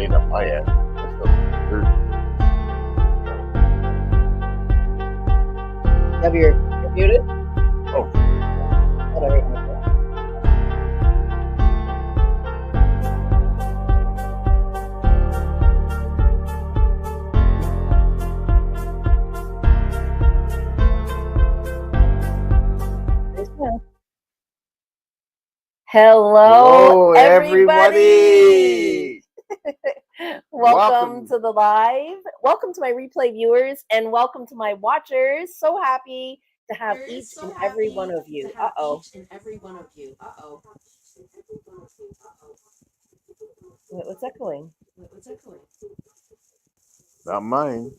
clean up my end. Have your muted? Oh. Whatever. Hello, everybody. Welcome to the live. Welcome to my replay viewers and welcome to my watchers. So happy to have each and every one of you. Wait, what's echoing? Not mine.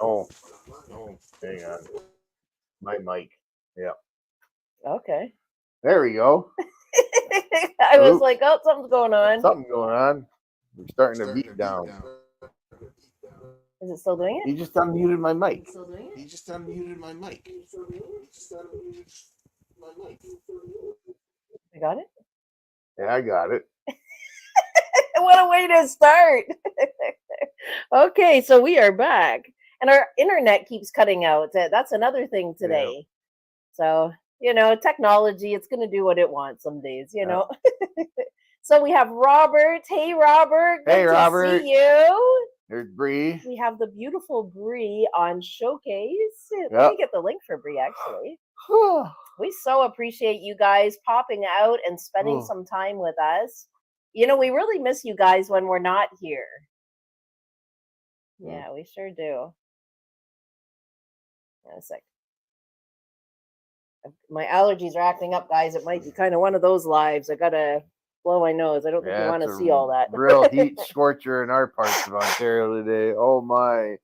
Oh, hang on. My mic. Yeah. Okay. There we go. I was like, oh, something's going on. Something going on. We're starting to beat down. Is it still doing it? You just unmuted my mic. I got it? Yeah, I got it. What a way to start. Okay, so we are back. And our internet keeps cutting out. That's another thing today. Yeah. So, technology, it's going to do what it wants some days, know. So we have Robert. Hey, Robert. Good to see you. There's Bree. We have the beautiful Bree on Showcase. Let me get the link for Bree, actually. We so appreciate you guys popping out and spending some time with us. We really miss you guys when we're not here. Yeah, we sure do. Wait a sec. My allergies are acting up, guys. It might be kind of one of those lives. I gotta blow my nose. I don't think you want to see all that. Real heat scorcher in our parts of Ontario today. Oh my,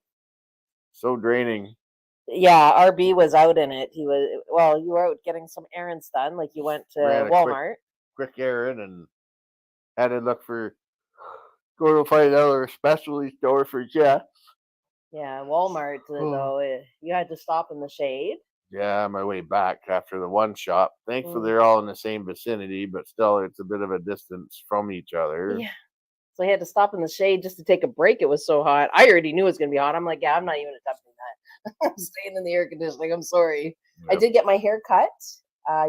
so draining. Yeah, RB was out in it. You were out getting some errands done, like you went to Walmart. Quick errand and had to go to find another specialty store for Jeff. Yeah, Walmart though. You had to stop in the shade. Yeah, on my way back after the one shop. Thankfully, they're all in the same vicinity, but still, it's a bit of a distance from each other. Yeah. So I had to stop in the shade just to take a break. It was so hot. I already knew it was going to be hot. I'm like, yeah, I'm not even attempting that. I'm staying in the air conditioning. I'm sorry. Yep. I did get my hair cut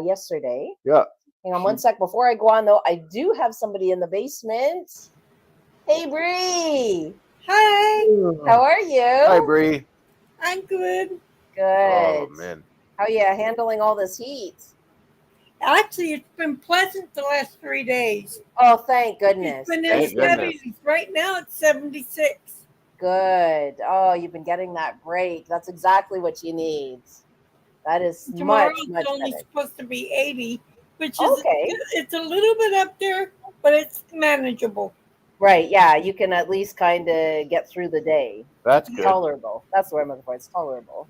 yesterday. Yeah. Hang on one sec. Before I go on, though, I do have somebody in the basement. Hey, Bree. Hi. How are you? Hi, Bree. I'm good. Good. Oh, man. How are you handling all this heat? Actually, it's been pleasant the last 3 days. Oh, thank goodness. It's been in the 70s. Right now, it's 76. Good. Oh, you've been getting that break. That's exactly what you need. That is Tomorrow much it's only better. supposed to be 80, which is okay. It's a little bit up there, but it's manageable. Right. Yeah, you can at least kind of get through the day. That's good. Tolerable. That's the word I'm looking for. It's tolerable.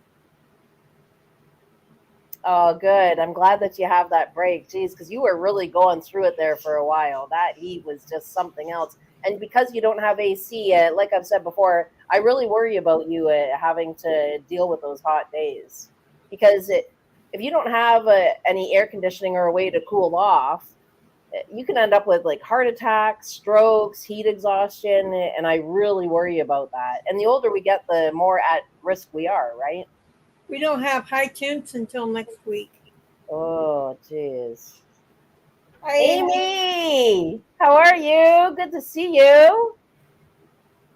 Oh, good. I'm glad that you have that break. Geez, because you were really going through it there for a while. That heat was just something else. And because you don't have AC, like I've said before, I really worry about you having to deal with those hot days. Because if you don't have any air conditioning or a way to cool off, you can end up with like heart attacks, strokes, heat exhaustion. And I really worry about that. And the older we get, the more at risk we are, right? We don't have high temps until next week. Oh, jeez. Amy, how are you? Good to see you.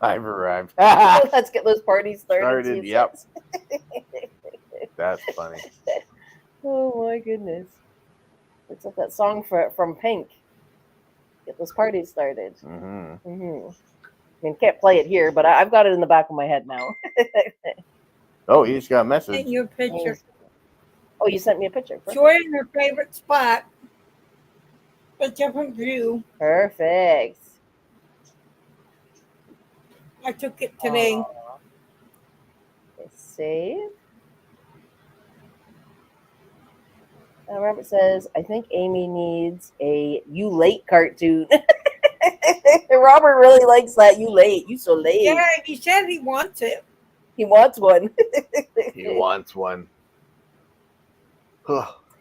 I've arrived. Let's get those parties started. Yep. That's funny. Oh, my goodness. It's like that song from Pink. Get those parties started. Mm-hmm. Mm-hmm. I mean, can't play it here, but I've got it in the back of my head now. Oh, you just got a message. Sent you a picture. Oh, you sent me a picture. Joy in her favorite spot. A different view. Perfect. I took it today. Let's save. Robert says, I think Amy needs a You Late cartoon. Robert really likes that. You late. You so late. Yeah, he said he wants it. He wants one. He wants one.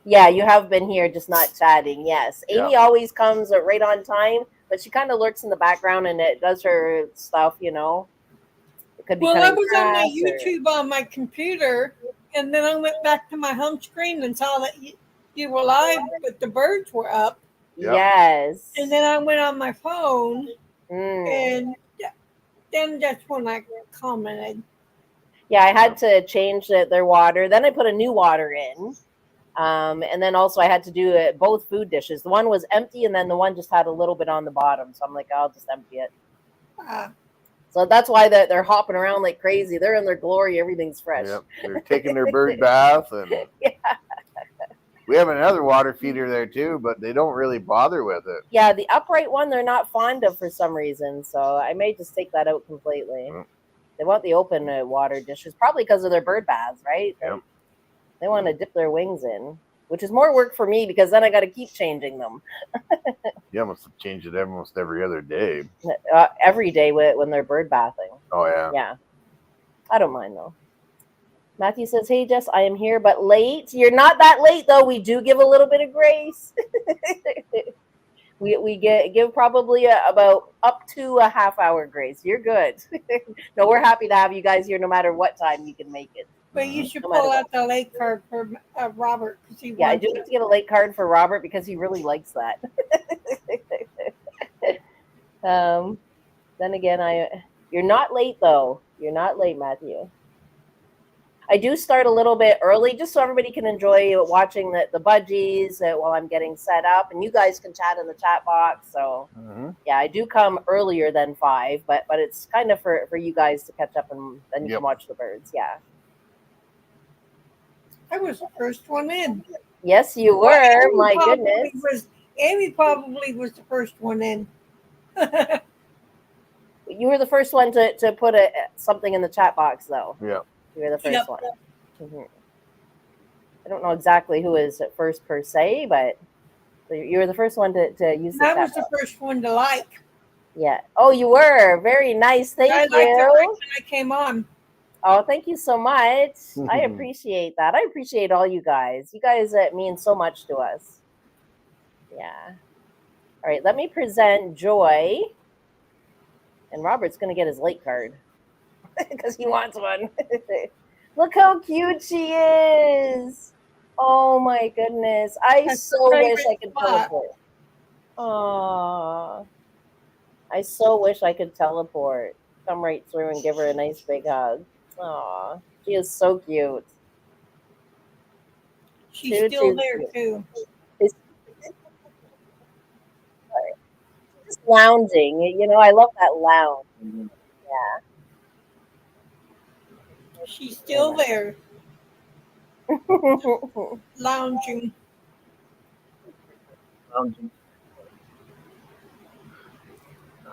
Yeah, you have been here, just not chatting. Yes. Amy always comes right on time, but she kind of lurks in the background and it does her stuff, you know. It could be Well, I cutting was on my grass or, YouTube on my computer, and then I went back to my home screen and saw that you were live, but the birds were up. Yep. yes. And then I went on my phone, Mm. and then that's when I commented. Yeah, I had to change their water. Then I put a new water in. And then also I had to do both food dishes. The one was empty, and then the one just had a little bit on the bottom. So I'm like, I'll just empty it. So that's why they're hopping around like crazy. They're in their glory. Everything's fresh. Yep. They're taking their bird bath, and Yeah. we have another water feeder there too, but they don't really bother with it. Yeah, the upright one they're not fond of for some reason. So I may just take that out completely. Yep. They want the open water dishes, probably because of their bird baths, right? Yep. They want to dip their wings in, which is more work for me because then I got to keep changing them. You almost change it almost every other day. Every day when they're bird bathing. Oh yeah. Yeah. I don't mind though. Matthew says, "Hey Jess, I am here, but late. You're not that late though. We do give a little bit of grace. we give probably about up to a half hour grace. You're good. No, we're happy to have you guys here no matter what time you can make it. But you should No matter pull out the late card for Robert because he Yeah, I wants do have to get a late card for Robert because he really likes that. Then again, you're not late though. You're not late, Matthew. I do start a little bit early just so everybody can enjoy watching the budgies while I'm getting set up, and you guys can chat in the chat box. So yeah, I do come earlier than 5, but it's kind of for you guys to catch up, and then you can watch the birds. Yeah. I was the first one in. Yes, you were. Well, My goodness. Amy probably was the first one in. You were the first one to put something in the chat box, though. Yeah. You were the first one. Mm-hmm. I don't know exactly who is at first per se, but you were the first one to use the chat I was box. the first one to like. Yeah. Oh, you were. Very nice. Thank you. I liked it right when I came on. Oh, thank you so much. I appreciate that. I appreciate all you guys. You guys mean so much to us. Yeah. All right, let me present Joy. And Robert's going to get his late card because he wants one. Look how cute she is. Oh, my goodness. That's so wish I could teleport. Aww. I so wish I could teleport. Come right through and give her a nice big hug. Aw, she is so cute. She's still there too. She's just lounging. You know, I love that lounge. Yeah. She's still there. Lounging.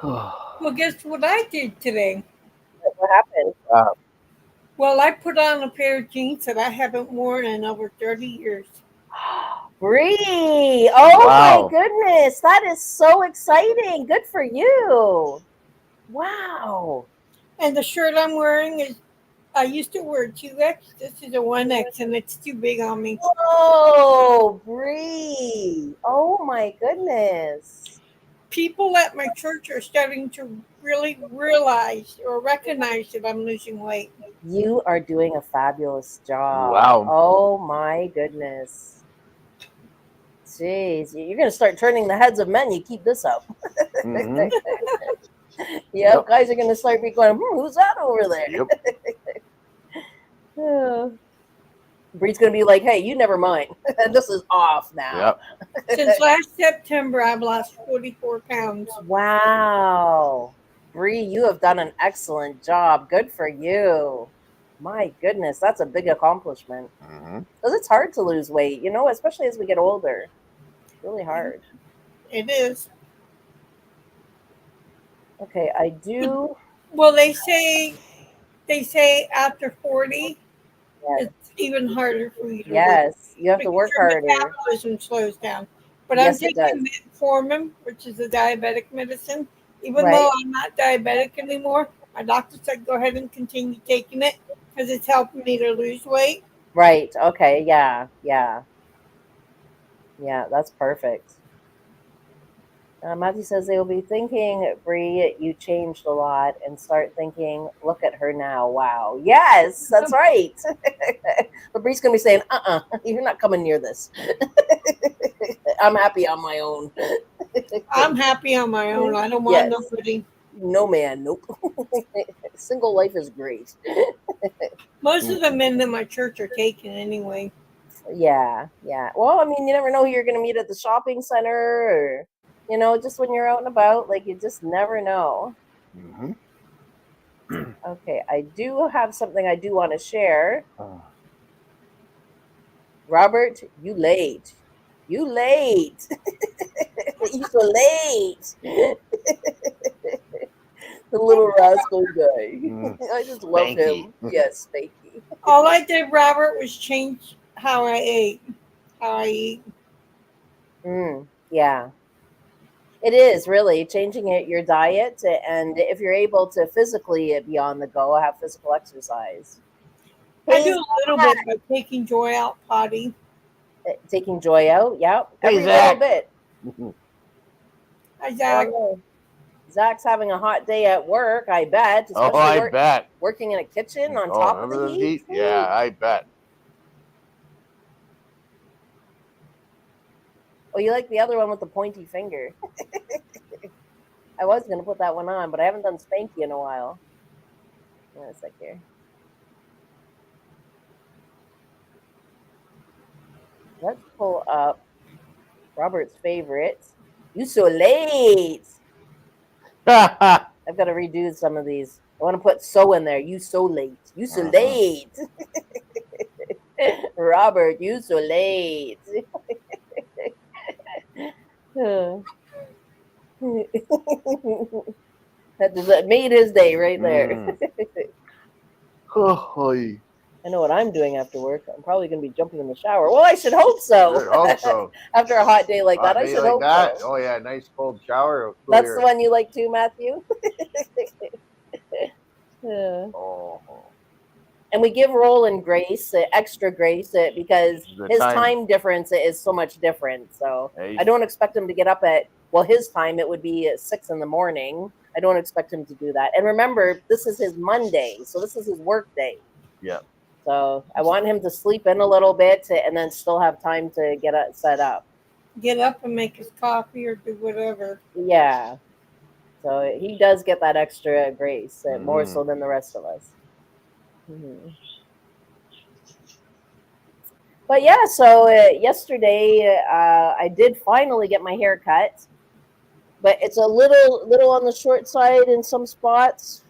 Well, guess what I did today? What happened? Well, I put on a pair of jeans that I haven't worn in over 30 years. Bree! Oh my goodness, that is so exciting. Good for you. Wow. And the shirt I'm wearing is, I used to wear a 2X. This is a 1X, and it's too big on me. Oh, Bree. Oh my goodness. People at my church are starting to really realize or recognize that I'm losing weight. You are doing a fabulous job. Wow. Oh my goodness. Jeez, you're going to start turning the heads of men. You keep this up. Yep, guys are going to start be going, who's that over there? Yep. Bree's going to be like, hey, you never mind. This is off now. Yep. Since last September, I've lost 44 pounds. Wow. Bree, you have done an excellent job. Good for you. My goodness, that's a big accomplishment. Because it's hard to lose weight, you know, especially as we get older. It's really hard. It is. Okay, I do. Well, they say after 40, it's even harder for you to lose. You have to work harder. Metabolism slows down. But I'm taking metformin, which is a diabetic medicine. Even though I'm not diabetic anymore, my doctor said go ahead and continue taking it because it's helping me to lose weight. Right. Okay. Yeah. Yeah. Yeah. That's perfect. Matthew says they will be thinking, Bree, you changed a lot, and start thinking, look at her now. Wow. Yes, that's right. But Bree's going to be saying, you're not coming near this. I'm happy on my own. I'm happy on my own. I don't want Yes. nobody. No, man. Nope. Single life is great. Most of the men in my church are taken anyway. Yeah. Well, I mean, you never know who you're going to meet at the shopping center or, just when you're out and about. Like, you just never know. Mm-hmm. Okay, I do have something I do want to share. Oh. Robert, you late. You late. You so late. The little rascal guy. I just love him. Yes, Spanky. All I did, Robert, was change how I ate. How I eat. Yeah. It is really changing your diet, and if you're able to physically be on the go, have physical exercise. I do a little bit by taking Joy out potty. Taking Joy out, yeah, every Zach. little bit. Hi, Zach. Zach's having a hot day at work, I bet. Especially I bet. Working in a kitchen on top of the heat. Yeah, I bet. Oh, you like the other one with the pointy finger. I was going to put that one on, but I haven't done Spanky in a while. Hang on a sec here. Let's pull up Robert's favorites. You so late. I've got to redo some of these. I want to put so in there. You so late. You so late. Robert, you so late. That made his day right there. I know what I'm doing after work. I'm probably going to be jumping in the shower. Well, I should hope so. I hope so. After a hot day like that, I should hope so. Oh, yeah, nice cold shower. That's the one you like too, Matthew? Oh. And we give Roland grace, extra grace, because his time difference is so much different. So I don't expect him to get up at, his time, it would be at 6 in the morning. I don't expect him to do that. And remember, this is his Monday, so this is his work day. Yeah. So I want him to sleep in a little bit and then still have time to get set up. Get up and make his coffee or do whatever. Yeah. So he does get that extra grace, more so than the rest of us. Mm-hmm. But yeah, so yesterday I did finally get my hair cut, but it's a little on the short side in some spots.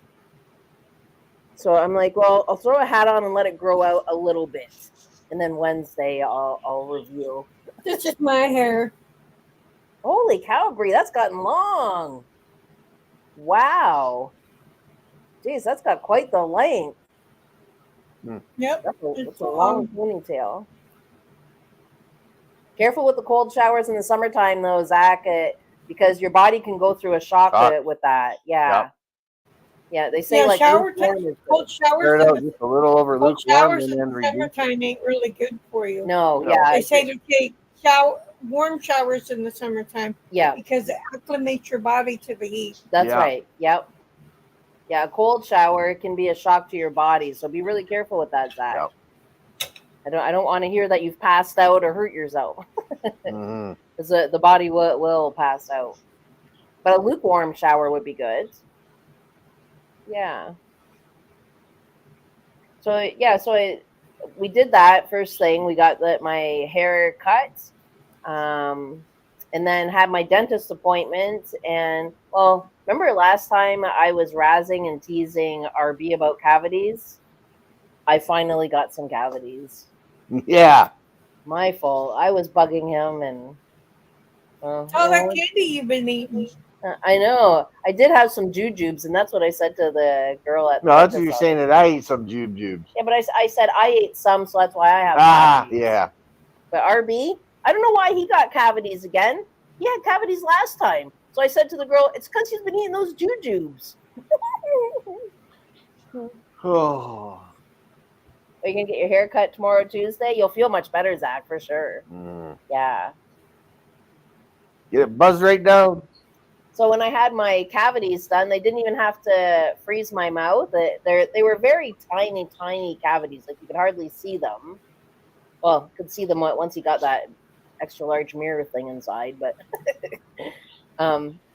So I'm like, well, I'll throw a hat on and let it grow out a little bit, and then Wednesday I'll review. This is my hair. Holy cow, Brie, that's gotten long. Wow. Jeez, that's got quite the length. Yep. That's a long ponytail. Careful with the cold showers in the summertime, though, Zach, because your body can go through a shock with that. Yeah. Yep. Yeah, they say cold showers. Just a little over lukewarm, and then summertime ain't really good for you. No, yeah. They say to take warm showers in the summertime. Yeah. Because it acclimates your body to the heat. That's right. Yep. Yeah, a cold shower can be a shock to your body, so be really careful with that, Zach. Yep. I don't want to hear that you've passed out or hurt yourself, because the body will pass out. But a lukewarm shower would be good. Yeah. So we did that first thing. We got my hair cut, and then had my dentist appointment. And remember last time I was razzing and teasing RB about cavities? I finally got some cavities. Yeah. My fault. I was bugging him and. That candy you've been eating. I know. I did have some jujubes, and that's what I said to the girl at. No, that's what you're saying, that I ate some jujubes. Yeah, but I said I ate some, so that's why I have. Cavities. Yeah. But RB, I don't know why he got cavities again. He had cavities last time, so I said to the girl, "It's because he's been eating those jujubes." Oh. Are you gonna get your hair cut tomorrow, Tuesday? You'll feel much better, Zach, for sure. Yeah. Get it buzzed right down. So when I had my cavities done, they didn't even have to freeze my mouth. They were very tiny, tiny cavities. Like you could hardly see them. Well, could see them once you got that extra large mirror thing inside, but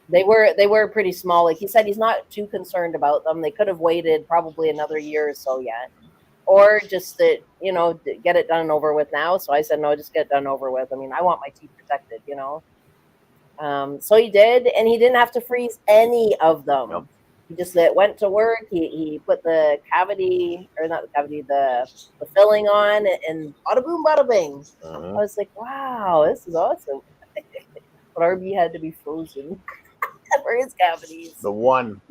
they were pretty small. Like he said, he's not too concerned about them. They could have waited probably another year or so yet, or just that get it done and over with now. So I said no, just get it done over with. I mean, I want my teeth protected, So he did, and he didn't have to freeze any of them. Yep. He just went to work. He put the cavity, or not the cavity, the filling on, and bada boom, bada bing. I was like, wow, this is awesome. But RB had to be frozen for his cavities. The one.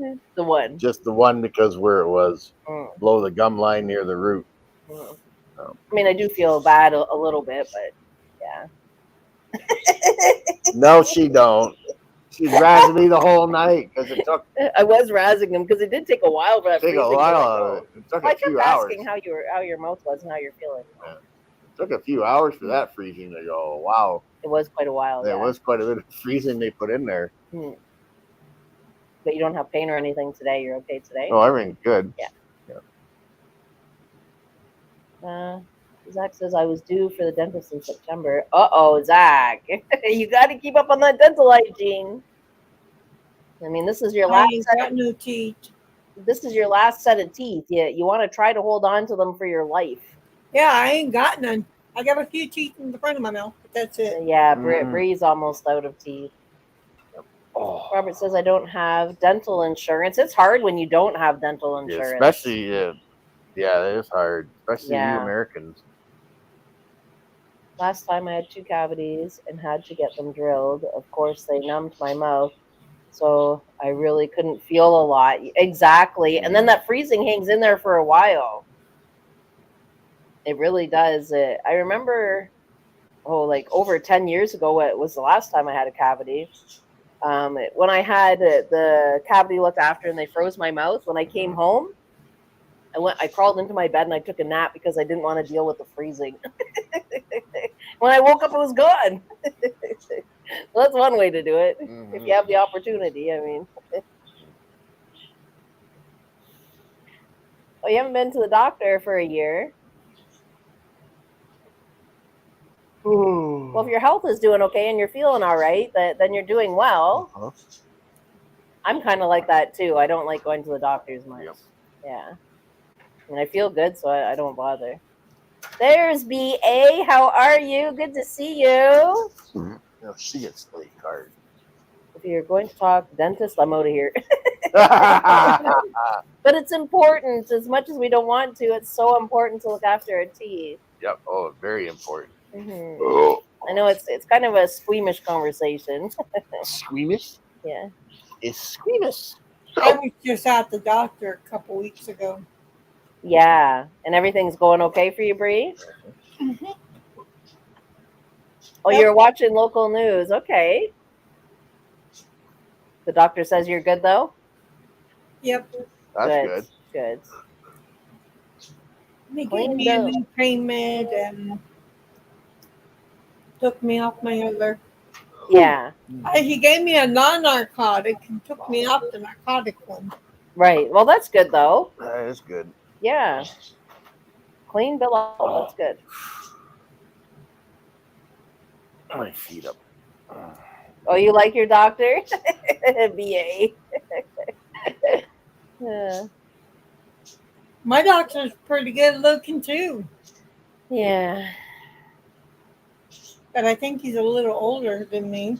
Just the one, because where it was below the gum line near the root. I mean, I do feel bad a little bit, but yeah. No, she don't. She's razzing me the whole night because it took. I was razzing him because it did take a while for that. Take a while out of it. It took a few hours. Asking how your mouth was and how you're feeling. Yeah. It took a few hours for that freezing to go. Wow. It was quite a while. There was quite a bit of freezing they put in there. But you don't have pain or anything today. You're okay today. Oh, everything's good. Yeah. Zach says I was due for the dentist in September. Zach, you got to keep up on that dental hygiene. I mean, this is your last. New teeth. This is your last set of teeth. You want to try to hold on to them for your life. Yeah, I ain't got none. I got a few teeth in the front of my mouth, but that's it. Yeah, Bree's almost out of teeth. Oh. Robert says I don't have dental insurance. It's hard when you don't have dental insurance. Yeah, especially, it is hard, especially you Americans. Last time I had 2 cavities and had to get them drilled. Of course, they numbed my mouth, so I really couldn't feel a lot. Exactly. And then that freezing hangs in there for a while. It really does. I remember, like over 10 years ago, it was the last time I had a cavity. When I had the cavity looked after and they froze my mouth, when I came home, I crawled into my bed and I took a nap because I didn't want to deal with the freezing. When I woke up, it was gone. Well, that's one way to do it if you have the opportunity. I mean, you haven't been to the doctor for a year. Well, if your health is doing okay and you're feeling all right, then you're doing well. I'm kind of like that too. I don't like going to the doctors much. Yeah. And I feel good, so I don't bother. There's BA. How are you? Good to see you. She gets the card. If you're going to talk dentist, I'm out of here. But it's important. As much as we don't want to, it's so important to look after our teeth. Yep. Oh, very important. I know it's kind of a squeamish conversation. Squeamish? Yeah. It's squeamish. I was just at the doctor a couple weeks ago. Yeah, and everything's going okay for you, Bree? Oh, you're watching local news. Okay. The doctor says you're good, though? Yep. That's good. They gave me a new pain med and took me off my other. Yeah. He gave me a non-narcotic and took me off the narcotic one. Right. Well, that's good, though. That is good. Yeah. Clean bill out. That's good. My feet up. Oh, you like your doctor? BA. Yeah. My doctor's pretty good looking, too. Yeah. But I think he's a little older than me.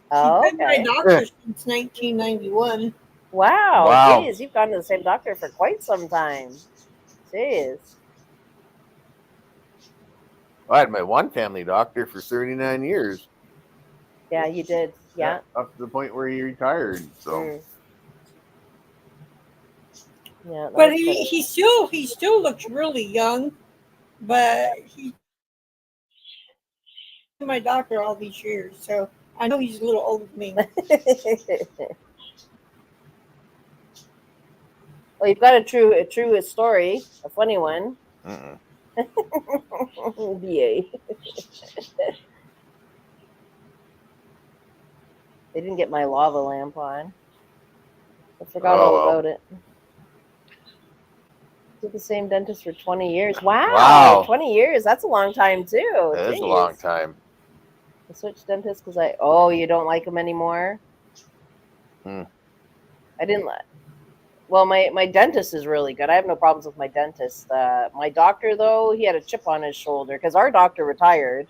Oh, He's been my doctor since 1991. Wow. Jeez, you've gone to the same doctor for quite some time. Jeez. I had my one family doctor for 39 years. Yeah, you did. Yeah. Up to the point where he retired. So. Yeah. But he still looks really young. But he's my doctor all these years, so I know he's a little older than me. Well, you've got a true story, a funny one. BA. They didn't get my lava lamp on. I forgot Oh, all well. about it. Did the same dentist for 20 years. Wow, Wow. 20 years. That's a long time too. That is a Jeez. long time. I switched dentists because you don't like him anymore? Hmm. I didn't let. Well, my dentist is really good. I have no problems with my dentist. My doctor, though, he had a chip on his shoulder because our doctor retired.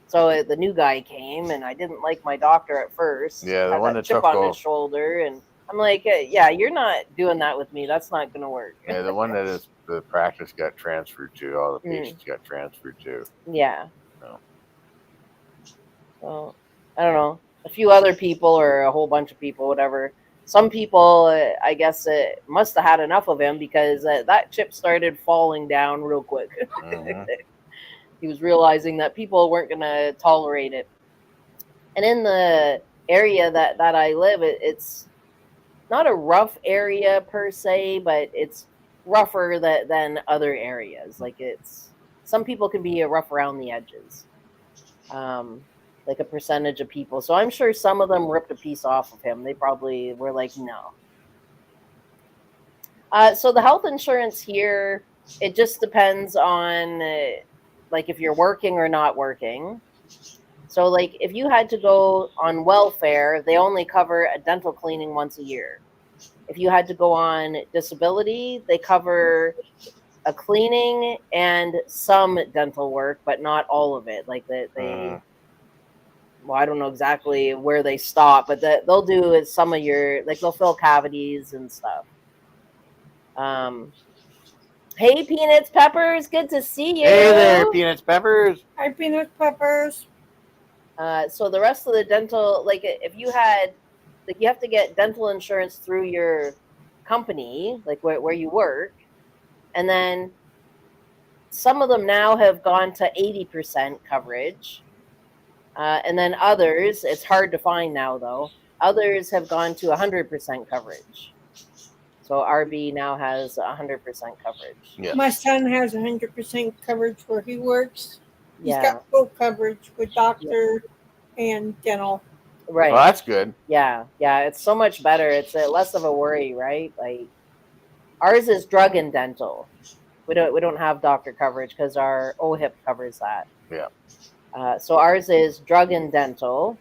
So the new guy came, and I didn't like my doctor at first. Yeah, the Had one that that chip took on over. his shoulder, and I'm like, yeah, you're not doing that with me. That's not going to work. Yeah, the one that is the practice got transferred to, all the patients got transferred to. Yeah. No. So I don't know. A few other people, or a whole bunch of people, whatever. Some people, I guess, must have had enough of him because that chip started falling down real quick. Mhm. He was realizing that people weren't going to tolerate it. And in the area that I live, it's not a rough area per se, but it's rougher than other areas. Like some people can be rough around the edges, like a percentage of people. So I'm sure some of them ripped a piece off of him. They probably were like, no. So the health insurance here, it just depends on like if you're working or not working. So like if you had to go on welfare, they only cover a dental cleaning once a year. If you had to go on disability, they cover a cleaning and some dental work, but not all of it. Like they well, I don't know exactly where they stop, but they'll do some of your, like they'll fill cavities and stuff. Hey, Peanuts Peppers, good to see you. Hey there, Peanuts Peppers. Hi, Peanut Peppers. So the rest of the dental, like if you had, like you have to get dental insurance through your company, like where you work, and then some of them now have gone to 80% coverage, and then others, it's hard to find now though. Others have gone to 100% coverage. So RB now has 100% coverage. Yeah. My son has 100% coverage where he works. He's Yeah. got full coverage with doctor and dental. Right. Well, that's good. Yeah. It's so much better. It's less of a worry, right? Like ours is drug and dental. We don't have doctor coverage because our OHIP covers that. Yeah. So ours is drug and dental.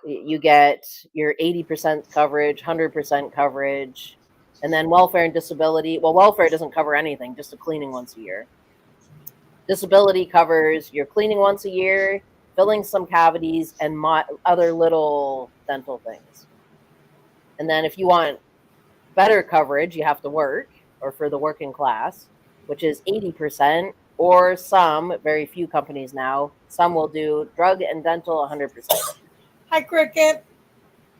You get your 80% coverage, 100% coverage, and then welfare and disability. Well, welfare doesn't cover anything, just a cleaning once a year. Disability covers your cleaning once a year, filling some cavities, and other little dental things. And then if you want better coverage, you have to work, or for the working class, which is 80%, or some, very few companies now, some will do drug and dental 100%. Hi, Cricket.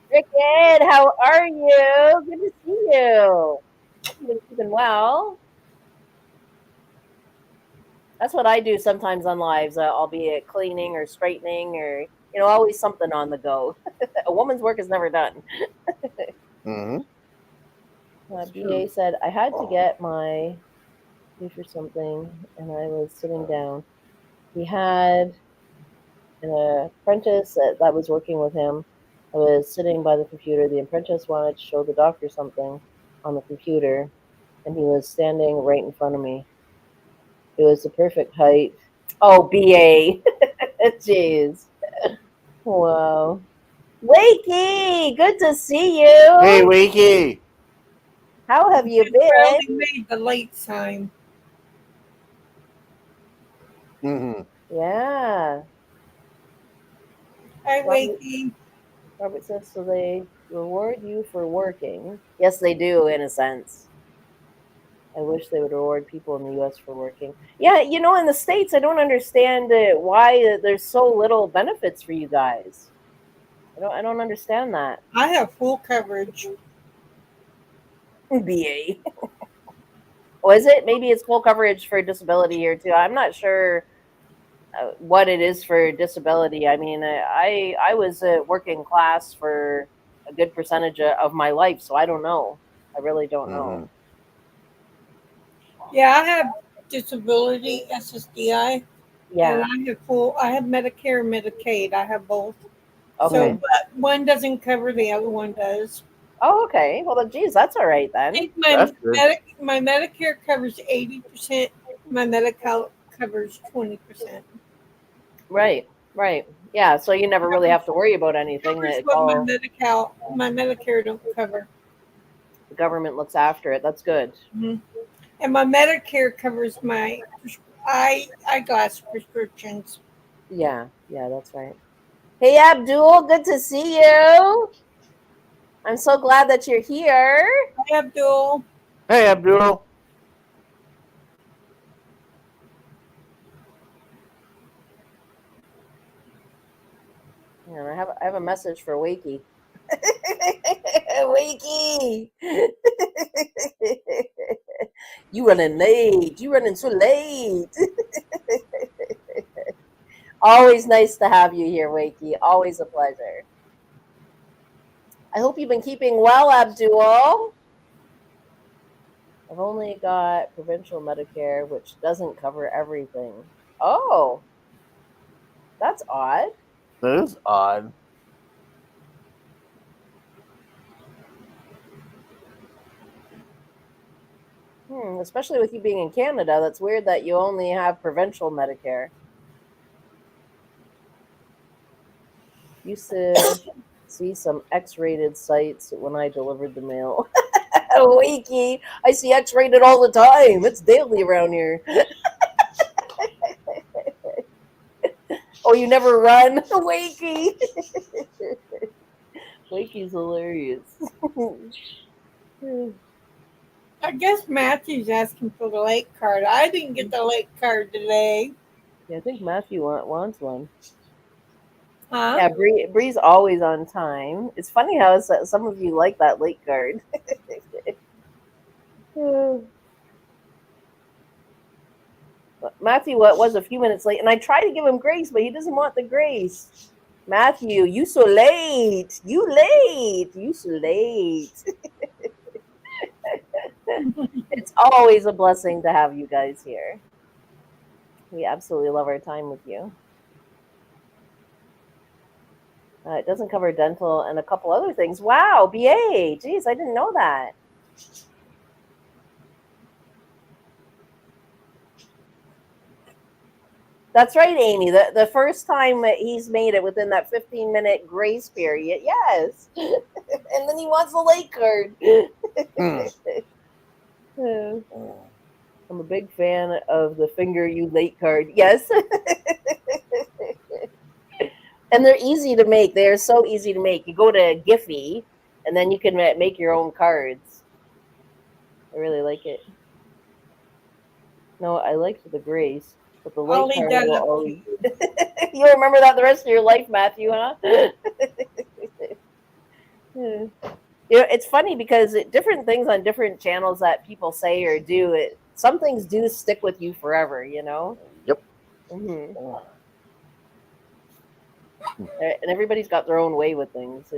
Cricket, how are you? Good to see you. Hope you've been keeping well. That's what I do sometimes on lives, albeit cleaning or straightening or, always something on the go. A woman's work is never done. Mm-hmm. BA said, I had to get my pay for something, and I was sitting down. He had an apprentice that was working with him. I was sitting by the computer. The apprentice wanted to show the doctor something on the computer, and he was standing right in front of me. It was the perfect height. Oh, BA. Jeez. Wow. Wakey, good to see you. Hey, Wakey. How have you Barely been? made the late sign. Mm-hmm. Yeah. Hi, Robert, Wakey. Robert says, so they reward you for working. Yes, they do, in a sense. I wish they would reward people in the U.S. for working. Yeah, in the States, I don't understand why there's so little benefits for you guys. I don't understand that. I have full coverage. BA. Was it? Maybe it's full coverage for disability here too. I'm not sure what it is for disability. I mean, I was working class for a good percentage of my life, so I don't know. I really don't know. Yeah, I have disability, SSDI. Yeah. And I have Medicare and Medicaid. I have both. So, Okay. but one doesn't cover, the other one does. Oh, okay. Well, then, geez, that's all right I then. think That's good. my Medicare covers 80%. My Medi-Cal covers 20%. Right. Right. Yeah. So you never really have to worry about anything. That Covers it's what all my Medicare don't cover. the government looks after it. That's good. Mhm. And my Medicare covers my eyeglass prescriptions. Yeah. Yeah. That's right. Hey, Abdul. Good to see you. I'm so glad that you're here. Hi, Abdul. Hey, Abdul. And I have a message for Wakey. Wakey, you running late. You running so late. Always nice to have you here, Wakey. Always a pleasure. I hope you've been keeping well, Abdul. I've only got provincial Medicare, which doesn't cover everything. Oh, that's odd. That is odd. Especially with you being in Canada, that's weird that you only have provincial Medicare. Used to see some X-rated sites when I delivered the mail. Wakey, I see X-rated all the time. It's daily around here. Oh, you never run, Wakey. Wakey's hilarious. I guess Matthew's asking for the late card. I didn't get the late card today. Yeah, I think Matthew wants one. Huh? Yeah, Bree's always on time. It's funny how some of you like that late card. Matthew was a few minutes late, and I tried to give him grace, but he doesn't want the grace. Matthew, you so late. You late. You so late. It's always a blessing to have you guys here. We absolutely love our time with you. It doesn't cover dental and a couple other things. Wow, BA. Geez, I didn't know that. That's right, Amy. The first time that he's made it within that 15-minute grace period, yes. And then he wants the late card. I'm a big fan of the finger you late card. Yes. And they're easy to make. They are so easy to make. You go to Giphy, and then you can make your own cards. I really like it. No, I liked the grace, but the I'll late leave card that will up to always. you. You'll remember that the rest of your life, Matthew, huh? It's funny because different things on different channels that people say or do, some things do stick with you forever, you know? Yep. Mm-hmm. And everybody's got their own way with things.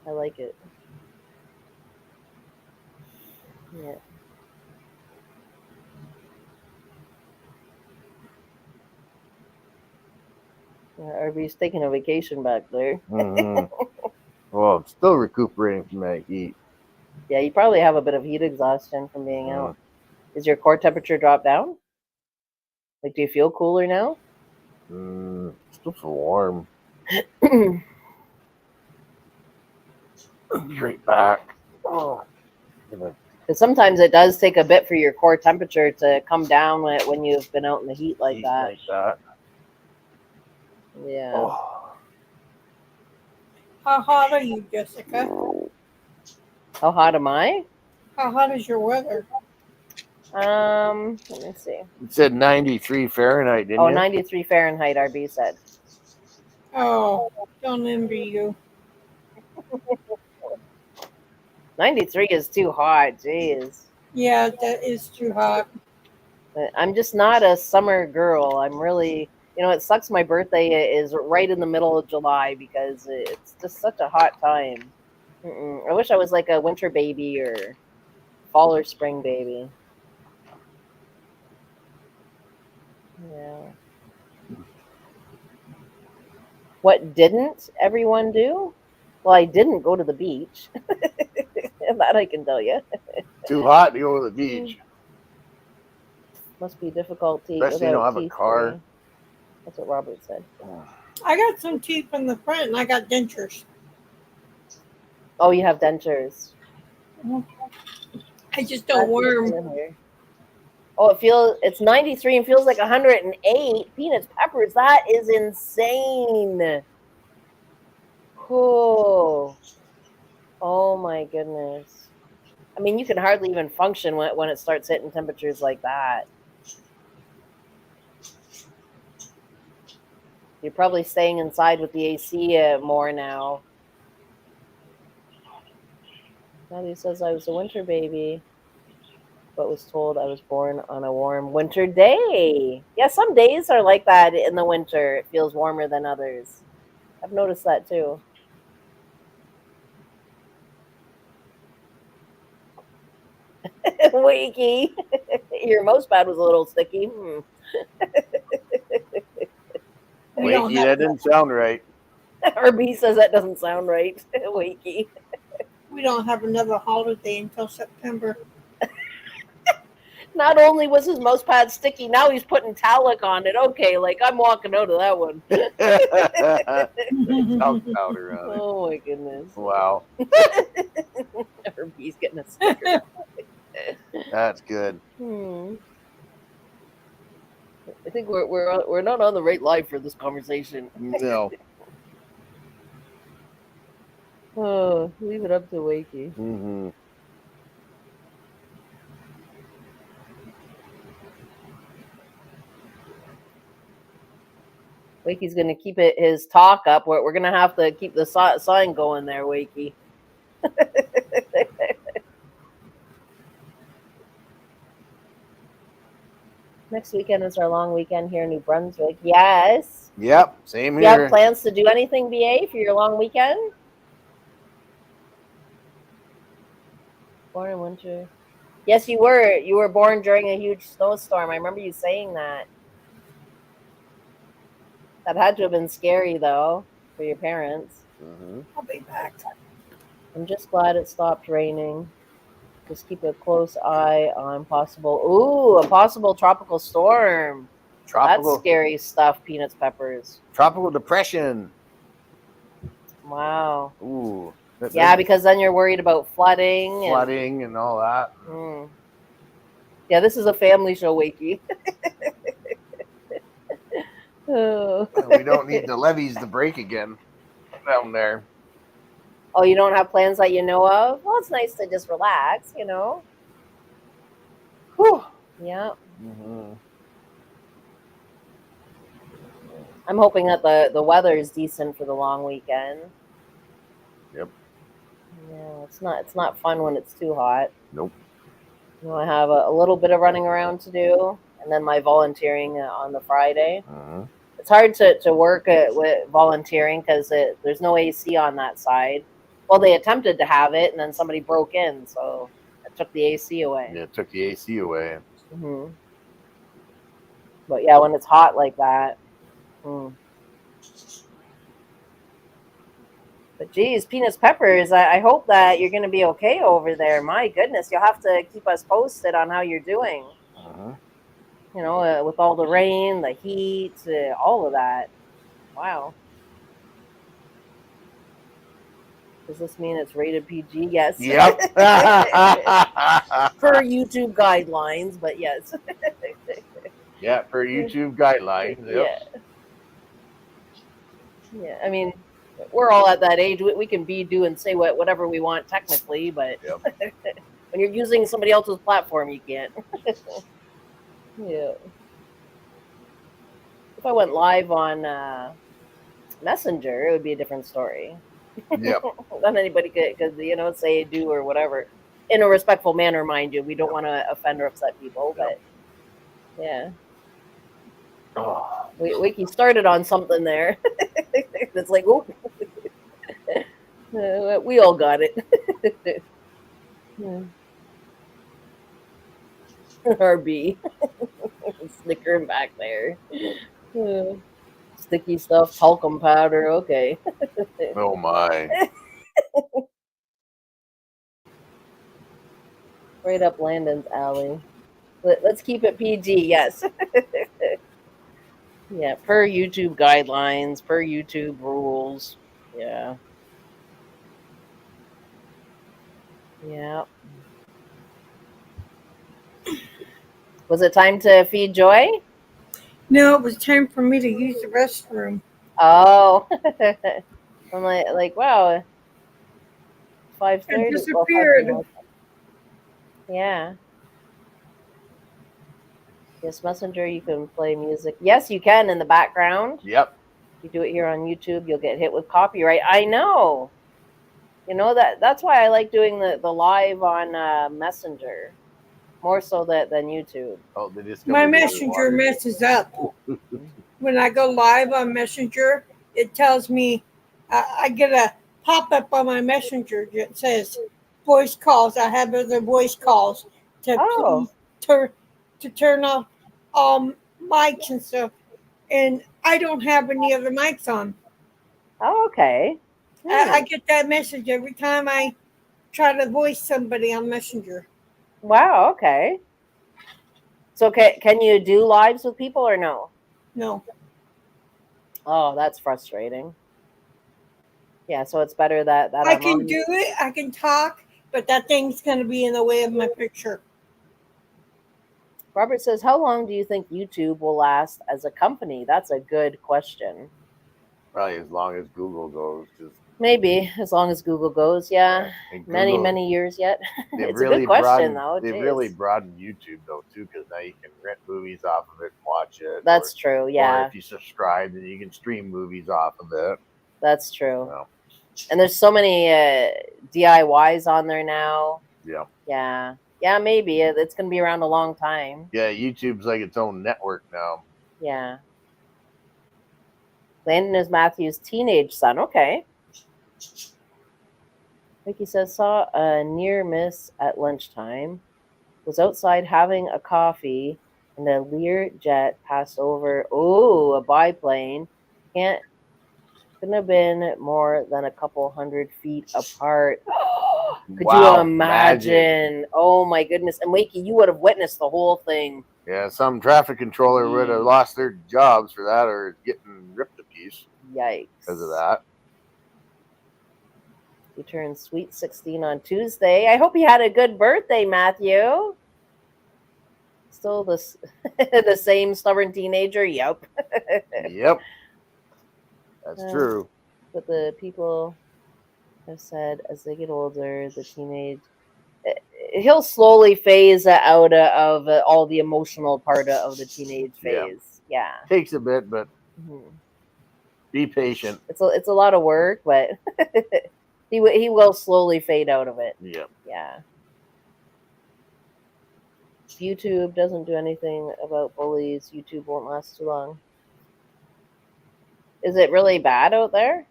I like it. Yeah. Everybody's taking a vacation back there. Mm-hmm. Well, I'm still recuperating from that heat. Yeah, you probably have a bit of heat exhaustion from being out. Is your core temperature drop down? Like, do you feel cooler now? Still feel warm. I'll be right back. Oh, Because sometimes it does take a bit for your core temperature to come down when you've been out in the heat like that. Yeah. Oh. How hot are you, Jessica? How hot am I? How hot is your weather? Let me see. You said 93 Fahrenheit, didn't you? 93 Fahrenheit, RB said. Oh, don't envy you. 93 is too hot. Jeez. Yeah, that is too hot. But I'm just not a summer girl. I'm really, it sucks my birthday is right in the middle of July because it's just such a hot time. I wish I was like a winter baby or fall or spring baby. Yeah. What didn't everyone do? Well, I didn't go to the beach. That I can tell you. Too hot to go to the beach. Must be difficult to eat Especially you don't without have a teeth. car. Three. That's what Robert said. I got some teeth in the front, and I got dentures. Oh, you have dentures. I just don't wear them. Oh, it's 93 and feels like 108. Peanuts, peppers. That is insane. Oh my goodness. I mean, you can hardly even function when it starts hitting temperatures like that. You're probably staying inside with the AC more now. Matthew says I was a winter baby, but was told I was born on a warm winter day. Yeah, some days are like that in the winter. It feels warmer than others. I've noticed that too. Wakey. Your mouse pad was a little sticky. Wakey, that didn't sound right. Or B says that doesn't sound right. Wakey. We don't have another holiday until September. Not only was his mouse pad sticky, now he's putting talc on it. Okay, like I'm walking out of that one. Talc powder on it. Oh my goodness. Wow. Or B's getting a sticker. That's good. I think we're not on the right live for this conversation. No. Oh, leave it up to Wakey. Mm-hmm. Wakey's gonna keep his talk up. We're gonna have to keep the sign going there, Wakey. Next weekend is our long weekend here in New Brunswick. Yes. Yep. Same Do you here. have plans to do anything, BA, for your long weekend? Born in winter. Yes, you were. You were born during a huge snowstorm. I remember you saying that. That had to have been scary, though, for your parents. Mm-hmm. I'll be back. I'm just glad it stopped raining. Just keep a close eye on a possible tropical storm. That's scary stuff, Peanuts, peppers. Tropical depression. Wow. Ooh. Yeah, because then you're worried about flooding. And all that. Yeah, this is a family show, Wakey. We don't need the levees to break again down there. Oh, you don't have plans that you know of? Well, it's nice to just relax, you know? Whew. Yeah. Mm-hmm. I'm hoping that the weather is decent for the long weekend. Yep. Yeah, it's not fun when it's too hot. Nope. You know, I have a little bit of running around to do, and then my volunteering on the Friday. Mm-hmm. It's hard to work with volunteering because there's no AC on that side. Well, they attempted to have it, and then somebody broke in, so it took the AC away. Yeah, it took the AC away. Mm-hmm. But yeah, when it's hot like that. But geez, Peanuts, peppers, I hope that you're going to be okay over there. My goodness, you'll have to keep us posted on how you're doing. Uh-huh. You know, with all the rain, the heat, all of that. Wow. Does this mean it's rated PG? Yes. Yep. Per YouTube guidelines, but yes. Yeah, per YouTube guidelines. Yep. Yeah. I mean, we're all at that age. We can do and say whatever we want technically, but when you're using somebody else's platform, you can't. Yeah. If I went live on Messenger, it would be a different story. Yep. Then anybody could, say do or whatever. In a respectful manner, mind you. We don't want to offend or upset people, but yeah. Oh. We started on something there. It's like, oh, we all got it. RB. Snickering back there. Sticky stuff, talcum powder. Okay. Oh my. Right up Landon's alley. Let's keep it PG. Yes. Yeah. Per YouTube guidelines, per YouTube rules. Yeah. Yeah. Was it time to feed Joy? No, it was time for me to use the restroom. Oh. I'm wow. It 5:30. Well, 5:30. disappeared. Yeah. Yes, Messenger. You can play music. Yes, you can in the background. Yep. You do it here on YouTube, you'll get hit with copyright. I know. You know that's why I like doing the live on Messenger more so than YouTube. Oh, they just My come to messenger messes up. When I go live on Messenger, it tells me I get a pop up on my Messenger that says voice calls. I have other voice calls to Oh. please to turn off mics and stuff. And I don't have any other mics on. Oh, okay. I get that message every time I try to voice somebody on Messenger. Wow. Okay. So can you do lives with people or no? No. Oh, that's frustrating. Yeah. So it's better that I I'm can on. do it. I can talk, but that thing's going to be in the way of my picture. Robert says, "How long do you think YouTube will last as a company?" That's a good question. Probably as long as Google goes. Maybe as long as Google goes. Yeah. And Many Google, years yet. they've It's a really good question, broadened. though. They've Jeez. really broadened YouTube though too, because now you can rent movies off of it and watch it. That's true. Yeah. Or if you subscribe, then you can stream movies off of it. That's true. So, And there's so many DIYs on there now. yeah. Yeah. Yeah, maybe. It's going to be around a long time. Yeah, YouTube's like its own network now. Yeah. Landon is Matthew's teenage son. Okay. Vicky says, saw a near miss at lunchtime. Was outside having a coffee, and a Lear jet passed over. Oh, a biplane. Couldn't have been more than a couple 100 feet apart. Could Wow, you imagine? Oh my goodness. And Wakey, you would have witnessed the whole thing. Yeah, some traffic controller would have lost their jobs for that or getting ripped to piece Yikes. because of that. You turned sweet 16 on Tuesday. I hope you had a good birthday, Matthew. Still the same stubborn teenager? Yep. Yep. That's true. But the people have said as they get older, the teenage... He'll slowly phase out of all the emotional part of the teenage phase. Yeah. Takes a bit, but be patient. It's a lot of work, but he will slowly fade out of it. Yep. Yeah. If YouTube doesn't do anything about bullies, YouTube won't last too long. Is it really bad out there?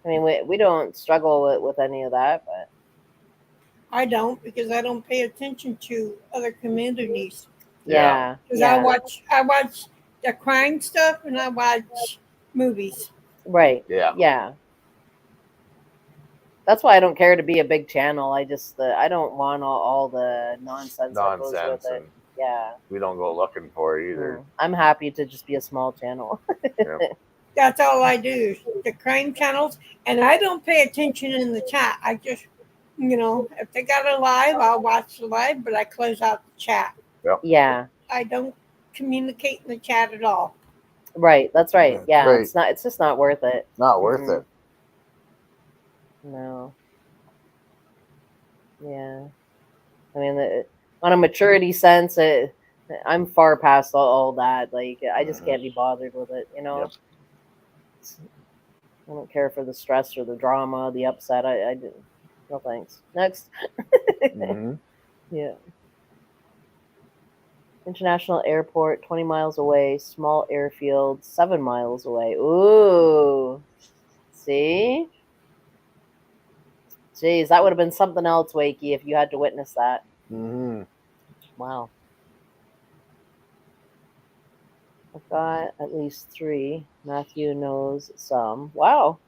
I mean, we don't struggle with any of that, but I don't, because I don't pay attention to other communities. yeah. Because I watch the crime stuff and I watch movies. Right. Yeah. Yeah. That's why I don't care to be a big channel. I just I don't want all the nonsense that goes with it. Yeah. We don't go looking for it either. I'm happy to just be a small channel. Yep. That's all I do, the crime channels. And I don't pay attention in the chat. I just, if they got a live, I'll watch the live, but I close out the chat. Yep. Yeah. I don't communicate in the chat at all. Right. That's right. That's yeah. right. It's just not worth it. Not worth it. No. Yeah. I mean, on a maturity sense, I'm far past all that. Like, I just can't be bothered with it, Yep. I don't care for the stress or the drama, the upset. I do. No thanks. Next. Yeah. International airport, 20 miles away. Small airfield, 7 miles away. Ooh. See? Jeez, that would have been something else, Wakey, if you had to witness that. Wow. I've got at least 3. Matthew knows some. Wow.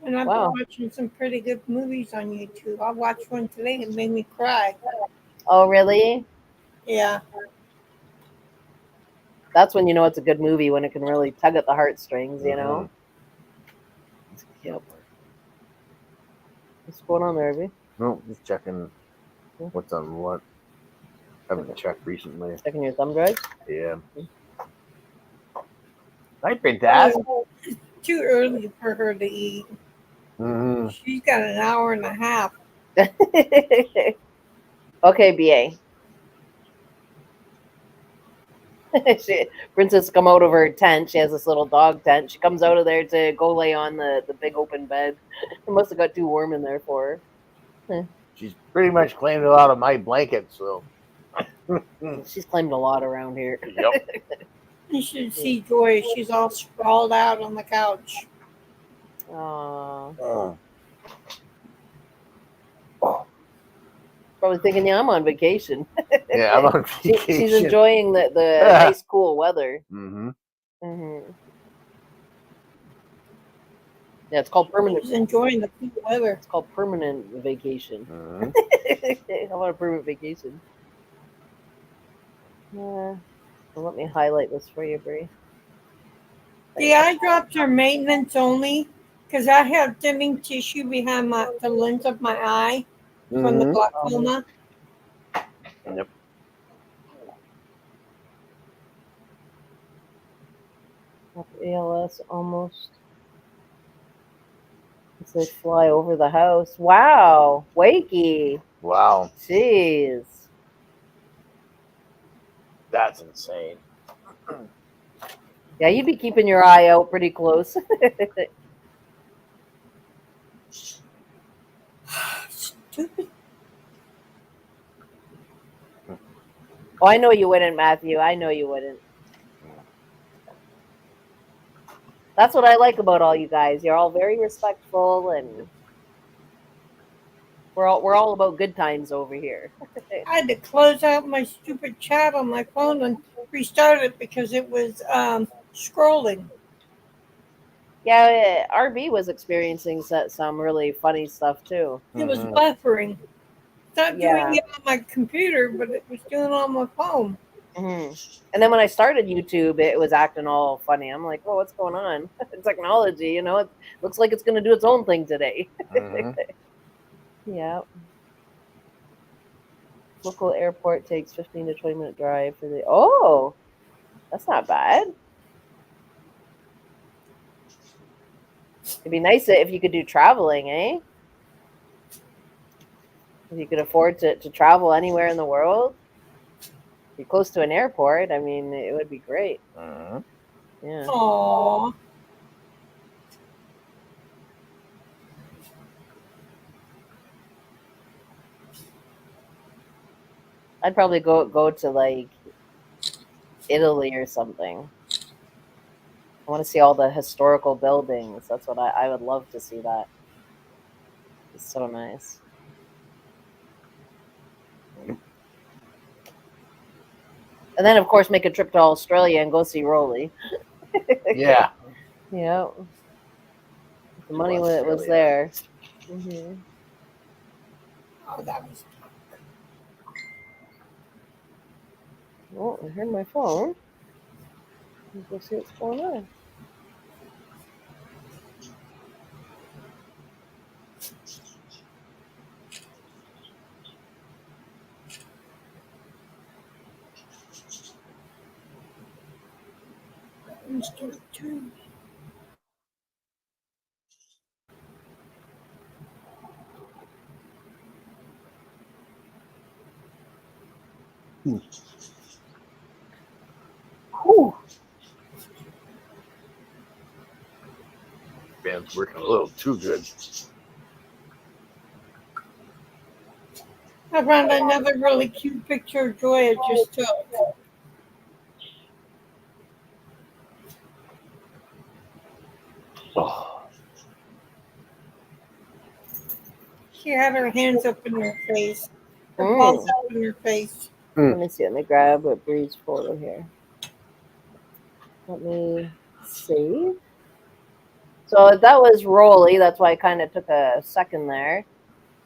And I've been watching some pretty good movies on YouTube. I watched one today and it made me cry. Oh, really? Yeah. That's when you know it's a good movie, when it can really tug at the heartstrings, you know? Yep. What's going on there, Abby? No, just checking what's on what. Haven't checked recently. Checking your thumb drive? Yeah. Night, Big Dad. Too early for her to eat. Mm-hmm. She's got an hour and a half. Okay, BA. Princess come out of her tent. She has this little dog tent. She comes out of there to go lay on the big open bed. It must have got too warm in there for her. She's pretty much claimed a lot of my blankets, so. She's claimed a lot around here. Yep. You should see Joy. She's all sprawled out on the couch. Aww. Probably thinking, yeah, I'm on vacation. Yeah, I'm on vacation. She's enjoying the nice, cool weather. Mm-hmm. Mm-hmm. Yeah, it's called permanent. She's enjoying the cool weather. It's called permanent vacation. Mm-hmm. How about a permanent vacation? Yeah. Well, let me highlight this for you, Bree. The eye drops are maintenance only because I have thinning tissue behind the lens of my eye from the glaucoma. Yep. ALS almost. As they fly over the house. Wow. Wakey. Wow. Jeez. That's insane. Yeah, you'd be keeping your eye out pretty close. Stupid. Oh, I know you wouldn't, Matthew. I know you wouldn't. That's what I like about all you guys. You're all very respectful, and we're all about good times over here. I had to close out my stupid chat on my phone and restart it because it was scrolling. Yeah, RB was experiencing some really funny stuff too. It was buffering. Not doing it on my computer, but it was doing it on my phone. Mm-hmm. And then when I started YouTube, it was acting all funny. I'm like, "Oh, what's going on?" Technology, you know, it looks like it's going to do its own thing today. Yeah. Local airport takes 15 to 20-minute drive for the. Oh, that's not bad. It'd be nice if you could do traveling, eh? If you could afford to travel anywhere in the world. You're close to an airport. I mean, it would be great. Yeah. Aww. I'd probably go to like Italy or something. I want to see all the historical buildings. That's what I would love to see. That it's so nice. And then, of course, make a trip to Australia and go see Rolly. Yeah. Yeah. The money was there. Mm-hmm. Oh, that was. Oh, I heard my phone. Let's go see what's going on. Whew. Band's working a little too good. I found another really cute picture of Joy I just took. Oh. She had her hands up in her face. Her paws up in her face. Let me see. Let me grab a Bree's photo here. Let me see. So that was Rolly. That's why I kind of took a second there.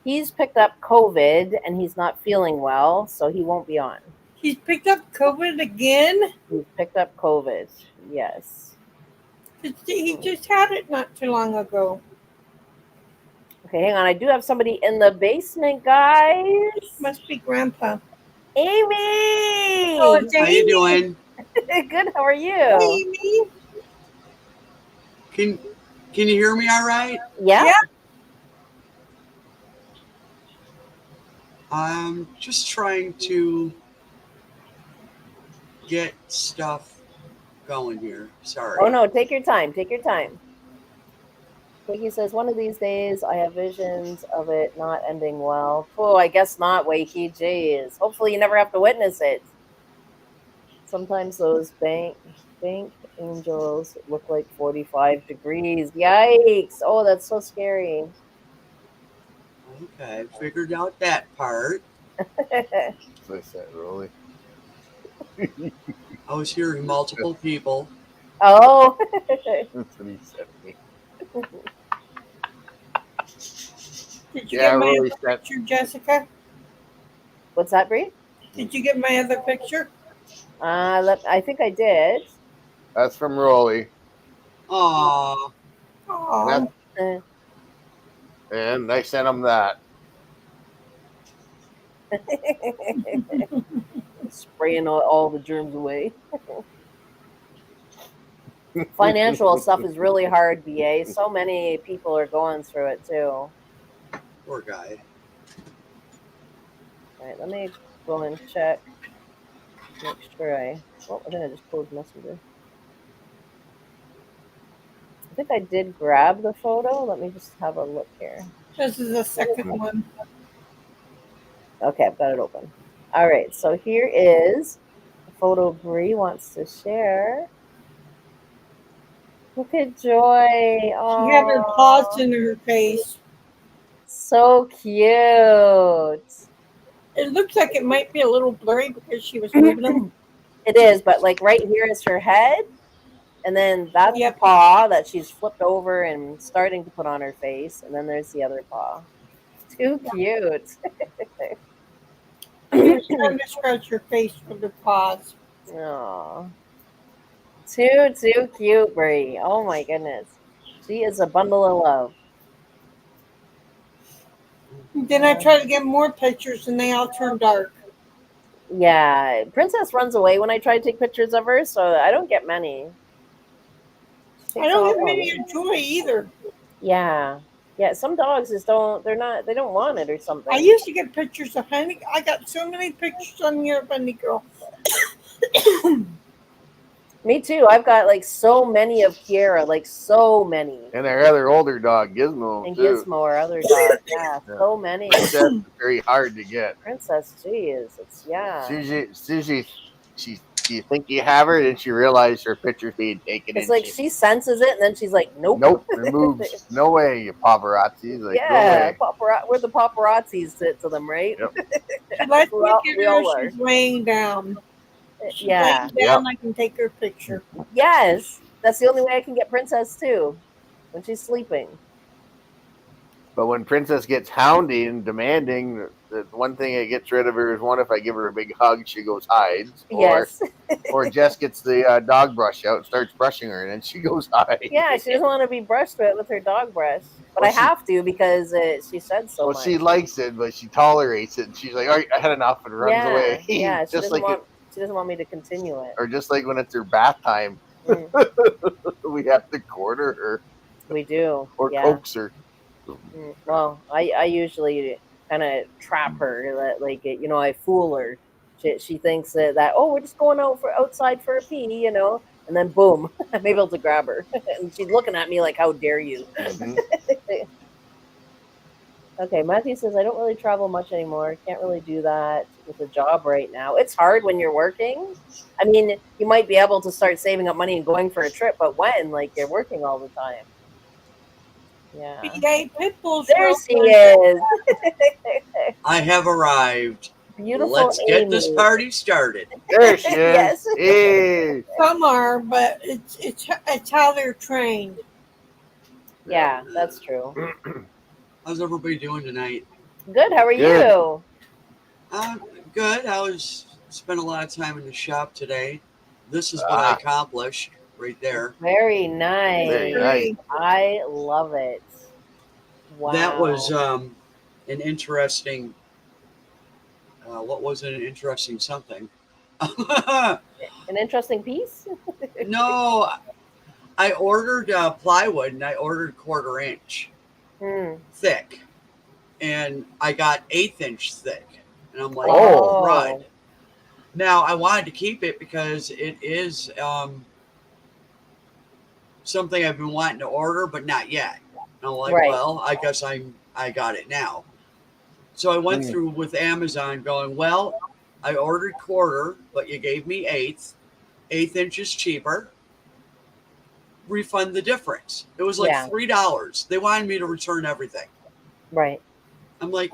He's picked up COVID and he's not feeling well, so he won't be on. He's picked up COVID again? He's picked up COVID, yes. He just had it not too long ago. Okay, hang on. I do have somebody in the basement, guys. Must be Grandpa. Amy! Oh, it's How you doing? Good, how are you? Hey, Amy. Can you hear me all right? Yeah? I'm just trying to get stuff going here. Sorry. Oh, no, take your time. Take your time. Wiki says, one of these days I have visions of it not ending well. Oh, I guess not, Wakey. Jeez. Hopefully you never have to witness it. Sometimes those bank angels look like 45 degrees. Yikes. Oh, that's so scary. Okay, figured out that part. So I said, really? I was hearing multiple people. Oh. That's what he said to me. Did you Yeah, get my really other picture, Jessica? What's that, Bree? Did you get my other picture? I think I did. That's from Rolly. Aw, Aww. And I sent him that. Spraying all the germs away. Financial stuff is really hard, BA. So many people are going through it too. poor guy. All right, let me go and check. Make sure I think I just closed Messenger. I think I did grab the photo. Let me just have a look here. This is the second one. Okay, I've got it open. All right, so here is a photo Bree wants to share. Look at Joy. Oh, She had her paws in her face. so cute. It looks like it might be a little blurry because she was moving them. It is, but like right here is her head, and then that's Yep. the paw that she's flipped over and starting to put on her face, and then there's the other paw. Too cute. It's time to scratch her face with her paws. Aw. Too cute, Brie. Oh my goodness. She is a bundle of love. Then I tried to get more pictures and they all turned dark. Yeah, Princess runs away when I try to take pictures of her, so I don't get many. I don't have many of Joy either. Yeah. Yeah, some dogs just don't, they don't want it or something. I used to get pictures of Honey. I got so many pictures on here of Honey Girl. Me too. I've got like so many of Kiera, like so many. And our other older dog, Gizmo, And too. Gizmo, our other dog. Yeah, so many. That's very hard to get. Princess, geez, it's Susie, you think you have her, and she realized her picture's being taken. It's like she senses it, and then she's like, "Nope, nope, it moves. No way, you paparazzi." Like, yeah, we're the paparazzis to them, right? Yep. Let's We look all- at we her. all are. She's laying down. She's Yeah. laying down. I can take her picture. Yes, that's the only way I can get Princess too, when she's sleeping. But when Princess gets hounding and demanding, the one thing that gets rid of her is if I give her a big hug, she goes hides. Yes. Or Jess gets the dog brush out and starts brushing her, and then she goes hides. Yeah, she doesn't want to be brushed with her dog brush, but I have to because she said so much. Well, she likes it, but she tolerates it, and she's like, "All right, I had enough," and runs away. Yeah, she just doesn't want me to continue it. Or just like when it's her bath time, we have to corner her. We do. Or coax her. Well, I usually kind of trap her, like I fool her. She thinks that we're just going outside for a pee, and then boom, I'm able to grab her, and she's looking at me like, "How dare you?" Mm-hmm. Okay, Matthew says I don't really travel much anymore. Can't really do that with a job right now. It's hard when you're working. I mean, you might be able to start saving up money and going for a trip, but when you're working all the time. Yeah. Yay, Pitbull's there she is. I have arrived. Beautiful Let's get this Amy. party started. There she is. Yes. Hey. Some are, but it's how they're trained. Yeah, that's true. How's everybody doing tonight? Good. How are Good. you? Uh, Good. Spent a lot of time in the shop today. This is what I accomplished right there. Very nice. Very nice. I love it. Wow. That was an interesting. What was it? An interesting something. an interesting piece. No, I ordered plywood and I ordered 1/4 inch thick, and I got 1/8 inch thick, and I'm like, Oh. right. Now I wanted to keep it because it is something I've been wanting to order, but not yet. And I'm like, Right. well, I guess I got it now. So I went through with Amazon going, well, I ordered 1/4, but you gave me 1/8. 1/8 inches cheaper. Refund the difference. It was like $3. They wanted me to return everything. Right. I'm like,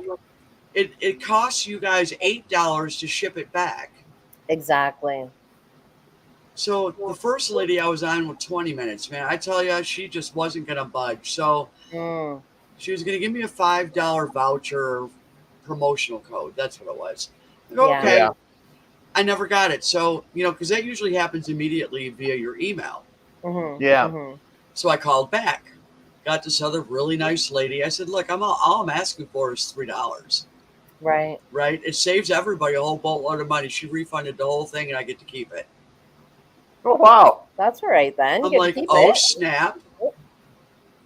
it costs you guys $8 to ship it back. Exactly. So the first lady I was on with 20 minutes, man, I tell you, she just wasn't going to budge. So she was going to give me a $5 voucher promotional code. That's what it was. I go, okay. Yeah. I never got it. So, because that usually happens immediately via your email. Yeah. So I called back. Got this other really nice lady. I said, look, all I'm asking for is $3. Right. Right? It saves everybody a whole boatload of money. She refunded the whole thing and I get to keep it. Oh, wow. That's all right then. I'm like, oh, snap.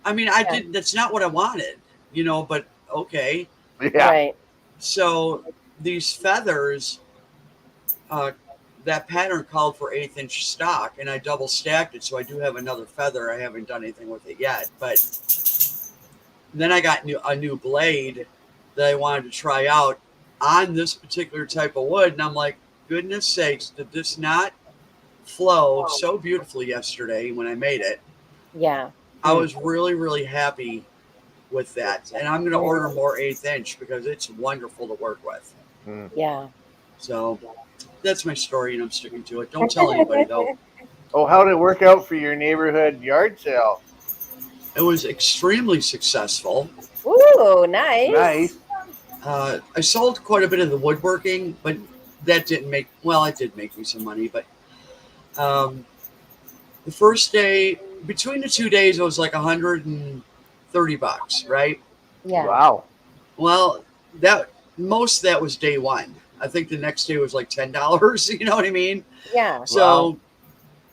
I mean, that's not what I wanted, but okay. Yeah. Right. So these feathers, that pattern called for 1/8 inch stock, and I double stacked it. So I do have another feather. I haven't done anything with it yet, but then I got a new blade that I wanted to try out on this particular type of wood. And I'm like, goodness sakes, did this not flow so beautifully yesterday when I made it? Yeah. I was really, really happy with that. And I'm going to order more 1/8 inch because it's wonderful to work with. Yeah. So that's my story and I'm sticking to it. Don't tell anybody though. Oh, how did it work out for your neighborhood yard sale? It was extremely successful. Ooh, nice. Nice. I sold quite a bit of the woodworking, but that didn't make, well, it did make me some money, but the first day, between the 2 days, it was like $130, right? Yeah. Wow. Well, most of that was day one. I think the next day was like $10. You know what I mean? Yeah. So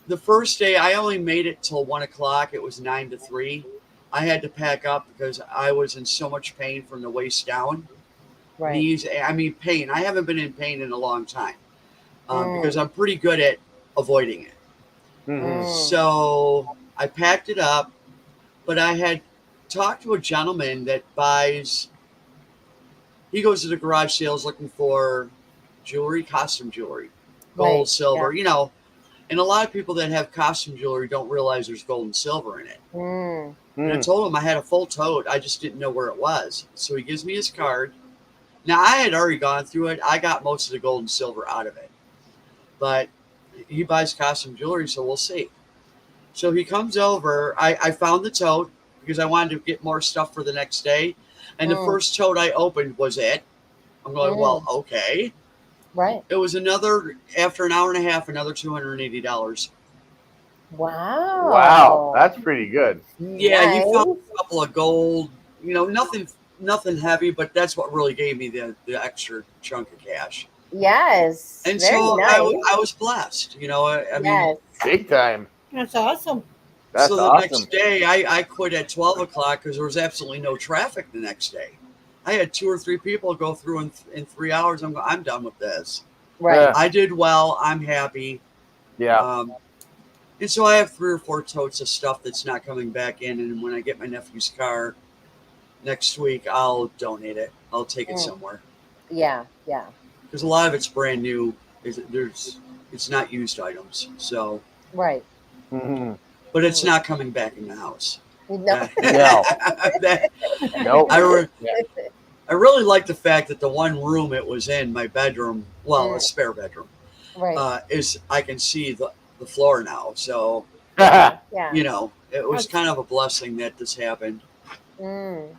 the first day, I only made it till 1 o'clock. It was 9 to 3. I had to pack up because I was in so much pain from the waist down. Right. Knees, pain. I haven't been in pain in a long time because I'm pretty good at avoiding it. So I packed it up, but I had talked to a gentleman that he goes to the garage sales looking for jewelry, costume jewelry, gold, silver, and a lot of people that have costume jewelry don't realize there's gold and silver in it. And I told him I had a full tote. I just didn't know where it was. So he gives me his card. Now, I had already gone through it. I got most of the gold and silver out of it. But he buys costume jewelry, so we'll see. So he comes over. I found the tote because I wanted to get more stuff for the next day. And the first tote I opened was it. I'm going, well, okay. Right. It was after an hour and a half, another $280. Wow. Wow. That's pretty good. Yeah, Nice. he found a couple of gold, nothing heavy, but that's what really gave me the extra chunk of cash. Yes. And very so nice. I was blessed, I mean, Big time. That's awesome. That's so the awesome. next day I quit at 12 o'clock because there was absolutely no traffic the next day. I had 2 or 3 people go through in 3 hours. I'm done with this. Right. Yeah. I did well. I'm happy. Yeah. And so I have 3 or 4 totes of stuff that's not coming back in. And when I get my nephew's car next week, I'll donate it. I'll take it somewhere. Yeah. Yeah. Because a lot of it's brand new. It's not used items. So. Right. But it's not coming back in the house. No. No. That, Nope. I really like the fact that the one room it was in, my bedroom, well, a spare bedroom, Right. is I can see the floor now. So, Yeah. Yeah. you know, it was That's- kind of a blessing that this happened. Mm.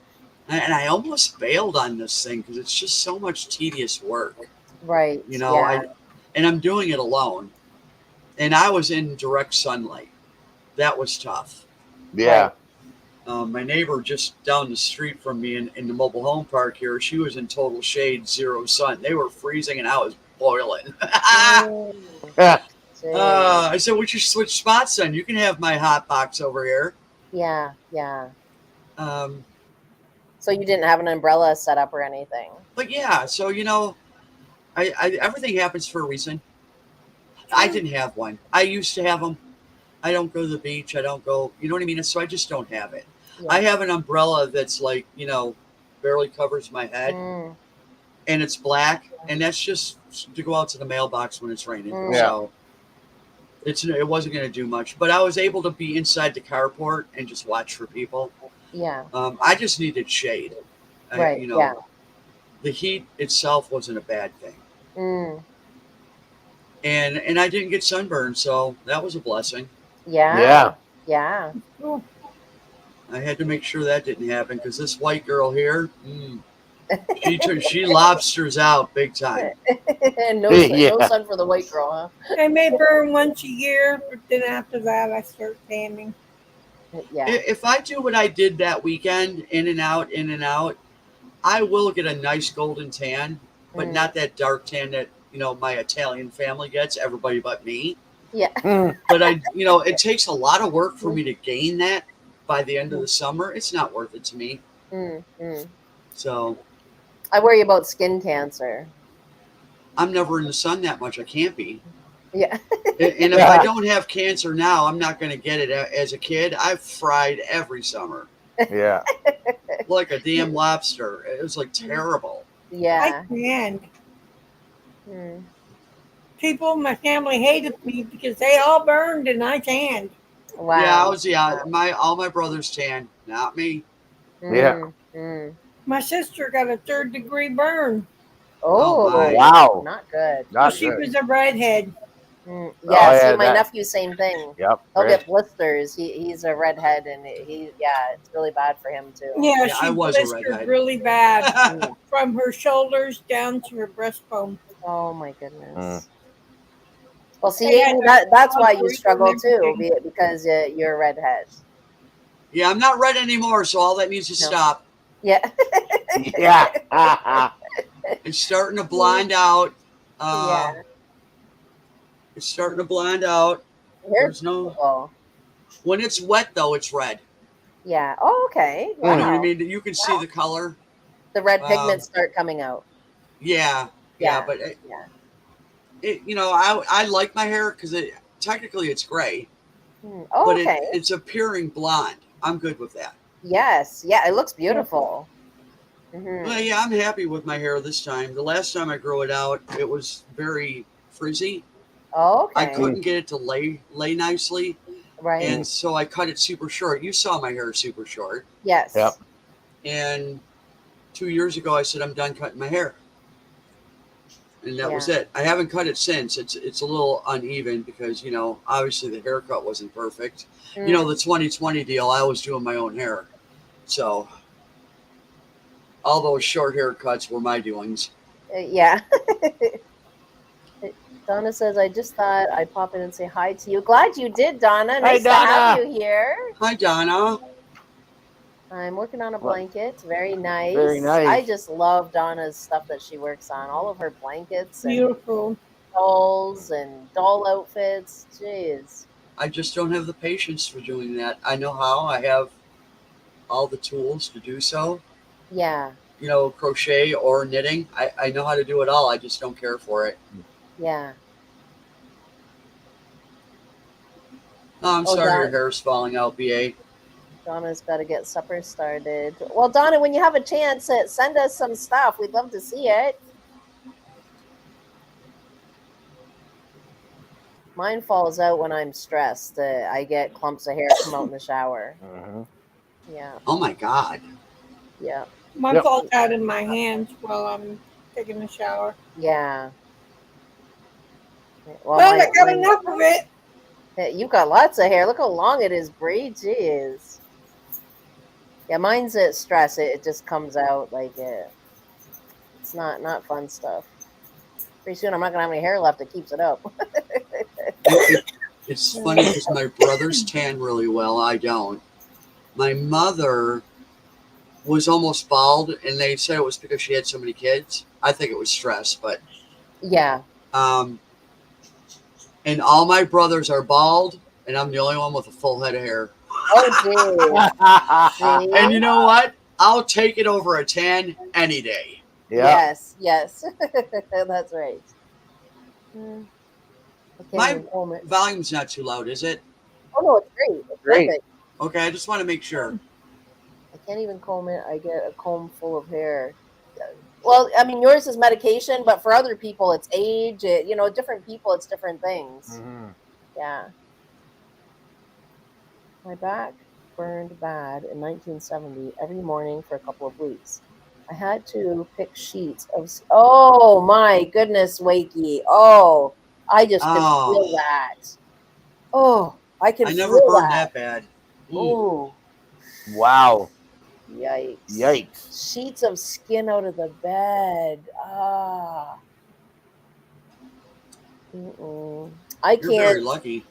And I almost bailed on this thing because it's just so much tedious work. Right. You know, Yeah. and I'm doing it alone. And I was in direct sunlight. That was tough. Yeah. My neighbor just down the street from me in the mobile home park here, she was in total shade, zero sun. They were freezing and I was boiling. Mm. I said, "We should switch spots then. You can have my hot box over here." Yeah. Yeah. Um, So you didn't have an umbrella set up or anything? but yeah, so you know, I everything happens for a reason. I didn't have one. I used to have them. I don't go to the beach. I don't go. You know what I mean? So I just don't have it. Yeah. I have an umbrella that's like, you know, barely covers my head, Mm. and it's black, and that's just to go out to the mailbox when it's raining. Mm. So it wasn't going to do much, but I was able to be inside the carport and just watch for people. Yeah. I just needed shade. Right. You know, Yeah. the heat itself wasn't a bad thing, Mm. and I didn't get sunburned, so that was a blessing. Yeah. Yeah. Yeah. Cool. I had to make sure that didn't happen because this white girl here, she lobsters out big time. No sun, Yeah. no sun for the white girl, huh? I may burn once a year, but then after that, I start tanning. Yeah. If I do what I did that weekend, in and out, I will get a nice golden tan, but Mm. not that dark tan that, you know, my Italian family gets, everybody but me. Yeah. But it takes a lot of work for me to gain that by the end of the summer. It's not worth it to me. Mm. Mm. So I worry about skin cancer. I'm never in the sun that much. I can't be. Yeah. And if I don't have cancer now, I'm not going to get it. As a kid, I've fried every summer Yeah. like a damn lobster. It was like terrible. Yeah. I tanned. Mm. People in my family hated me because they all burned and I tanned. Wow. All my brothers tan, not me. Yeah. Mm. My sister got a 3rd-degree burn. Oh, Oh, my. Wow. not good. Not She good. was a redhead. Mm. Oh, Yeah, yeah, see, my that- nephew, same thing. Yep. He'll Right. get blisters. He's a redhead, and it's really bad for him too. Yeah, Yeah, I she was a blistered redhead. really bad Mm. from her shoulders down to her breastbone. Oh my goodness. Mm. Well, see, They had Aiden, that's why you operate struggle on too, everything. because you're a redhead. Yeah, I'm not red anymore, so all that needs to No. stop. Yeah. Yeah. It's starting to blonde out. Yeah. It's starting to blonde out. Here's There's no. cool. When it's wet, though, it's red. Yeah. Oh, okay. Wow. You know what I mean? You can see the color. The red pigments start coming out. Yeah. But I like my hair because technically it's gray, Oh, but okay. it's appearing blonde. I'm good with that. Yes. Yeah. It looks beautiful. Mm-hmm. Well, yeah, I'm happy with my hair this time. The last time I grew it out, it was very frizzy. Oh, okay. I couldn't get it to lay nicely, Right. and so I cut it super short. You saw my hair super short. Yes. Yep. And 2 years ago, I said I'm done cutting my hair, and that was it. I haven't cut it since. It's a little uneven because obviously the haircut wasn't perfect. Mm. You know, the 2020 deal. I was doing my own hair, so all those short haircuts were my doings. Yeah. Donna says, I just thought I'd pop in and say hi to you. Glad you did, Donna. Nice to have you here. Hi, Donna. I'm working on a blanket. Very nice. Very nice. I just love Donna's stuff that she works on. All of her blankets and Beautiful. dolls and doll outfits. Jeez. I just don't have the patience for doing that. I know how. I have all the tools to do so. Yeah. Crochet or knitting. I know how to do it all. I just don't care for it. Yeah. Oh, I'm sorry your hair's falling out, BA. Donna's got to get supper started. Well, Donna, when you have a chance, send us some stuff. We'd love to see it. Mine falls out when I'm stressed. I get clumps of hair come out in the shower. Mhm. Yeah. Oh, my God. Yeah. Mine Yep. falls out in my hands while I'm taking a shower. Yeah. Well, Well, I got enough of it. you've got lots of hair. Look how long it is, Bree. Jeez. Yeah, mine's at stress. It just comes out like it. It's not fun stuff. Pretty soon, I'm not gonna have any hair left that keeps it up. It's funny because my brothers tan really well. I don't. My mother was almost bald, and they said it was because she had so many kids. I think it was stress, but Yeah. and all my brothers are bald, and I'm the only one with a full head of hair. Oh, geez. And See? you know what? I'll take it over a tan any day. Yeah. Yes. That's right. I can't My even comb it. volume's not too loud, is it? Oh no, it's great. It's Great. perfect. Okay, I just want to make sure. I can't even comb it. I get a comb full of hair. Well, I mean, yours is medication, but for other people, it's age. Different people, it's different things. Mm-hmm. Yeah. My back burned bad in 1970 every morning for a couple of weeks. I had to pick sheets of. Oh my goodness, Wakey. Oh, I just could feel Oh, that. Oh, I can I never feel burned that. that bad. Oh, Wow. yikes. Yikes. Sheets of skin out of the bed. Ah. Mm-mm. You're very lucky.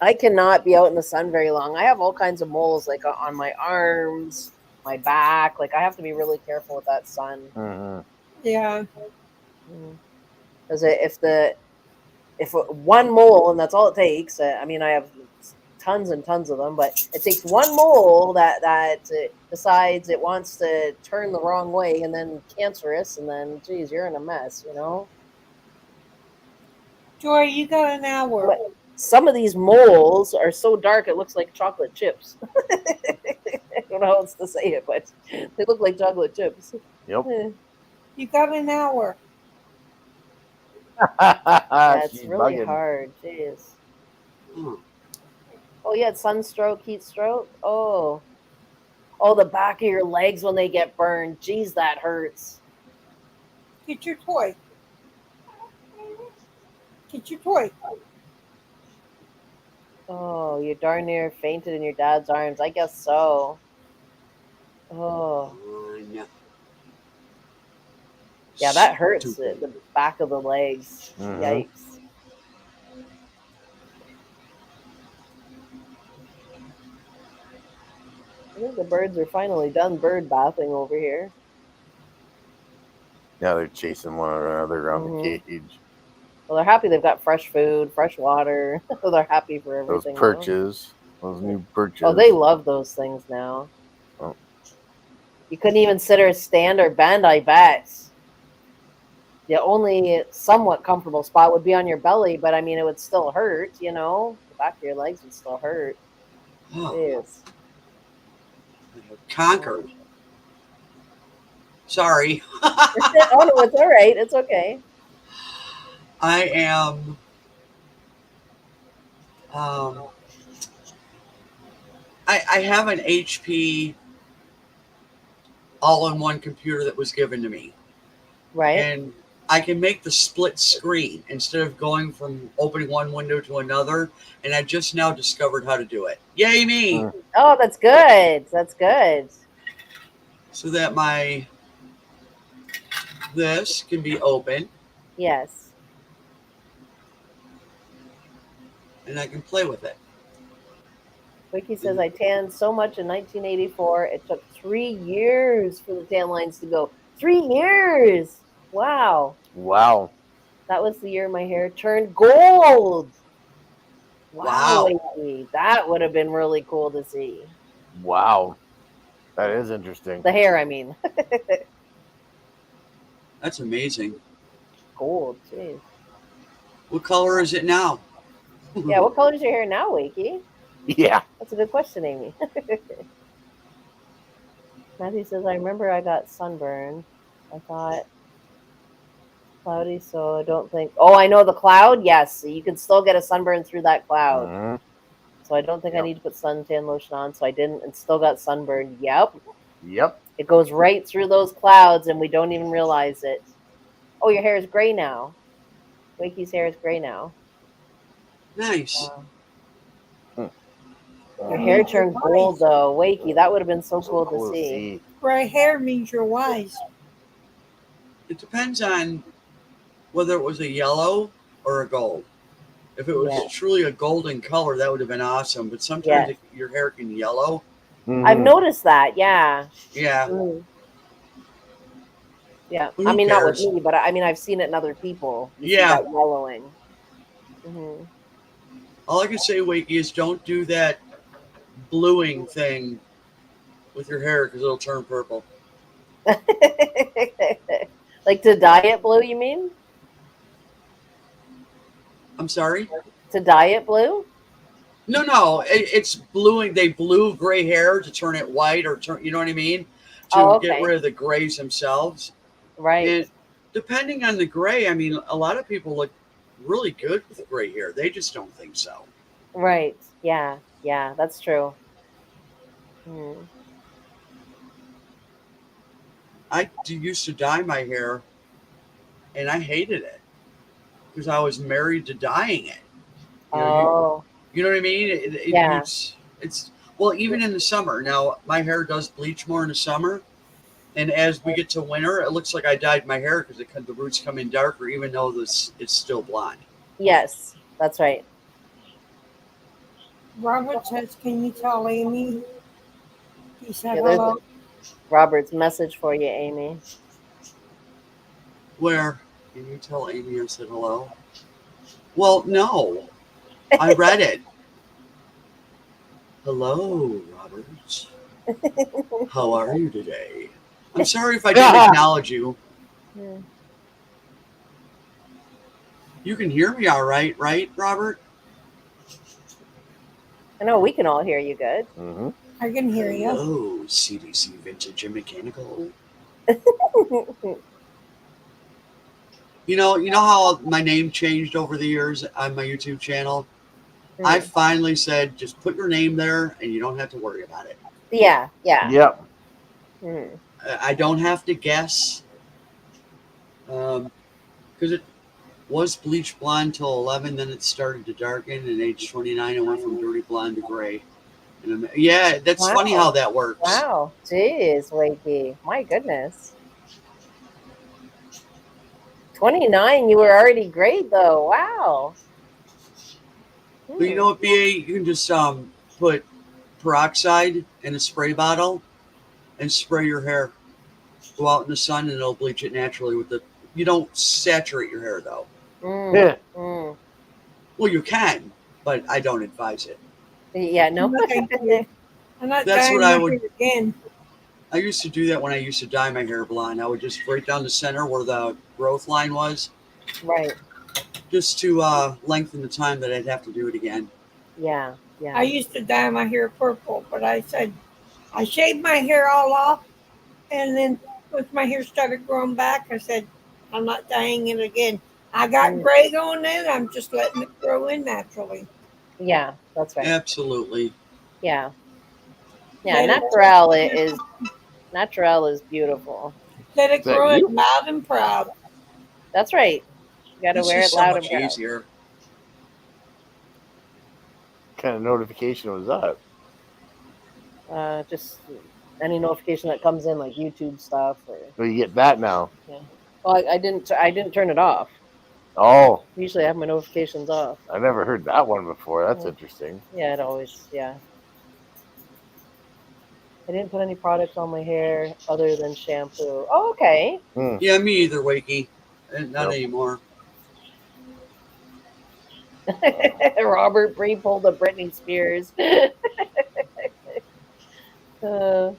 I cannot be out in the sun very long. I have all kinds of moles like on my arms, my back. Like I have to be really careful with that sun. Mm-hmm. Yeah. Because if one mole, and that's all it takes. I mean, I have tons and tons of them, but it takes one mole that decides it wants to turn the wrong way, and then cancerous, and then geez, you're in a mess, Joy, you got an hour. But some of these moles are so dark it looks like chocolate chips. I don't know how else to say it, but they look like chocolate chips. Yep. You got an hour. That's She's really bugging. hard. Jeez. Hmm. Oh, you had sunstroke, heat stroke? Oh, the back of your legs when they get burned. Jeez, that hurts. Get your toy. Get your toy. Oh, you darn near fainted in your dad's arms. I guess so. Oh, No. yeah, that hurts. Stupid. The back of the legs. Mhm. Yikes. I think the birds are finally done bird bathing over here. Now they're chasing one another around Mhm. the cage. Well, they're happy they've got fresh food, fresh water. They're happy for Those everything. perches. Those new perches. Oh, they love those things now. Oh. You couldn't even sit or stand or bend, I bet. The only somewhat comfortable spot would be on your belly, but I mean, it would still hurt, The back of your legs would still hurt. Oh, Jeez. conquered. Sorry. Oh, no, it's all right. It's okay. I am. I have an HP all-in-one computer that was given to me, Right. and I can make the split screen instead of going from opening one window to another. And I just now discovered how to do it. Yay me! Oh, that's good. That's good. So that this can be open, Yes. and I can play with it. Wiki says, I tanned so much in 1984, it took 3 years for the tan lines to go. 3 years! Wow. Wow. That was the year my hair turned gold. Wow. Wiki. That would have been really cool to see. Wow. That is interesting. The hair, I mean. That's amazing. Gold, jeez. What color is it now? Yeah, what color is your hair now, Wakey? Yeah. That's a good question, Amy. Matthew says, I remember I got sunburned. I thought cloudy, so I don't think. Oh, I know the cloud. Yes, you can still get a sunburn through that cloud. Mhm. So I don't think I Yep. need to put suntan lotion on. So I didn't, and still got sunburned. Yep. Yep. It goes right through those clouds, and we don't even realize it. Oh, your hair is gray now. Wakey's hair is gray now. Nice. Your hair turned gold, though. Wakey, that would have been so cool to see. Gray hair means you're wise. It depends on whether it was a yellow or a gold. If it was truly a golden color, that would have been awesome. But sometimes your hair can yellow. Mm-hmm. I've noticed that. Yeah. Yeah. Yeah. Who I mean, not with cares? me, but I mean, I've seen it in other people. You see Yeah. that yellowing. All I can say, Wakey, is don't do that bluing thing with your hair because it'll turn purple. Like to dye it blue, you mean? I'm sorry? To dye it blue? No. It's bluing. They blue gray hair to turn it white or turn, you know what I mean? To get rid of the grays themselves. Right. And depending on the gray, I mean, a lot of people look really good with gray hair. They just don't think so. Right. Yeah. Yeah, that's true. I used to dye my hair, and I hated it because I was married to dyeing it. You know what I mean? It's well, even in the summer. Now, my hair does bleach more in the summer, and as we get to winter, it looks like I dyed my hair because the roots come in darker, even though it's still blonde. Yes, that's right. Robert says, "Can you tell Amy?" He said hello. Robert's message for you, Amy. Where? Can you tell Amy I said hello? Well, no. I read it. Hello, Robert. How are you today? I'm sorry if I didn't acknowledge you. You can hear me all right, Robert? I know we can all hear you good. Mm-hmm. I can hear you. Hello, CDC Vintage and Mechanical. You know how my name changed over the years on my YouTube channel? I finally said, just put your name there and you don't have to worry about it. Yeah. Yep. I don't have to guess. Because it was bleach blonde till 11, then it started to darken, and age 29 it went from dirty blonde to gray. And yeah, that's funny how that works. Wow. Jeez, Wakey. My goodness. 29, you were already great though. Wow. But you know what, BA? You can just put peroxide in a spray bottle and spray your hair. Go out in the sun and it'll bleach it naturally with the. You don't saturate your hair though. Well, you can, but I don't advise it. Yeah, no. I'm not That's dyeing what my I would. hair again. I used to do that when I used to dye my hair blonde. I would just right down the center where the growth line was. Right. Just to lengthen the time that I'd have to do it again. Yeah. I used to dye my hair purple, but I said I shaved my hair all off, and then once my hair started growing back, I said I'm not dyeing it again. I got gray going in. I'm just letting it grow in naturally. Yeah, that's right. Absolutely. Yeah. Yeah, natural is beautiful. Let it grow in loud and proud. That's right. You got to wear it loud and proud. Easier. What kind of notification was that? Just any notification that comes in, like YouTube stuff. Well, you get that now. Yeah. Well, I didn't turn it off. Oh. Usually I have my notifications off. I never heard that one before. That's interesting. Yeah, it always. Yeah. I didn't put any products on my hair other than shampoo. Oh, okay. Yeah, me either, Wakey. Not anymore. Robert Bree pulled a Britney Spears. I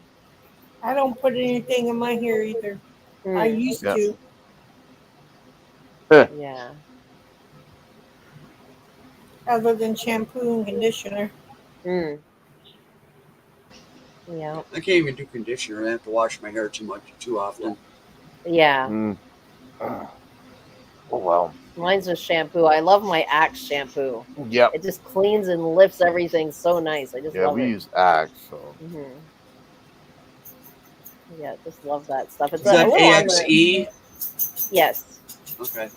don't put anything in my hair either. I used to. Yeah. Other than shampoo and conditioner. Yeah. I can't even do conditioner. I have to wash my hair too often. Yeah. Oh well. Mine's just shampoo. I love my Axe shampoo. Yep. It just cleans and lifts everything so nice. I just love it. Yeah, we use Axe. So. Yeah, just love that stuff. It's Is that a little on the AXE? yes, Okay.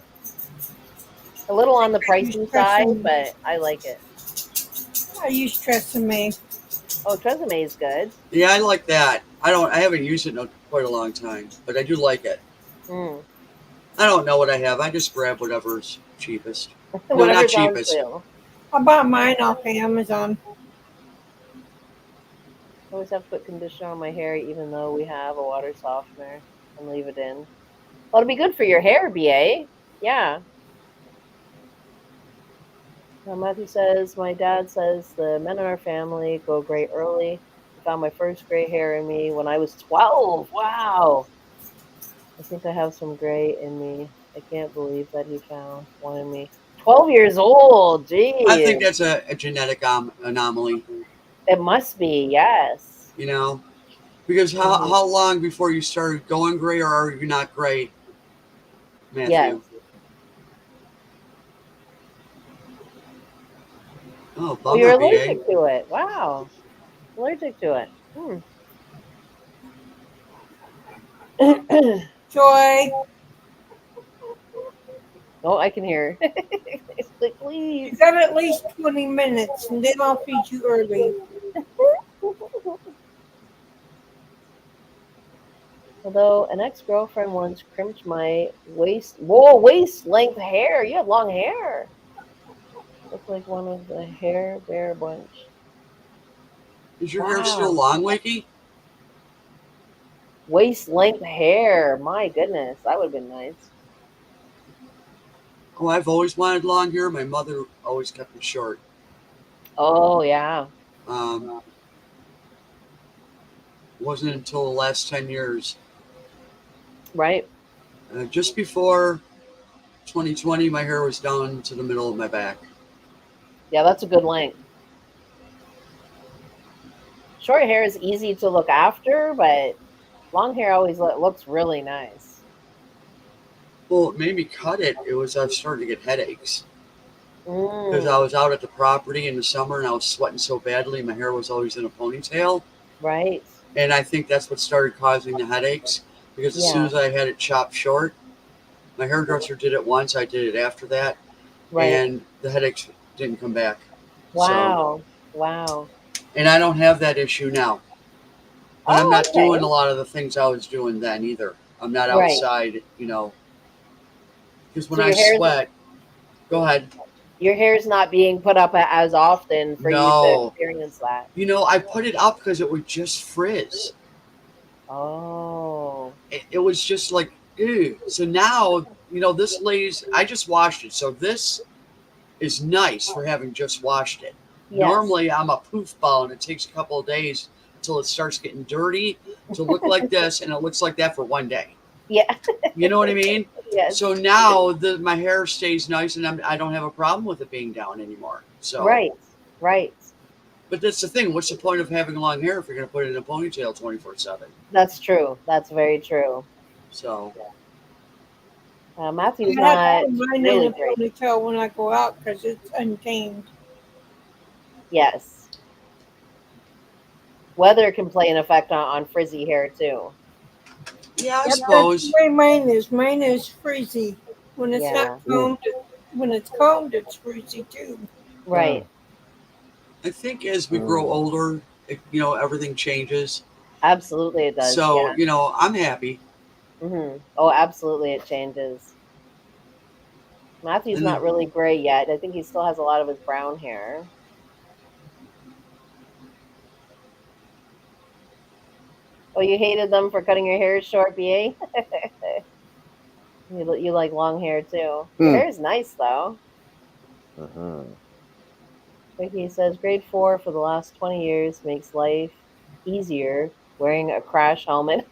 a little on the You pricey side, stressing? but I like it. Are you stressing me? Oh, Tresemme is good. Yeah, I like that. I haven't used it in quite a long time, but I do like it. Mm. I don't know what I have. I just grab whatever's cheapest. No, not Whatever's on cheapest. sale. I bought mine off Amazon. I always have to put conditioner on my hair, even though we have a water softener, and leave it in. Well, it'll be good for your hair, BA. Yeah. Matthew says, my dad says the men in our family go gray early. I found my first gray hair in me when I was 12. Wow. I think I have some gray in me. I can't believe that he found one in me. 12 years old. I think Geez. that's a genetic anomaly. It must be, yes. You know, because how long before you started going gray, or are you not gray, Yes. Matthew? Oh, Oh, you're bummer, BA. allergic to it. Wow. Allergic to it. Hmm. Joy, Oh, I can hear. Like, you please. got at least 20 minutes, and then I'll feed you early. Although an ex-girlfriend once crimped my waist length hair. You have long hair. Look like one of the hair bear bunch. Is your hair still Wow. long, Wakey? Waist length hair. My goodness, that would have been nice. Oh, I've always wanted long hair. My mother always kept it short. Oh yeah. Um, wasn't until the last 10 years. Right. Just before 2020, my hair was down to the middle of my back. Yeah, that's a good length. Short hair is easy to look after, but long hair always looks really nice. Well, it made me cut it. It was I started to get headaches because I Mm, was out at the property in the summer and I was sweating so badly. My hair was always in a ponytail, right. and I think that's what started causing the headaches. Because as soon Yeah. as I had it chopped short, my hairdresser did it once. I did it after that, Right. and the headaches didn't come back. So, Wow. Wow. and I don't have that issue now. But I'm Oh, not doing okay. a lot of the things I was doing then either. I'm not Right. outside, because when So I sweat, go ahead. your hair's not being put up as often for you to No, experience that. I put it up because it would just frizz. Oh. It was just like, ew. So now, this lays, I just washed it. So this is nice for having just washed it. Yes. Normally, I'm a poof ball and it takes a couple of days until it starts getting dirty to look like this, and it looks like that for one day. Yeah. You know what I mean? Yes. So now my hair stays nice, and I don't have a problem with it being down anymore. So, Right. Right. but that's the thing. What's the point of having long hair if you're going to put it in a ponytail 24/7? That's true. That's very true. So, Matthew's I have to not put mine in really a great. ponytail when I go out because it's untamed. Yes. Weather can play an effect on frizzy hair too. yeah, I Yep, that's the suppose. way mine is. Mine is frizzy. When it's not Yeah. combed, when it's combed, it's frizzy too. Right. I think as we grow older, everything changes. Absolutely, it does. So, Yeah. I'm happy. Oh, absolutely, it changes. Matthew's And not then, really gray yet. I think he still has a lot of his brown hair. Oh, you hated them for cutting your hair short, BA? You like long hair too. Your hair is nice though. Vicky says grade 4 for the last 20 years makes life easier wearing a crash helmet.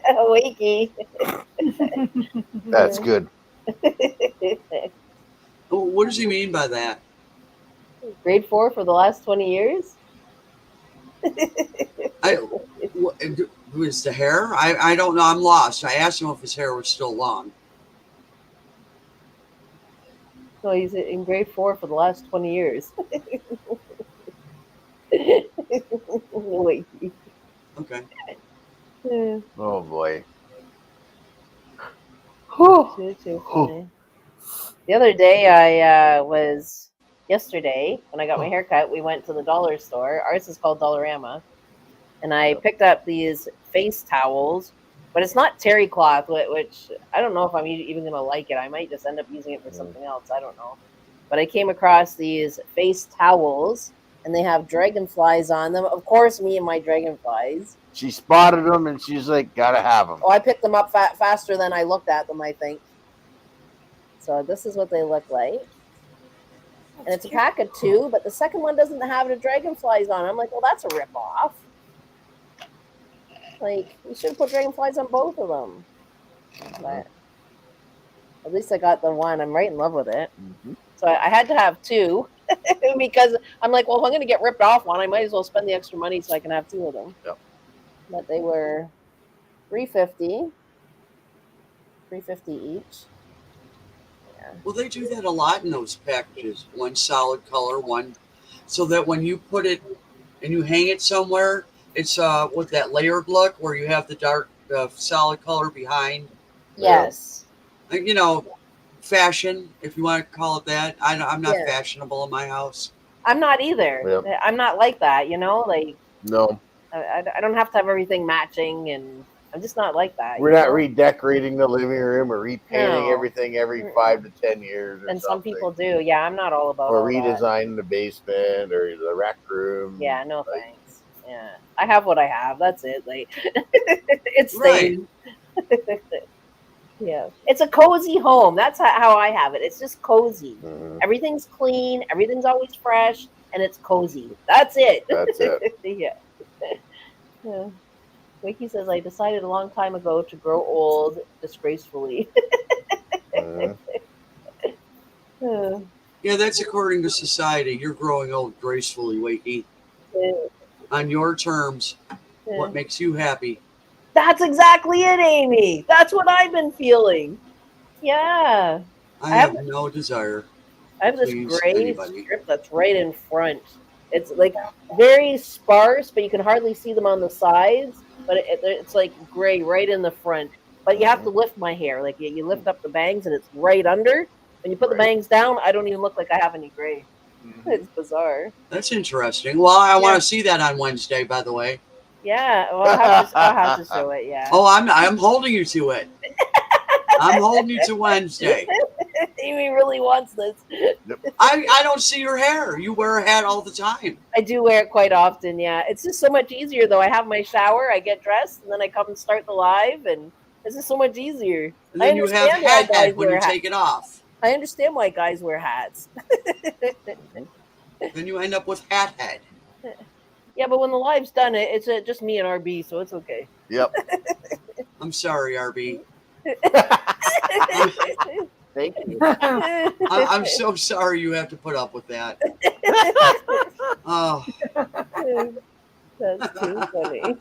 Wakey. That's good. what does he mean by that? Grade 4 for the last 20 years? I was the hair? I don't know. I'm lost. I asked him if his hair was still long. No, he's in grade 4 for the last 20 years. Wakey. Okay. Oh boy. Too funny. The other day, yesterday, when I got my hair cut, we went to the dollar store. Ours is called Dollarama. And I picked up these face towels, but it's not terry cloth, which I don't know if I'm even going to like it. I might just end up using it for something else. I don't know. But I came across these face towels, and they have dragonflies on them. Of course, me and my dragonflies. She spotted them, and she's like, "Gotta have them." Oh, I picked them up faster than I looked at them, I think. So this is what they look like. And it's a pack of 2, but the second one doesn't have the dragonflies on. I'm like, well, that's a ripoff. Like, you should have put dragonflies on both of them. But at least I got the one. I'm right in love with it. Mm-hmm. So I had to have 2 because I'm like, well, if I'm going to get ripped off one, I might as well spend the extra money so I can have 2 of them. Yep. But they were $3.50 each. Yeah. Well, they do that a lot in those packages. One solid color, one, so that when you put it and you hang it somewhere, it's with that layered look where you have the dark, solid color behind. Yes. You know, fashion, if you want to call it that. I'm not fashionable in my house. I'm not either. Yep. I'm not like that, you know? Like, no. I don't have to have everything matching, and I'm just not like that. We're not redecorating the living room or repainting everything every 5 to 10 years. And some people do. Yeah, I'm not all about or all redesigning the basement or the rec room. Yeah, no thanks. Yeah, I have what I have. That's it. Like, it stays. Right. Yeah, it's a cozy home. That's how I have it. It's just cozy. Mm-hmm. Everything's clean. Everything's always fresh, and it's cozy. That's it. That's it. Yeah. Wiki says, I decided a long time ago to grow old disgracefully. Yeah, that's according to society. You're growing old gracefully, Wakey. On your terms, what makes you happy? That's exactly it, Amy. That's what I've been feeling. Yeah. I have no desire. I have this gray strip that's right in front. It's like very sparse, but you can hardly see them on the sides. But it's like gray right in the front. But you have to lift my hair. Like you lift up the bangs, and it's right under. When you put the bangs down, I don't even look like I have any gray. It's bizarre. That's interesting. Well, I want to see that on Wednesday, by the way. Yeah, well, I'll have to show it. Yeah. Oh, I'm holding you to it. I'm holding you to Wednesday. Amy really wants this. I don't see your hair. You wear a hat all the time. I do wear it quite often. Yeah, it's just so much easier though. I have my shower, I get dressed, and then I come and start the live, and it's just so much easier. And then you have hat head when you take it off. I understand why guys wear hats. Then you end up with hat head. Yeah, but when the live's done, it's just me and RB, so it's okay. Yep. I'm sorry, RB. Thank you. I'm so sorry you have to put up with that. Oh. That's too funny.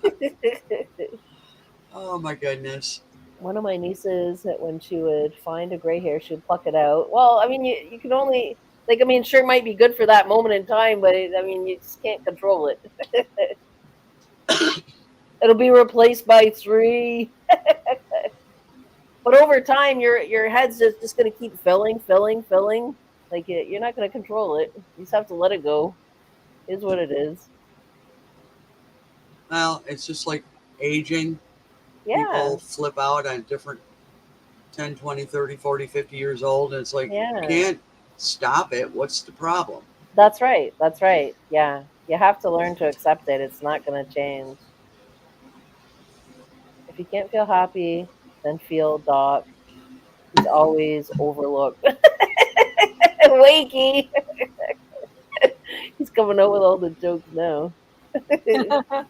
Oh, my goodness. One of my nieces, when she would find a gray hair, she'd pluck it out. Well, I mean, you can only... Like, I mean, sure, it might be good for that moment in time, but you just can't control it. It'll be replaced by 3. But over time, your head's just going to keep filling. Like, you're not going to control it. You just have to let it go. It is what it is. Well, it's just like aging. Yeah. People flip out on different 10, 20, 30, 40, 50 years old, and it's like, you can't stop it. What's the problem? That's right. Yeah, you have to learn to accept it. It's not going to change. If you can't feel happy, then feel Doc. He's always overlooked. Wakey. He's coming out with all the jokes now. I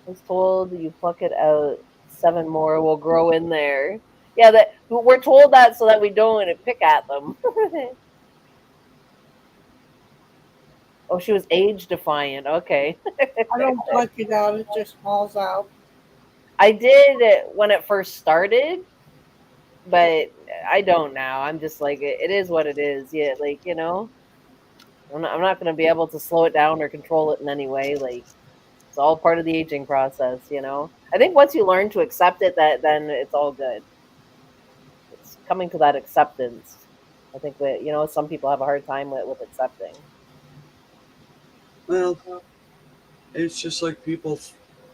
was told you pluck it out, 7 more will grow in there. Yeah, that we're told that so that we don't pick at them. Oh, she was age defiant. Okay. I don't pluck it out; it just falls out. I did it when it first started, but I don't now. I'm just like, it is what it is. Yeah, like, I'm not going to be able to slow it down or control it in any way. Like, It's all part of the aging process, you know. I think once you learn to accept it, that then it's all good. It's coming to that acceptance. I think that, you know, some people have a hard time with accepting. Well, it's just like people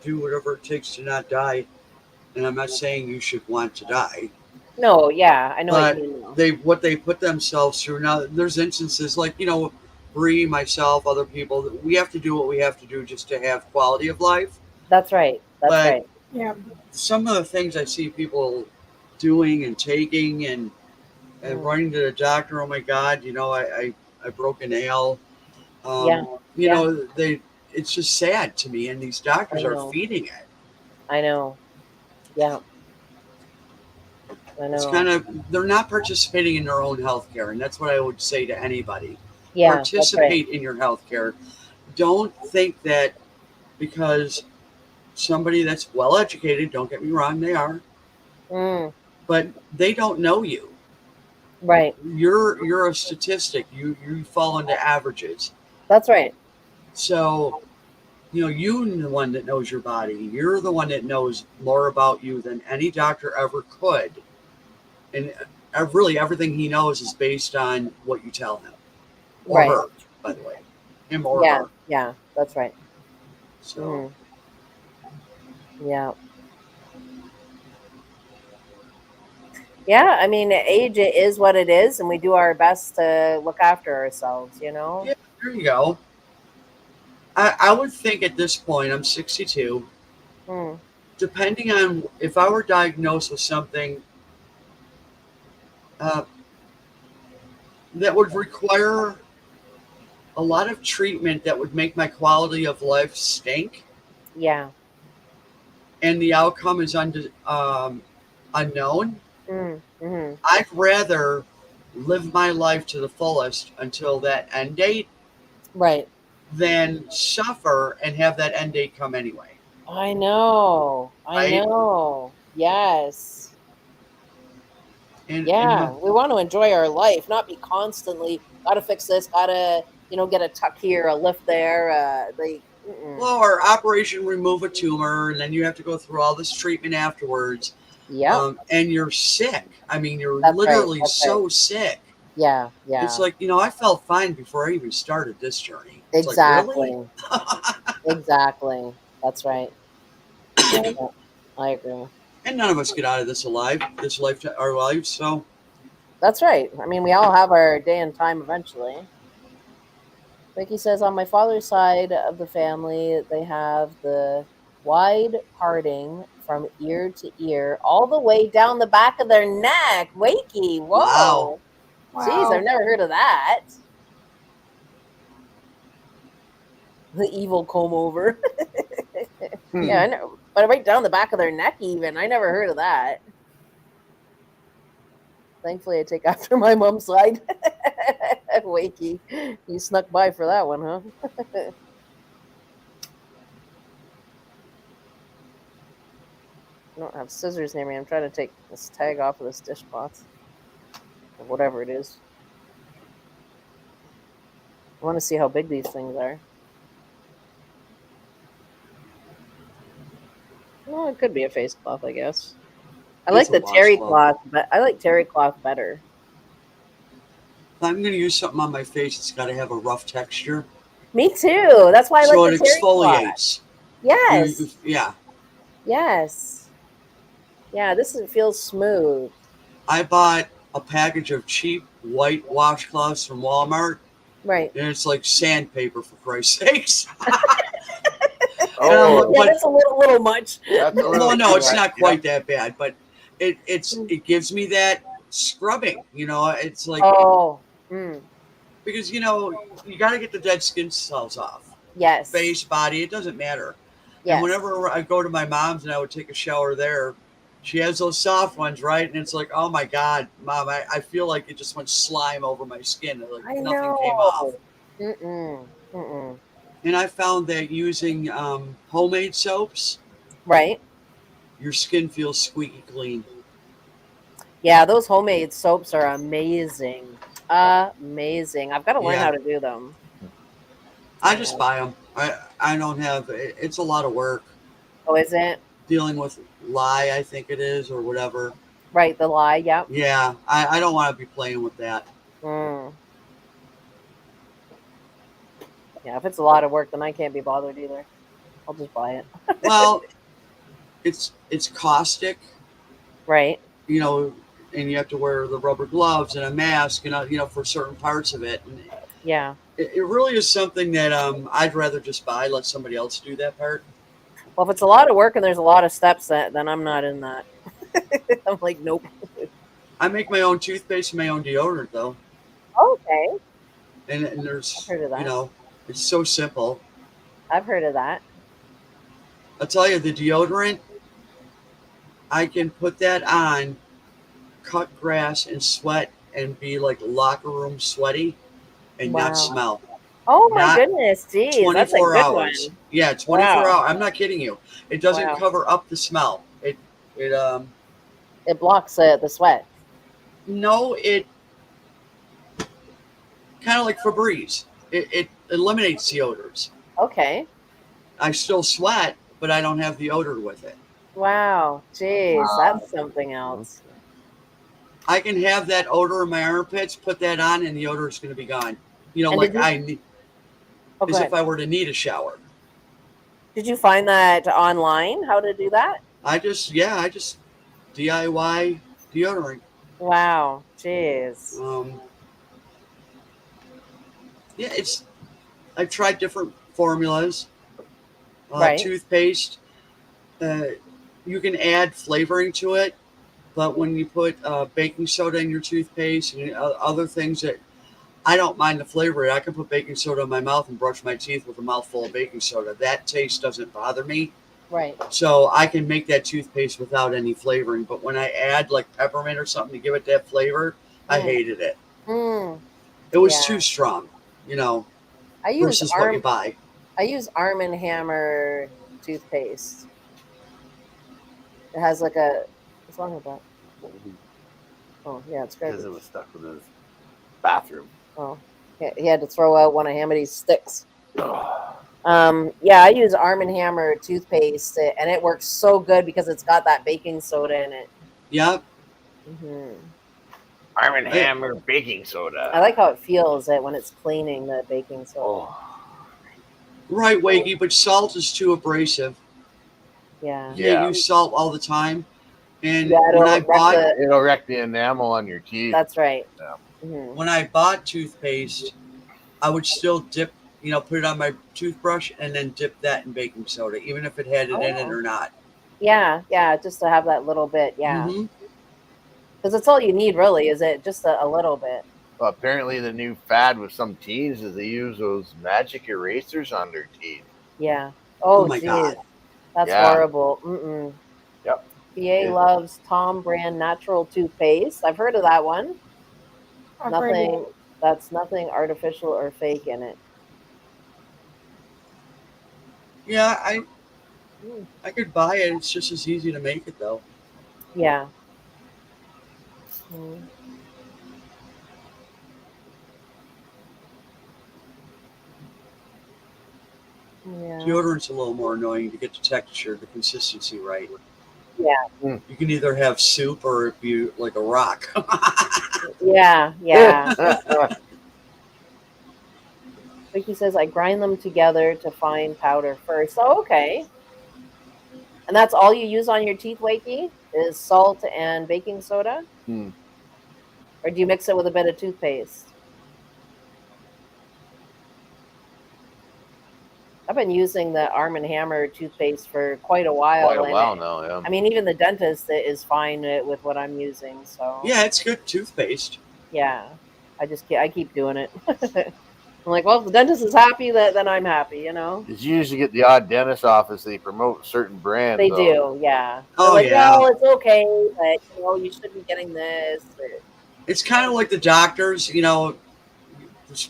do whatever it takes to not die. And I'm not saying you should want to die, No, yeah, I know what you but mean. Though. they put themselves through. Now, there's instances like, Bree, myself, other people, that we have to do what we have to do just to have quality of life. That's right. That's But right. Yeah. some of the things I see people doing and taking and Mm. running to the doctor, oh my God, I broke a nail. Yeah, Um, yeah, they it's just sad to me, and these doctors I are know. feeding it. I know. Yeah, I It's know. kind of they're not participating in their own health care, and that's what I would say to anybody. Yeah, that's right. Participate in your health care. Don't think that because somebody that's well educated, don't get me wrong, they are, Mm, but they don't know you. right. You're a statistic. You fall into averages. That's right. So, you're the one that knows your body. You're the one that knows more about you than any doctor ever could. And really, everything he knows is based on what you tell him or Right. her, by the way, him or Yeah, her. yeah, that's right. So, Hmm. Yeah. Yeah, I mean, age is what it is, and we do our best to look after ourselves, you know? yeah, there you go. I would think at this point, I'm 62, Mm, depending on if I were diagnosed with something uh, that would require a lot of treatment that would make my quality of life stink, yeah. and the outcome is unknown, Mm-hmm. I'd rather live my life to the fullest until that end date Right. than suffer and have that end date come anyway. I know. I Right? know. Yes. And Yeah. We want to enjoy our life, not be constantly, gotta fix this, gotta, you know, get a tuck here, a lift there. Mm-mm. well, or operation remove a tumor, and then you have to go through all this treatment afterwards, Yep. and you're sick. I mean, you're That's right. literally That's right. so sick. Yeah. It's Yeah. like, I felt fine before I even started this journey. It's like, really? Exactly. Exactly. That's right. Yeah, I agree. And none of us get out of this alive, this life, our lives. So, That's right. I mean, we all have our day and time eventually. Vicky says, on my father's side of the family, they have the wide parting from ear to ear, all the way down the back of their neck. Wakey, wow. whoa. Jeez, I've Wow. never heard of that. The evil comb over. Yeah, I know. But right down the back of their neck, even. I never heard of that. Thankfully, I take after my mom's side. Wakey. You snuck by for that one, huh? I don't have scissors near me. I'm trying to take this tag off of this dishcloth. Or whatever it is. I want to see how big these things are. Well, it could be a face cloth, I guess. I It's like a the terry washcloth. cloth, but I like terry cloth better. If I'm going to use something on my face, it's got to have a rough texture. Me too. That's why I like So the it terry cloth. exfoliates. Yes. Yeah. Yes. Yeah, feels smooth. I bought a package of cheap white washcloths from Walmart, Right. and it's like sandpaper, for Christ's sakes. Oh, Yeah, But that's a little much. that's a little well, no, too it's much. not quite that bad, but it gives me that scrubbing. It's like Oh. Mm. because you got to get the dead skin cells off, Yes. face, body. It doesn't matter. And Yes. whenever I go to my mom's and I would take a shower there, she has those soft ones, right? And it's like, oh my God, Mom, I feel like it just went slime over my skin. Like I nothing came off. know. Mm-mm. Mm-mm. And I found that using homemade soaps, Right. your skin feels squeaky clean. Yeah, those homemade soaps are amazing. Amazing. I've got to learn Yeah. how to do them. I just buy them. I don't have. It's a lot of work Oh, is it? dealing with lye. I think it is or whatever. Right, the lye. Yep. Yeah, I don't want to be playing with that. Mm. Yeah, if it's a lot of work, then I can't be bothered either. I'll just buy it. Well, it's caustic, Right. you know, and you have to wear the rubber gloves and a mask, and for certain parts of it. And Yeah. it really is something that I'd rather just buy, let somebody else do that part. Well, if it's a lot of work and there's a lot of steps, then I'm not in that. I'm like, nope. I make my own toothpaste and my own deodorant though, Okay. and I've there's heard of that. it's so simple. I've heard of that. I'll tell you, the deodorant, I can put that on, cut grass and sweat and be like locker room sweaty and not Wow. smell. Oh my Not goodness, geez, that's a 24 good hours. one. Yeah, 24 Wow. hours. I'm not kidding you. It doesn't Wow. cover up the smell. It It blocks the sweat. no, it kind of like Febreze. It eliminates the odors. Okay. I still sweat, but I don't have the odor with it. Wow. Jeez, Wow. that's something else. I can have that odor in my armpits, put that on, and the odor is going to be gone. And Like did you? I need, Oh, go as if ahead. I were to need a shower. Did you find that online? How to do that? I just DIY deodorant. Wow. Jeez. Yeah, I've tried different formulas. Right. Toothpaste. You can add flavoring to it, but when you put baking soda in your toothpaste and other things that I don't mind the flavor, I can put baking soda in my mouth and brush my teeth with a mouthful of baking soda. That taste doesn't bother me. Right. So I can make that toothpaste without any flavoring. But when I add like peppermint or something to give it that flavor, I hated it. Mm. It was Yeah. too strong, I use versus what you buy. I use Arm and Hammer toothpaste. It has like a. What's wrong with that? Oh yeah, it's Because garbage. it was stuck with his bathroom. Oh, yeah, he had to throw out one of Hamidy's sticks. Oh, Yeah, I use Arm and Hammer toothpaste, and it works so good because it's got that baking soda in it. Yep. Hmm. Arm and Hammer baking soda. I like how it feels when it's cleaning the baking soda. Oh, Right, Wakey, but salt is too abrasive. Yeah. You can't use salt all the time. And Yeah, when I bought it'll wreck the enamel on your teeth. That's right. Yeah. Mm-hmm. when I bought toothpaste, I would still dip, put it on my toothbrush and then dip that in baking soda, even if it had it in it or not. Yeah, just to have that little bit, yeah. Mm-hmm. Because it's all you need, really, is it just a little bit. Well, apparently the new fad with some teens is they use those magic erasers on their teeth. Yeah. Oh Oh, my geez. God. That's Yeah. horrible. Mm-mm. Yep. PA loves Tom brand natural toothpaste. I've heard of that one. I've heard of it. That's nothing artificial or fake in it. Yeah, I could buy it. It's just as easy to make it, though. Yeah. Mm. Yeah. Deodorant's a little more annoying to get the texture, the consistency right. Yeah. You can either have soup or it be like a rock. Yeah. Vicky says, I grind them together to fine powder first. Oh, okay. And that's all you use on your teeth, Wakey? Is salt and baking soda? Or do you mix it with a bit of toothpaste? I've been using the Arm & Hammer toothpaste for quite a while. Now, yeah. I mean, even the dentist is fine with what I'm using. So Yeah, it's good toothpaste. Yeah, I keep doing it. I'm like, well, if the dentist is happy, then I'm happy, Because you usually get the odd dentist office, they promote certain brands. They do, yeah. Oh, They're like, yeah. well, it's okay, but you should be getting this. It's kind of like the doctors,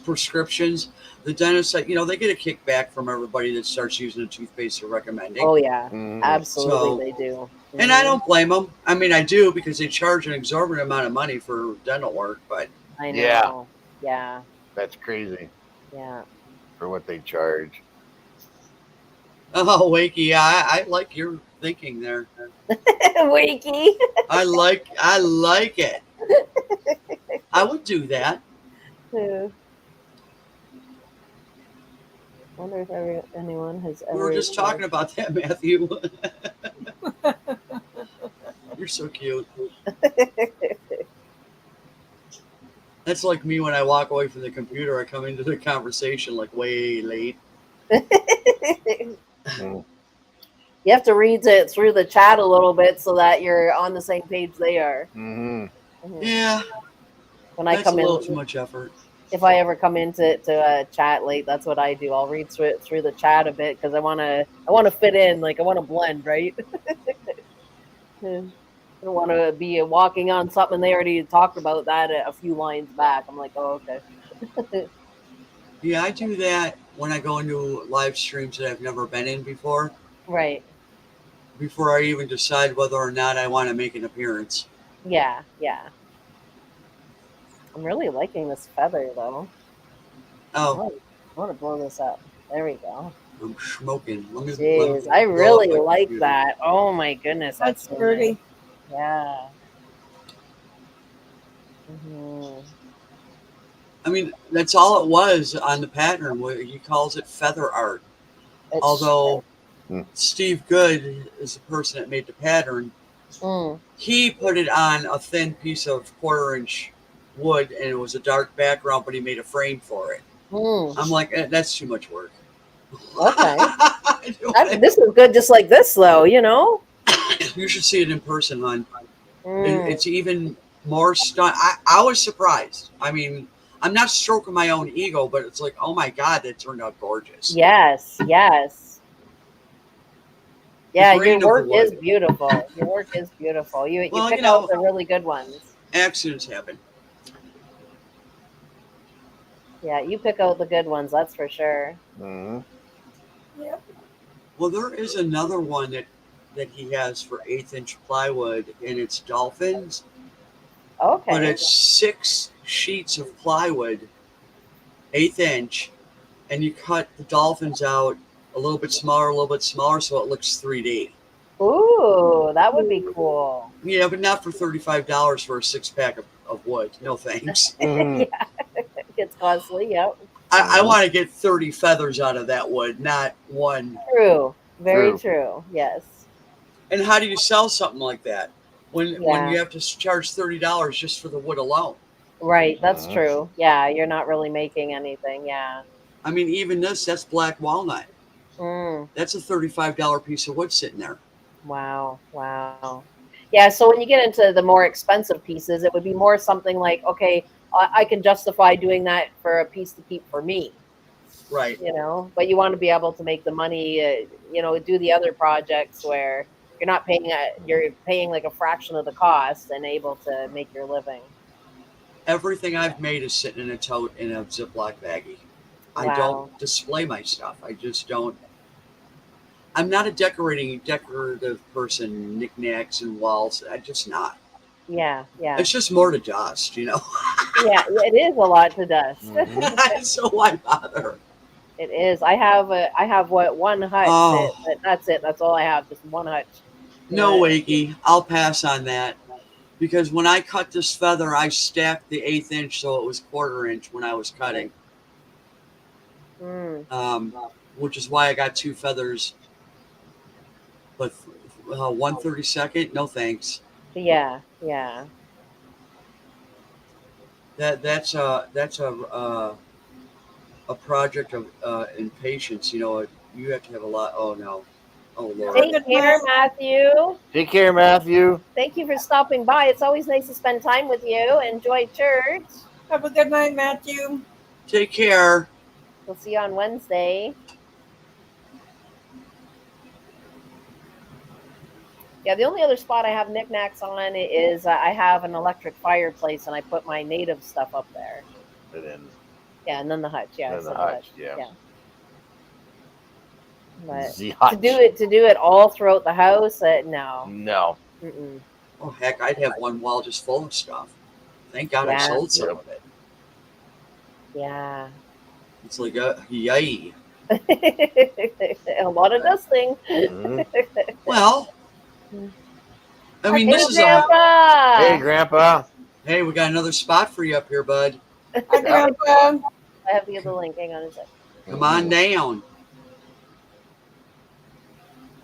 prescriptions. The dentists, they get a kickback from everybody that starts using the toothpaste they're recommending. Oh yeah, Mhm. absolutely, they do. And I don't blame them. I mean, I do, because they charge an exorbitant amount of money for dental work. But I know. Yeah. That's crazy Yeah. for what they charge. Oh, Wakey, yeah, I like your thinking there. Wakey. I like it. I would do that. Wonder if anyone has We were ever. just talking about that, Matthew. You're so cute. That's like me when I walk away from the computer. I come into the conversation like way late. Mm. You have to read it through the chat a little bit so that you're on the same page they are. Mm-hmm. Yeah, When I that's a come little in, too much effort. if I ever come into chat late, that's what I do. I'll read through the chat a bit because I wanna fit in, like I want to blend, right? I don't want to be walking on something they already talked about that a few lines back. I'm like, oh, okay. Yeah, I do that when I go into live streams that I've never been in before. Right. Before I even decide whether or not I want to make an appearance. Yeah, yeah. I'm really liking this feather though. Oh, I want to blow this up. There we go. I'm smoking. Let me Jeez, I blow up really my like computer. that. Oh my goodness, That's so pretty. nice. Yeah. Mm-hmm. I mean, that's all it was on the pattern. He calls it feather art. Although Steve Good is the person that made the pattern, he put it on a thin piece of 1/4-inch wood, and it was a dark background, but he made a frame for it. I'm like, that's too much work. Okay. This is good just like this, though, you know? You should see it in person, hon. It's even more stunning. I was surprised. I mean, I'm not stroking my own ego, but it's like, oh my God, that turned out gorgeous. Yes, yes. Yeah, your work is beautiful. Your work is beautiful. You pick out the really good ones. Accidents happen. Yeah, you pick out the good ones, that's for sure. Mm-hmm. Yep. Well, there is another one that he has for 1/8-inch plywood, and it's dolphins. Okay. But it's 6 sheets of plywood, 1/8 inch, and you cut the dolphins out a little bit smaller, so it looks 3D. Ooh, that would be cool. Yeah, but not for $35 for a 6-pack of wood. No thanks. Yeah, it gets costly. Yep. I want to get 30 feathers out of that wood, not one. True. Very true. Yes. And how do you sell something like that when you have to charge $30 just for the wood alone? Right. That's true. Yeah, you're not really making anything. Yeah. I mean, even that's black walnut. That's a $35 piece of wood sitting there. Wow. Wow. Yeah. So when you get into the more expensive pieces, it would be more something like, okay, I can justify doing that for a piece to keep for me. Right. You know, but you want to be able to make the money, do the other projects where you're not paying, you're paying like a fraction of the cost and able to make your living. Everything I've made is sitting in a tote in a Ziploc baggie. Wow. I don't display my stuff. I just don't. I'm not a decorative person, knickknacks and walls. I'm just not. Yeah, yeah. It's just more to dust, you know? Yeah, it is a lot to dust. So why bother? It is. I have one hutch. Oh. That's it. That's all I have. Just one hutch. No, Wakey. I'll pass on that. Because when I cut this feather, I stacked the 1/8 inch so it was 1/4 inch when I was cutting. Which is why I got 2 feathers. But 1/32, no thanks. Yeah, yeah. That's a project of impatience. You know, you have to have a lot. Oh no. Oh Lord. Take care, Matthew. Take care, Matthew. Thank you for stopping by. It's always nice to spend time with you. Enjoy church. Have a good night, Matthew. Take care. We'll see you on Wednesday. Yeah, the only other spot I have knickknacks on is I have an electric fireplace and I put my native stuff up there. And then, and then the hutch. Yeah, and the hutch. Yeah. But to do it all throughout the house, no. No. Mm-mm. Oh heck, I'd have one wall just full of stuff. Thank God I sold some of it. Yeah. It's like yay. A lot of dusting. Mhm. Well, I mean, Hey, this is Grandpa. Hey, Grandpa. Hey, we got another spot for you up here, bud. Hi, Grandpa. I have to get the link. Hang on a sec. Come on down.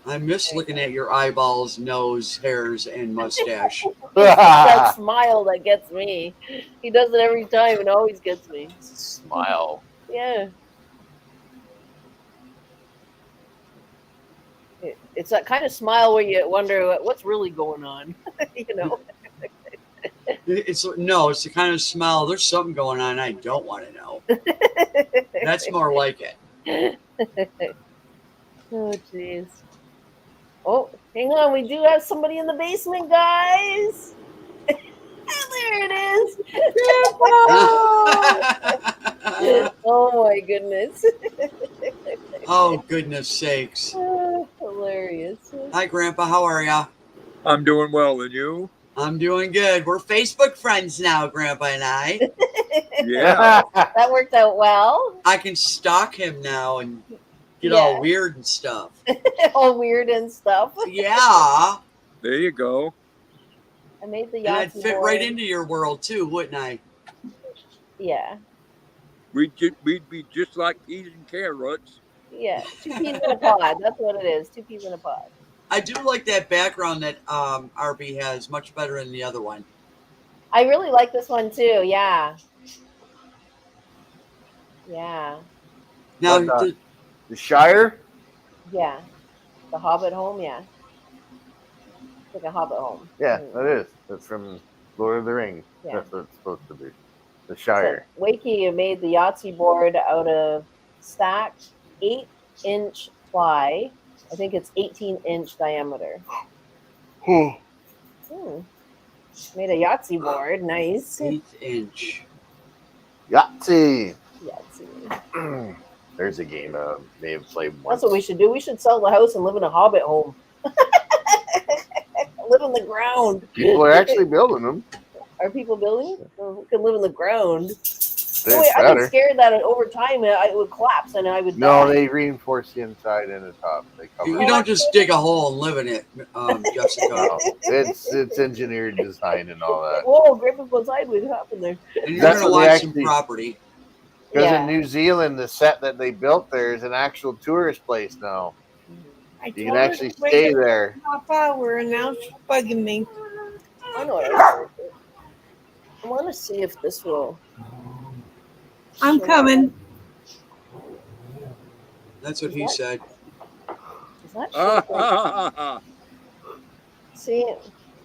I miss looking at your eyeballs, nose, hairs, and mustache. It's that smile that gets me. He does it every time and always gets me. Smile. Yeah. It's that kind of smile where you wonder what's really going on. You know. It's the kind of smile. There's something going on I don't want to know. That's more like it. Oh, jeez. Oh, hang on. We do have somebody in the basement, guys. There it is. Oh, my goodness. Oh, goodness sakes. Hilarious. Hi, Grandpa. How are ya? I'm doing well, and you? I'm doing good. We're Facebook friends now, Grandpa and I. Yeah. That worked out well. I can stalk him now and get all weird and stuff. All weird and stuff. Yeah. There you go. I made the And I'd Yahtzee fit board. right into your world too, wouldn't I? Yeah. We'd be just like peas and carrots. Yeah. 2 peas in a pod. That's what it is. 2 peas in a pod. I do like that background that RB has much better than the other one. I really like this one too. Yeah. Yeah. Now, The Shire? Yeah. The Hobbit home. Yeah. It's like a Hobbit home. Yeah, that is. That's from Lord of the Rings. Yeah. That's what it's supposed to be. The Shire. So, Wakey made the Yahtzee board out of stacked 8-inch ply. I think it's 18-inch diameter. Made a Yahtzee board. Nice. 1/8 Yahtzee. Yahtzee. There's a game they have played once. That's what we should do. We should sell the house and live in a Hobbit home. Live on the ground. People are actually building them. Are people building? Oh, we can live on the ground. It's No, wait, I'd better. be scared that over time it would collapse and I would No, die. they reinforce the inside and the top. They cover You it. don't just dig a hole and live in it, Jessica. No, it's engineered design and all that. Whoa, Grandpa goes sideways. What happened there? And you're That's going to what they want some actually- property. Because Yeah. in New Zealand, the set that they built there is an actual tourist place now. I You told can her actually to wait stay a there. half hour, and now she's bugging me. I know what I want to see if this will. I'm show coming. That's what he said. up. Is that shaped like- Ah, See,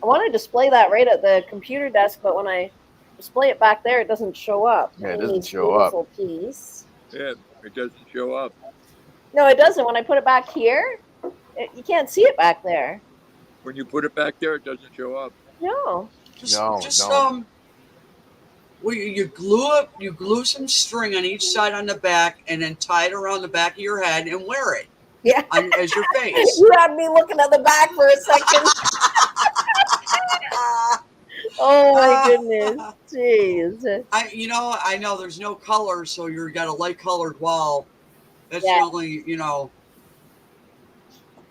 I want to display that right at the computer desk, but when I display it back there, it doesn't show up. Yeah, it It doesn't needs show up. beautiful piece. yeah, it doesn't show up. No, it doesn't. When I put it back here, you can't see it back there. When you put it back there, it doesn't show up. No. No. Well, you glue some string on each side on the back, and then tie it around the back of your head and wear it Yeah. as your face. You had me looking at the back for a second. Oh my goodness. Jeez. I know there's no color, so you've got a light colored wall. That's Yeah. the only,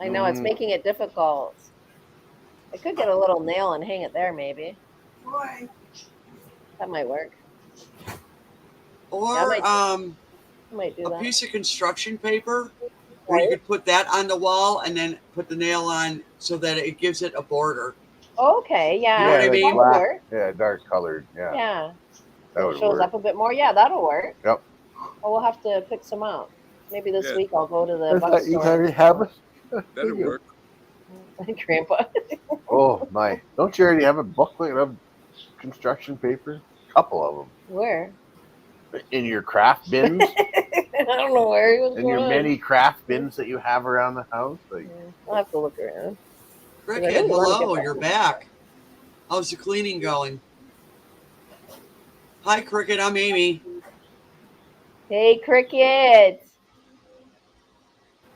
I know it's making it difficult. I could get a little nail and hang it there, maybe. Boy, That might work. or I might do a that. piece of construction paper where you could put that on the wall and then put the nail on so that it gives it a border. Okay, yeah. You know what I like mean? That would black. work. Yeah, dark colored. Yeah, Yeah. that It would shows work. up a bit more. Yeah, that'll work. Yep. Well, we'll have to pick some out. Maybe this Yeah. week I'll go to the I thought you bookstore. already have it. That'll work. Grandpa. Oh my! Don't you already have a booklet of construction paper? A couple of Where? them in your craft bins, I don't know where he was in going. your many craft bins that you have around the house. Like, I'll have to look around. Cricket, I really wanna get hello, that. you're back. How's the cleaning going? Hi, Cricket, I'm Amy. Hey, Cricket.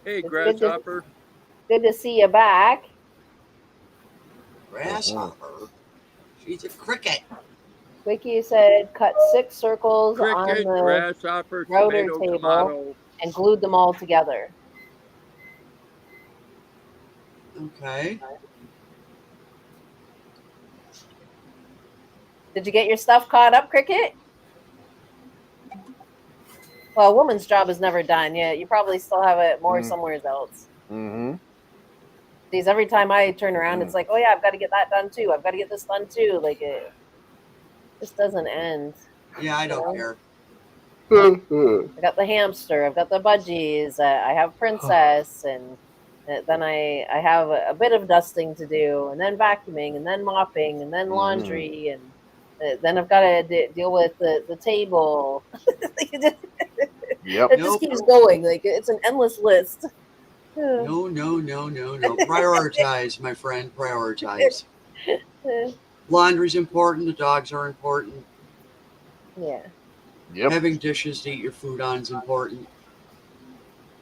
Hey, It's grasshopper. Good to see you back. Grasshopper. She's a cricket. Wiki said cut 6 circles on Cricket, the grasshopper, router tomato, table. tomato. and glued them all together. Okay. Did you get your stuff caught up, Cricket? Well, a woman's job is never done. Yeah, you probably still have it more somewhere else. Mm-hmm. Because every time I turn around, it's like, oh yeah, I've got to get that done too. I've got to get this done too. Like it just doesn't end. Yeah, I don't care. I got the hamster. I've got the budgies. I have Princess, and then I have a bit of dusting to do, and then vacuuming, and then mopping, and then laundry, and then I've got to deal with the table. Yep. It just keeps going. Like it's an endless list. No. Prioritize, my friend. Prioritize. Laundry's important. The dogs are important. Yeah. Yep. Having dishes to eat your food on is important.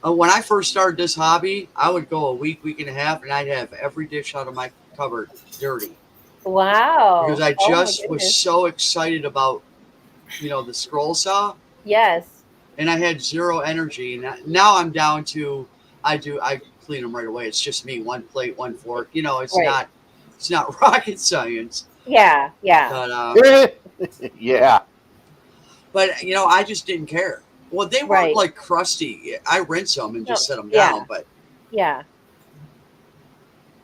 When I first started this hobby, I would go a week and a half, and I'd have every dish out of my cupboard dirty. Wow. Because I just was so excited about, the scroll saw. Yes. And I had zero energy. And now I'm down to, I clean them right away. It's just me, one plate, one fork. It's not rocket science. Yeah. But, yeah. But, I just didn't care. Well, they weren't like crusty. I rinse them and just set them down. But yeah.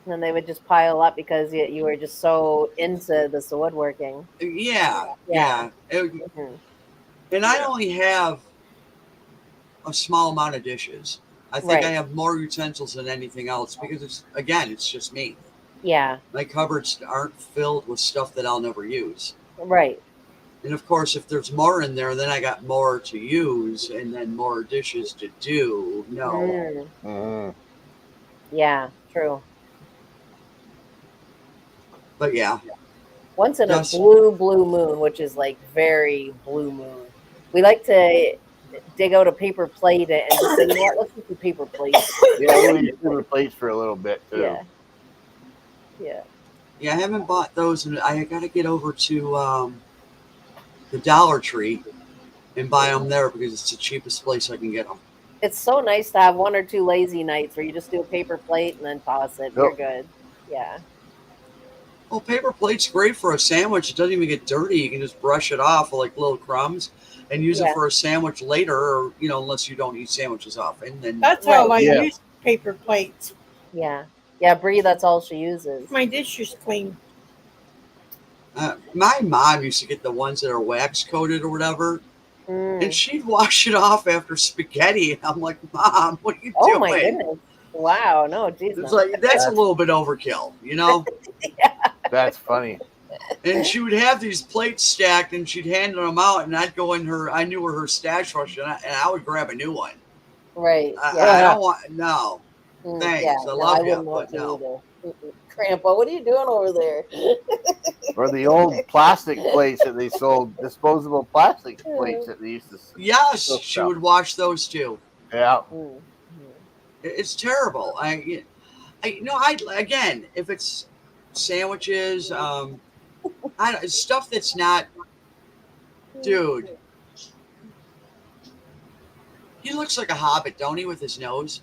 And then they would just pile up because you were just so into this woodworking. Yeah. And I only have a small amount of dishes. I think I have more utensils than anything else because it's just me. Yeah. My cupboards aren't filled with stuff that I'll never use. Right. And of course, if there's more in there, then I got more to use and then more dishes to do. No. Yeah, true. But yeah. Once in a blue moon, which is like very blue moon, we like to dig out a paper plate and just say, let's get the paper plate. Yeah, we'll use paper plates for a little bit too. Yeah, I haven't bought those, and I got to get over to the Dollar Tree and buy them there because it's the cheapest place I can get them. It's so nice to have one or two lazy nights where you just do a paper plate and then toss it. You're good. Yeah. Well, paper plate's great for a sandwich. It doesn't even get dirty. You can just brush it off with like little crumbs and use it for a sandwich later, or unless you don't eat sandwiches often. Then that's how I use paper plates. Yeah, Bree, that's all she uses. My dish is clean. My mom used to get the ones that are wax coated or whatever, and she'd wash it off after spaghetti. And I'm like, Mom, what are you doing? Oh my goodness! Wow, no, Jesus. It's like that's a little bit overkill, Yeah. That's funny. And she would have these plates stacked, and she'd hand them out, and I'd go in her. I knew where her stash was, and I would grab a new one. Right. I don't want thanks. I love you, but no. Grandpa, what are you doing over there? Or the old plastic plates that they sold, disposable plastic plates that they used to. Yes, she would wash those too. Yeah. It's terrible. Again, if it's sandwiches, stuff that's not, dude. He looks like a hobbit, don't he, with his nose?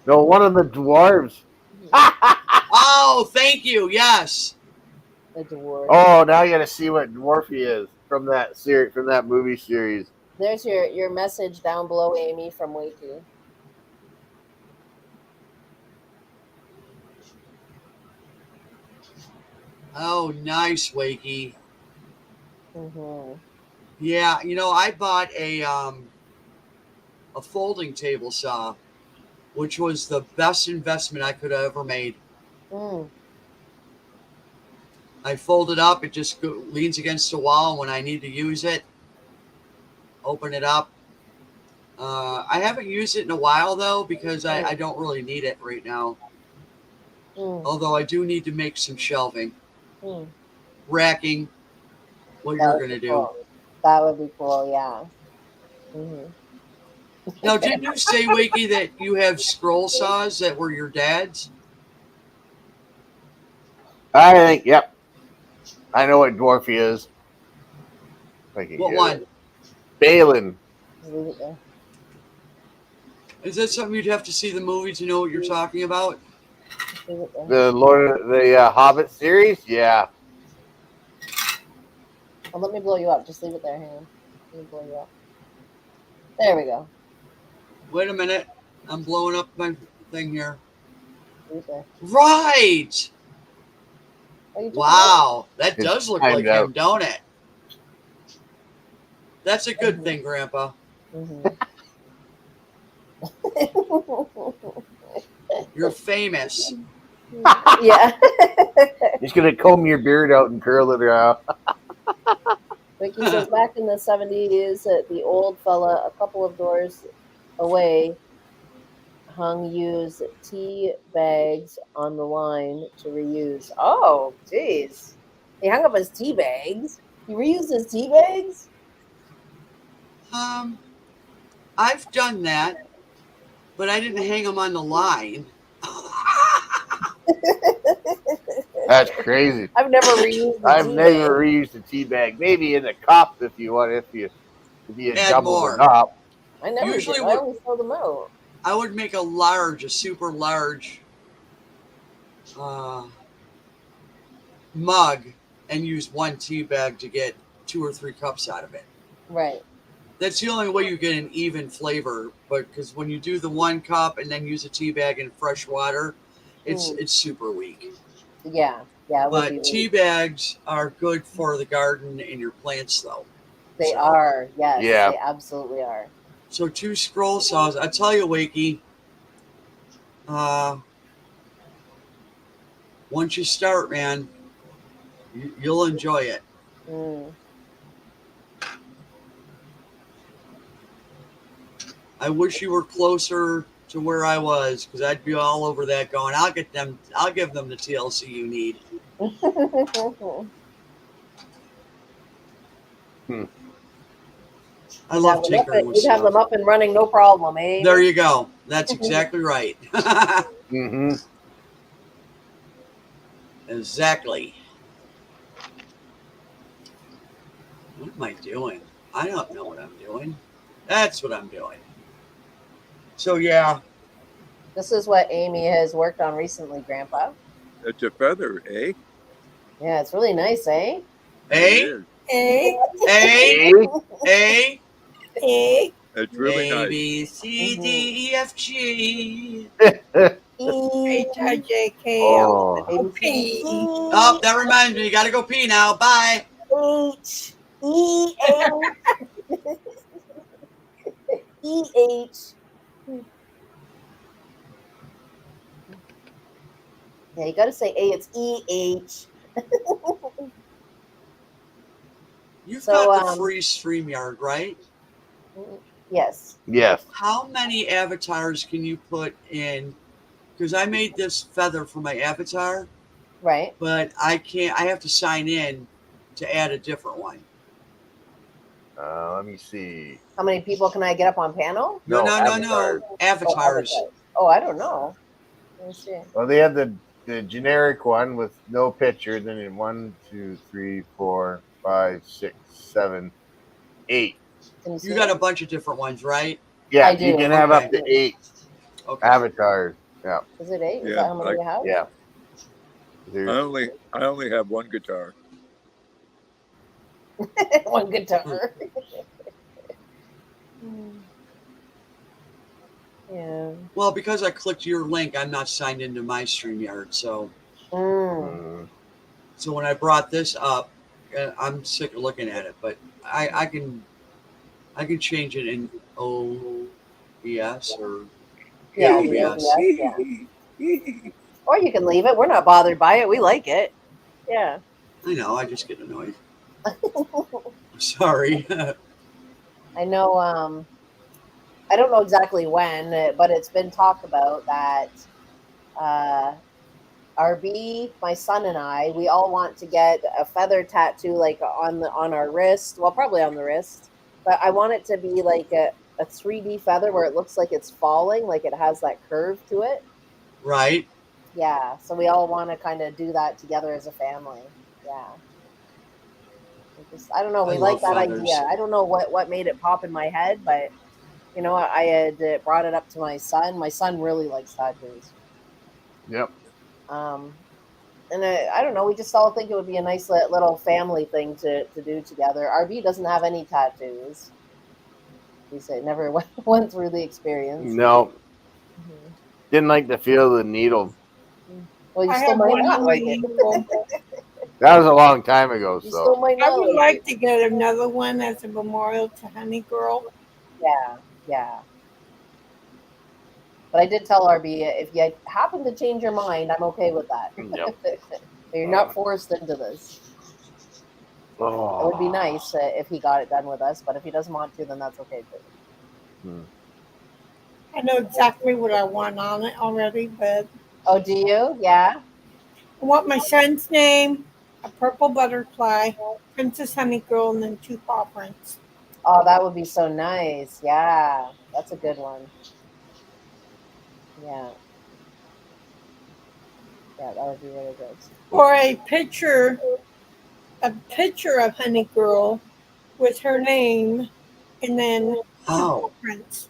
No, one of the dwarves. Oh, thank you. Yes. The dwarf. Oh, now you got to see what dwarf he is from that series, from that movie series. There's your message down below, Amy, from Wakey. Oh, nice, Wakey. Mm-hmm. Yeah, I bought a folding table saw, which was the best investment I could have ever made. I fold it up. It just leans against the wall. When I need to use it, open it up. I haven't used it in a while, though, because I don't really need it right now. Although I do need to make some shelving. Racking, what you're going to do. Cool. That would be cool, yeah. Mm-hmm. Now, didn't you say, Wakey, that you have scroll saws that were your dad's? I think, yep. I know what dwarf he is. I can What get one? it. Balin. Just leave it there. Is that something you'd have to see the movie to know what you're talking about? Just leave it there. The Lord of the Hobbit series? Yeah. Oh, let me blow you up. Just leave it there. Hang on. Let me blow you up. There we go. Wait a minute. I'm blowing up my thing here. Leave it there. Right. Oh, you took Wow. That It's does look timed like him, out. don't it? That's a good Mhm. thing, Grandpa. You're famous. Yeah. Just gonna comb your beard out and curl it out. Vicky says back in the 70s, the old fella, a couple of doors away, hung used tea bags on the line to reuse. Oh, jeez. He hung up his tea bags. He reused his tea bags? I've done that, but I didn't hang them on the line. That's crazy. I've never reused the I've tea never bag. reused a tea bag. Maybe in the cup if you want, if you Add double more. it up. I never Usually did. I always throw them out. I would make a super large mug and use one tea bag to get 2 or 3 cups out of it. Right. That's the only way you get an even flavor. But because when you do the 1 cup and then use a tea bag in fresh water, it's super weak. Yeah. Yeah, it would be But tea weak. bags are good for the garden and your plants, though. They So- are. Yes, Yeah. they absolutely are. So 2 scroll saws. I tell you, Wakey, once you start, man, you'll enjoy it. Mm. I wish you were closer to where I was, because I'd be all over that going, I'll give them the TLC you need. I love tinkering with You'd have them stuff. up and running, no problem, eh? There you go. That's exactly right. Mm-hmm. Exactly. What am I doing? I don't know what I'm doing. That's what I'm doing. So yeah, This is what Amy has worked on recently, Grandpa. It's a feather, eh? Yeah, it's really nice, eh? It A, is. A, A, A, A, It's really A, nice. B, C, D, E, F, G. H, I, J, K, L, Oh. M, N, O, P. Oh, that reminds me. You got to go pee now. Bye. H E N E H. Yeah, you got to say A. It's E H. You've So, got the free StreamYard, right? yes. Yes. How many avatars can you put in? Because I made this feather for my avatar, Right. but I can't. I have to sign in to add a different one. Let me see. How many people can I get up on panel? No, No, no, no, avatars. no. Avatars. Oh, I don't know. Let me see. Well, they have the generic one with no picture. Then in 1, 2, 3, 4, 5, 6, 7, 8. Can you see You got it? a bunch of different ones, right? Yeah, I you do. can have Okay. up to 8 Okay. avatars. Yeah, Is it 8? Is Yeah, that how many you have? yeah. I There's, only have one guitar. One guitar. Yeah. Well, because I clicked your link, I'm not signed into my StreamYard. So when I brought this up, I'm sick of looking at it, but I can change it in OBS or Yeah, the OBS. OBS, yeah. Or you can leave it. We're not bothered by it. We like it. Yeah. I know. I just get annoyed. Sorry. I know. I don't know exactly when, but it's been talked about that RB, my son and I, we all want to get a feather tattoo like on our wrist. Well, probably on the wrist, but I want it to be like a 3D feather where it looks like it's falling, like it has that curve to it. Right. Yeah. So we all want to kind of do that together as a family. Yeah. I don't know. We like that idea. I don't know what made it pop in my head, but I had brought it up to my son. My son really likes tattoos. Yep. And I don't know. We just all think it would be a nice little family thing to do together. RB doesn't have any tattoos. He said never went through the experience. No. Didn't like the feel of the needle. Well, you still might not like it. That was a long time ago. You So still might not I would like like to get another one as a memorial to Honey Girl. Yeah. But I did tell RB if you happen to change your mind, I'm okay with that. Yep. You're not forced into this. It would be nice if he got it done with us, but if he doesn't want to, then that's okay too. I know exactly what I want on it already, but Oh, do you? Yeah. I want my son's name, a purple butterfly, Princess Honey Girl, and then 2 paw prints. Oh, that would be so nice. Yeah, that's a good one. Yeah. Yeah, that would be really good. Or a picture of Honey Girl with her name, and then 2 paw prints.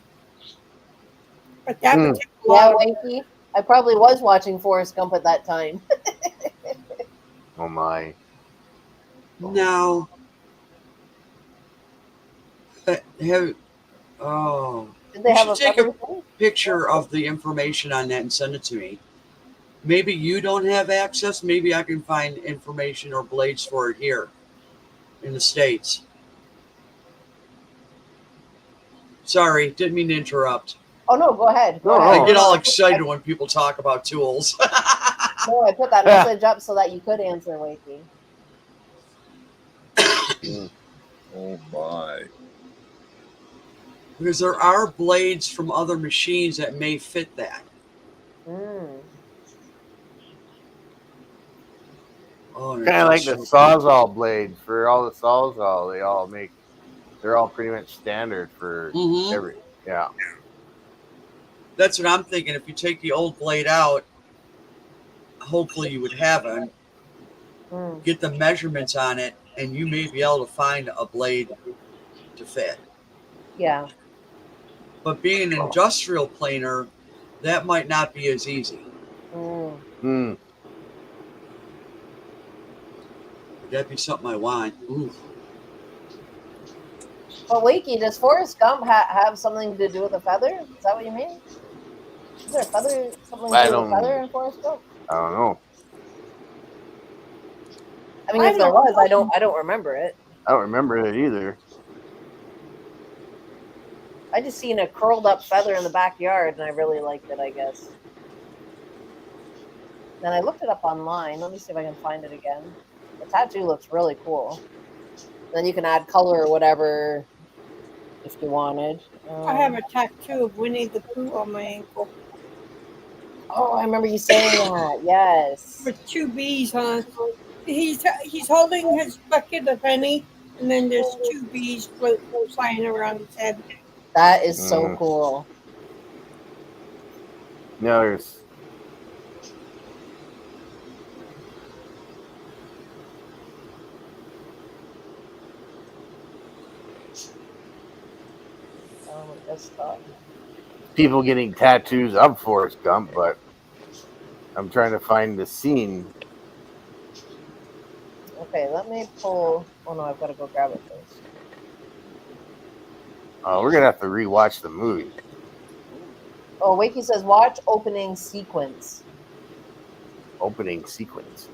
But that would take a lot. Yeah, Wakey. I probably was watching Forrest Gump at that time. Oh my. Now, Did they you have should a take feather a thing? picture of the information on that and send it to me. Maybe you don't have access. Maybe I can find information or blades for it here in the States. Sorry, didn't mean to interrupt. Oh no, go ahead. Go ahead. I get all excited when people talk about tools. No, I put that message up so that you could answer, Wakey. Oh my. Because there are blades from other machines that may fit that. Oh, kind of like the Sawzall blades for all the Sawzall. They're all pretty much standard for every. Yeah. That's what I'm thinking. If you take the old blade out, hopefully you would have it. Get the measurements on it, and you may be able to find a blade to fit. Yeah. But being an industrial planer, that might not be as easy. Mm. Would that be something I want? Ooh. But Wakey, does Forrest Gump have something to do with a feather? Is that what you mean? Is there a feather, something to do with a feather in Forrest Gump? I don't know. I mean, if there was, I don't remember it. I don't remember it either. I just seen a curled up feather in the backyard, and I really liked it, I guess. Then I looked it up online. Let me see if I can find it again. The tattoo looks really cool. Then you can add color or whatever if you wanted. I have a tattoo of Winnie the Pooh on my ankle. Oh, I remember you saying that. Yes. With 2 bees on. He's holding his bucket of honey, and then there's 2 bees flying around his head. That is so cool. No, there's. People getting tattoos of Forrest Gump, but I'm trying to find the scene. Okay, let me pull. Oh no, I've got to go grab it first. We're gonna have to rewatch the movie. Oh, Wakey says watch opening sequence. Opening sequence.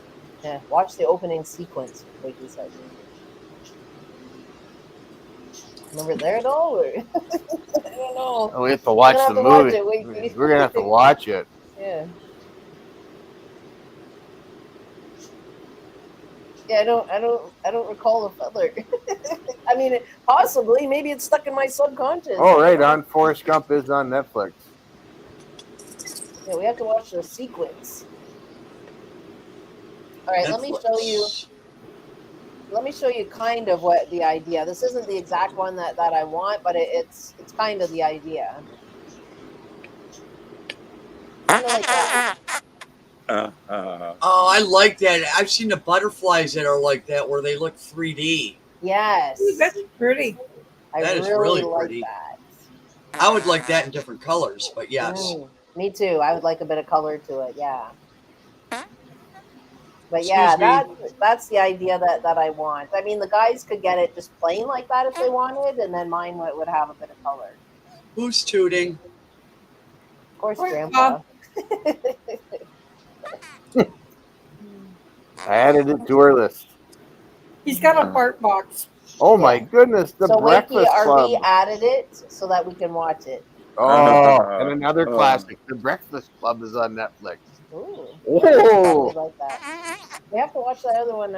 Yeah, watch the opening sequence. Wakey says. Remember there at all? I don't know. Oh, we have to watch the movie. We're gonna have to watch it. Yeah. Yeah, I don't recall the feather. I mean, possibly, maybe it's stuck in my subconscious. Oh, right on. Forrest Gump is on Netflix. Yeah, we have to watch the sequence. All right, let me show you. Let me show you kind of what the idea. This isn't the exact one that I want, but it's kind of the idea. Kind of like that. Oh, I like that. I've seen the butterflies that are like that, where they look 3D. Yes. Ooh, that's pretty. I That is really really like pretty. that. I would like that in different colors, but yes. Me too. I would like a bit of color to it. Yeah. But Excuse yeah, me. that's the idea that I want. I mean, the guys could get it just plain like that if they wanted, and then mine would have a bit of color. Who's tooting? Of course, Grandpa. Grandpa. I added it to our list. He's got a bark box. Oh my Yeah. goodness, the So Wakey Breakfast Club. RV added it so that we can watch it. Oh, and another classic, The Breakfast Club is on Netflix. Ooh. Oh, Probably like that. We have to watch that other one.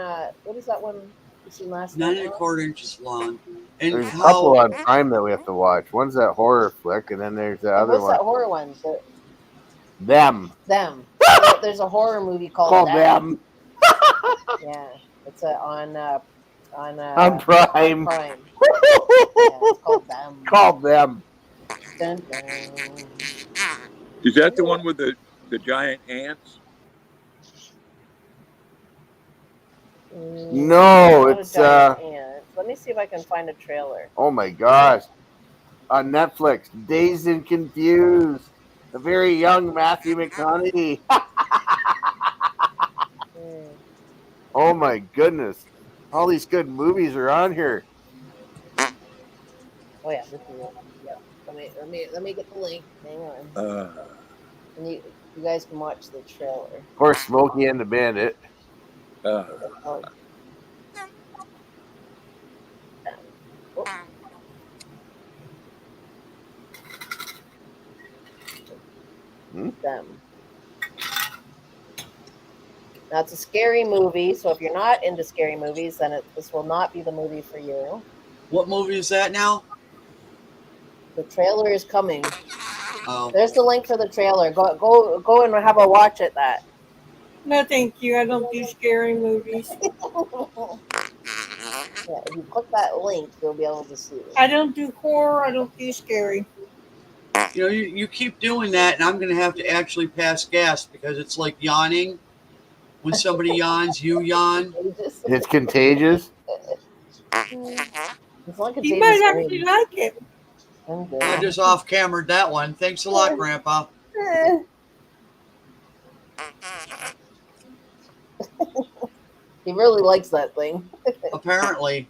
What is that one we seen last night? 9 1/4 inches long. And there's a how couple on Prime that we have to watch. One's that horror flick, and then there's the other What's one. that horror one? Them. There's a horror movie called Called Them. Them. Yeah, it's on On Prime. Yeah, it's called Them. Called Them. Dun, dun. Is that the one with the giant ants? No, Not it's a giant ant. Let me see if I can find a trailer. oh my gosh. On Netflix, Dazed and Confused. The very young Matthew McConaughey. Oh my goodness. All these good movies are on here. Oh yeah, this is it. Yep. Let me get the link. Hang on. And you guys can watch the trailer. Of course, Smokey and the Bandit. Oh. Them. Now it's a scary movie, so if you're not into scary movies, then this will not be the movie for you. what movie is that now? The trailer is coming. Oh, There's the link for the trailer. Go and have a watch at that. No, thank you. I don't do scary movies. Yeah, if you click that link, you'll be able to see it. I don't do horror. I don't do scary. you know, you keep doing that, and I'm going to have to actually pass gas because it's like yawning. When somebody yawns, you yawn. It's contagious. It's like a You might actually like it. I just off-cambered that one. Thanks a lot, Grandpa. He really likes that thing. Apparently.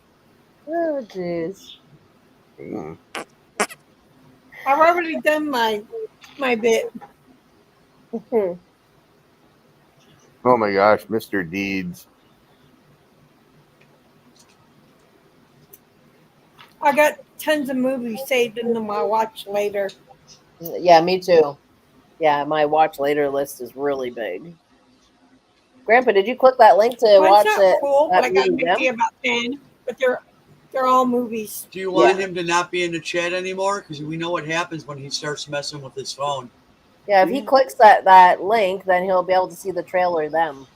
Oh, jeez. I've already done my bit. Oh my gosh, Mr. Deeds. I got tons of movies saved into my watch later. Yeah, me too. Yeah, my watch later list is really big. Grandpa, did you click that link to Well, watch it's it? not cool, but I got maybe about 10. But they're all movies. Do you want him to not be in the chat anymore? Because we know what happens when he starts messing with his phone. Yeah, if he clicks that link, then he'll be able to see the trailer. Them.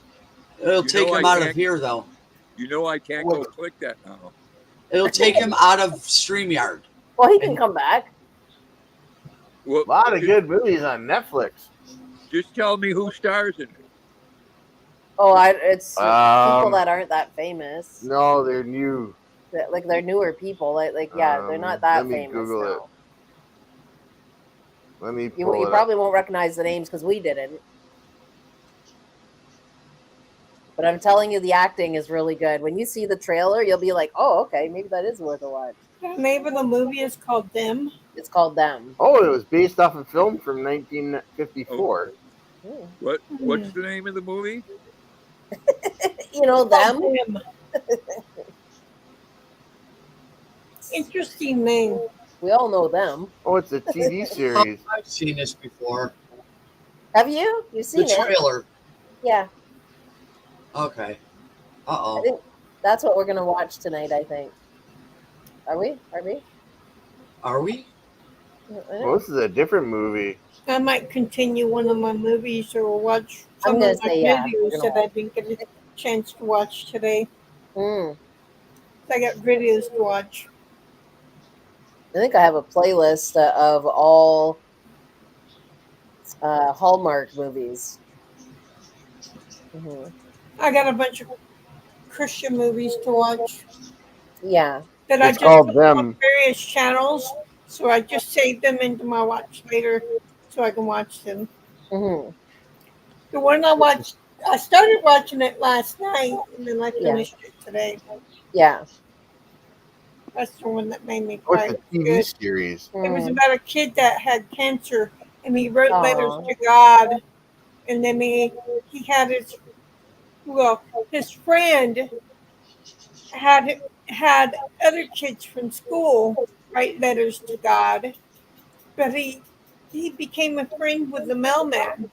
It'll take him out of here, though. You know I can't go click that now. It'll take him out of StreamYard. Well, he can come back. Well, a lot of good movies on Netflix. Just tell me who stars in it. Oh, it's people that aren't that famous. No, they're new. Like they're newer people. They're not that famous. Google now. it. Let me. You probably won't recognize the names because we didn't. But I'm telling you, the acting is really good. When you see the trailer, you'll be like, "Oh, okay, maybe that is worth a watch." The name of the movie is called Them. It's called Them. Oh, it was based off a film from 1954. Oh. What's the name of the movie? You know Them. Interesting name. We all know Them. Oh, it's a TV series. I've seen this before. Have you? You've seen The trailer. it? Yeah. Okay. I think that's what we're gonna watch tonight. I think. Are we? Are we? Well, this is a different movie. I might continue one of my movies or watch some of my videos that I didn't get a chance to watch today. I got videos to watch. I think I have a playlist of all Hallmark movies. I got a bunch of Christian movies to watch. Yeah. that I It's just called put on them. various channels. So I just save them into my watch later so I can watch them. Hmm. The one I started watching it last night and then I Yeah. finished it today. Yeah. That's the one that made me What's cry. the It was TV good. series? It was Mm. about a kid that had cancer and he wrote letters Aw. to God. And then he had his friend had other kids from school write letters to God, but he became a friend with the mailman,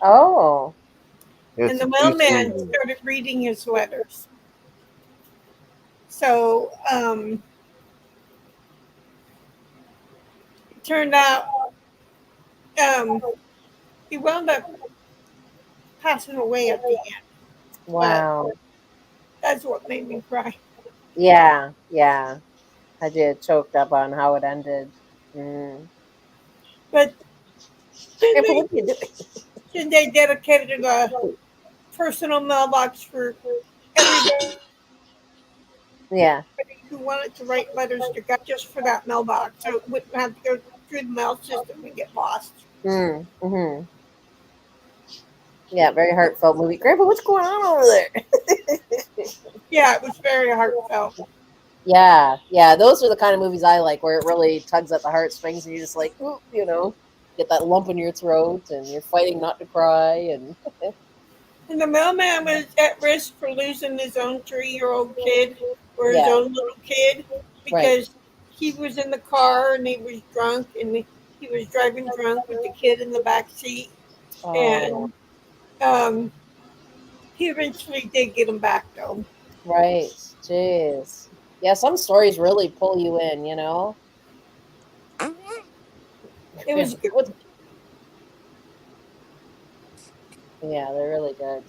Oh. and It's the a two mailman seasons. started reading his letters. So it turned out um, he wound up passing away at the end, but Wow. that's what made me cry. Yeah. Yeah. I did choked up on how it ended. Mm. But then Grandpa, they what are you doing? then they dedicated a personal mailbox for everybody Yeah. who wanted to write letters to God just for that mailbox, so it wouldn't have to go through the mail system and get lost. Mm. Hmm. Yeah. Very heartfelt movie. Grandpa, what's going on over there? Yeah, it was very heartfelt. Yeah. Yeah. Those are the kind of movies I like, where it really tugs at the heartstrings, and you're just like, ooh, get that lump in your throat, and you're fighting not to cry, and And the mailman was at risk for losing his own 3-year-old kid or his yeah. own little kid Right. because he was in the car and he was drunk and he was driving drunk with the kid in the back seat. Oh. And he eventually did get him back, though. Right. Jeez. Yeah. Some stories really pull you in. It was good. What- Yeah, they're really good.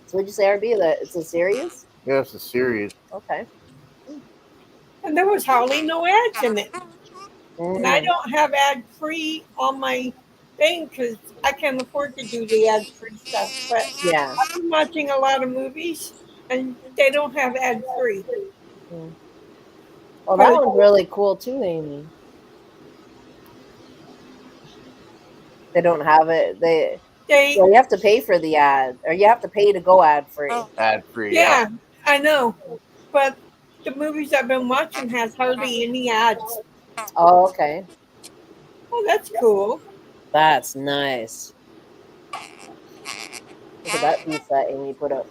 So would you say, RB, that it's a series? Yeah, it's a series. Okay. And there was hardly no ads in it. And I Mm, don't have ad free on my thing because I can't afford to do the ad free stuff. But yeah. I've been watching a lot of movies and they don't have ad free. Mm. Well, that But one's really cool too, Amy. They don't have it. they, Well, you have to pay for the ad, or you have to pay to go ad free. Ad free. Yeah. yeah, I know. But the movies I've been watching has hardly any ads. Oh, okay. Oh, that's cool. That's nice. Look at that piece that Amy put up.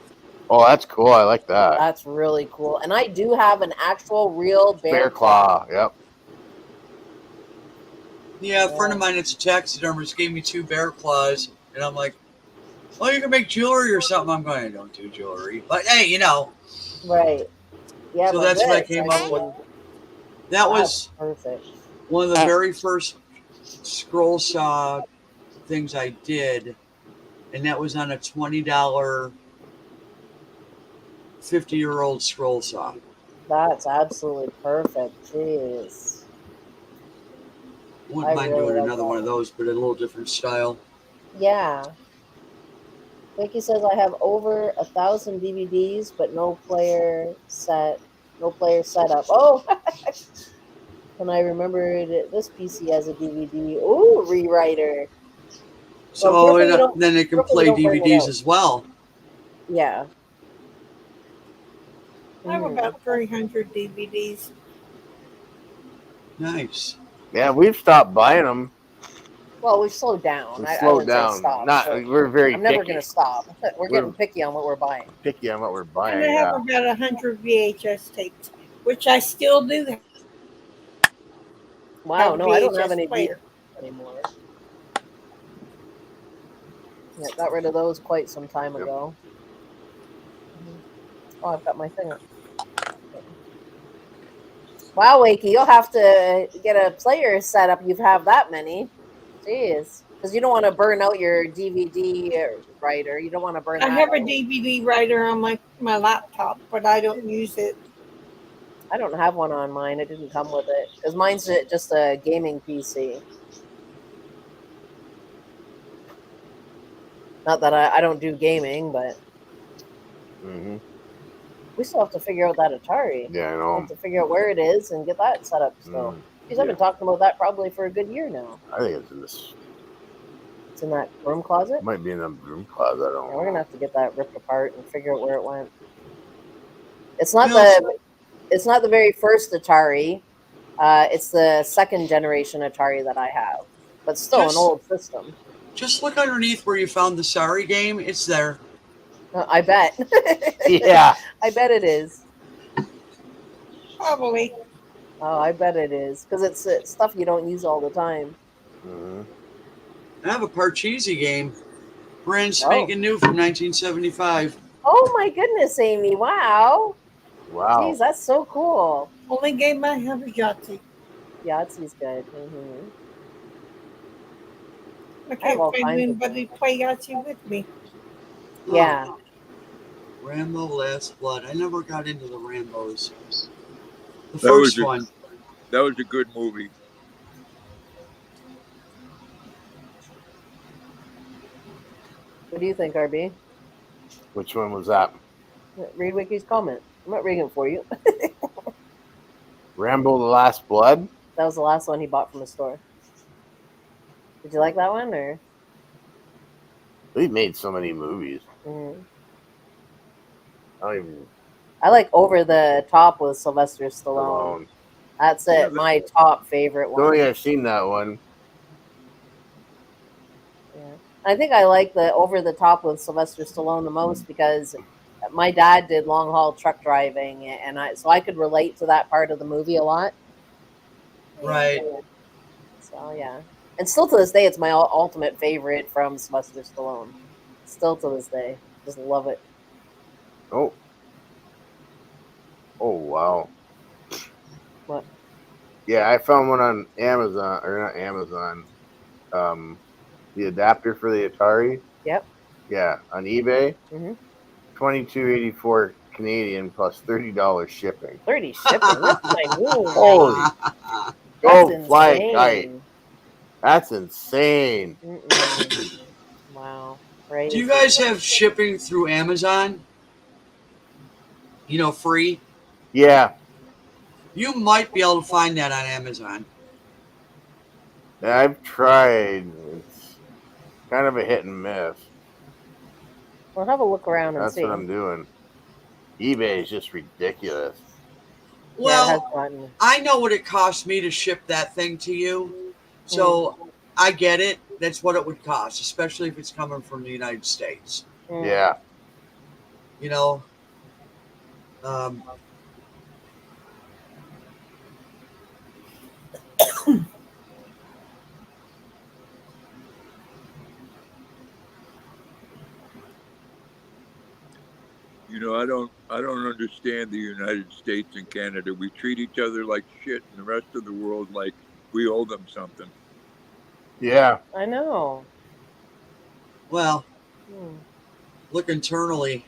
Oh, that's cool. I like that. That's really cool. And I do have an actual real bear Bear claw. claw. Yep. Yeah, a friend Yeah. of mine that's a taxidermist gave me 2 bear claws, and I'm like, well, you can make jewelry or something. I'm going, I don't do jewelry. But hey, Right. Yeah, so but that's what I this, came up with. mean, That that's was perfect. one of the very first scroll saw things I did, and that was on a $20 50-year-old scroll saw. That's absolutely perfect. Jeez. I Wouldn't mind really doing like another that one of one. those, but a little different style. Yeah. Vicky says I have over 1,000 DVDs, but no player setup. Oh, and I remembered this PC has a DVD. Ooh, rewriter. Well, So and then it can careful you play don't burn it DVDs out. as well. Yeah. I have Mm. about 300 DVDs. Nice. Yeah, we've stopped buying them. Well, we've slowed down. We I slowed wouldn't say down. stop, Not. but We're very I'm never going to picky. stop. We're We're getting picky on what we're buying. picky on what we're And buying. I have Yeah. about 100 VHS tapes, which I still do have Wow, a no, I don't have VHS any V player. anymore. Yeah, got rid of those quite some time Yep. ago. Oh, I've got my thing up. Wow, Wakey, you'll have to get a player set up. You have that many. Jeez. Because you don't want to burn out your DVD writer. You don't want to burn I that have a out. DVD writer on my laptop, but I don't use it. I don't have one on mine. It didn't come with it. Because mine's just a gaming PC. Not that I don't do gaming, but Mm-hmm. We still have to figure out that Atari. Yeah, I We know. have to figure out where it is and get that set up still. Because I've been talking about that probably for a good year now. I think it's in this. It's in that room closet. Might be in the room closet. I don't Yeah, know. we're gonna have to get that ripped apart and figure out where it went. It's not it's not the very first Atari. It's the second generation Atari that I have, but still an old system. Just look underneath where you found the Sorry game. It's there. I bet. Yeah. I bet it is. Probably. Oh, I bet it is because it's stuff you don't use all the time. Mm-hmm. I have a Parcheesi game, brand spanking new from 1975. Oh my goodness, Amy! Wow. Wow. Jeez, that's so cool. Only game I have is Yahtzee. Yahtzee's good. Mm-hmm. I can't find anybody to play Yahtzee with me. Yeah. Oh. Rambo Last Blood. I never got into the Rambos. The first one. That was a good movie. What do you think, RB? Which one was that? Read Wiki's comment. I'm not reading it for you. Rambo: The Last Blood. That was the last one he bought from the store. Did you like that one, or? He made so many movies. Mm-hmm. I like Over the Top with Sylvester Stallone. That's it. Yeah, my top favorite one. I don't think I've seen that one. Yeah, I think I like the Over the Top with Sylvester Stallone the most because my dad did long haul truck driving, and so I could relate to that part of the movie a lot. Right. So yeah, and still to this day, it's my ultimate favorite from Sylvester Stallone. Still to this day, just love it. Oh wow. What? Yeah, I found one on Amazon, or not Amazon. The adapter for the Atari. Yep. Yeah, on eBay. Mm-hmm. $22.84 Canadian plus $30 shipping. 30 shipping. That's my move. Holy! Go fly a kite. That's insane. Wow. Right. Do you guys have shipping through Amazon? You know, free? Yeah. You might be able to find that on Amazon. Yeah, I've tried. It's kind of a hit and miss. We'll have a look around and see. That's what I'm doing. eBay is just ridiculous. Well, yeah, I know what it cost me to ship that thing to you. So I get it. That's what it would cost, especially if it's coming from the United States. Yeah. You know, You know, I don't understand the United States and Canada. We treat each other like shit, and the rest of the world like we owe them something. Yeah. I know. Well, look internally.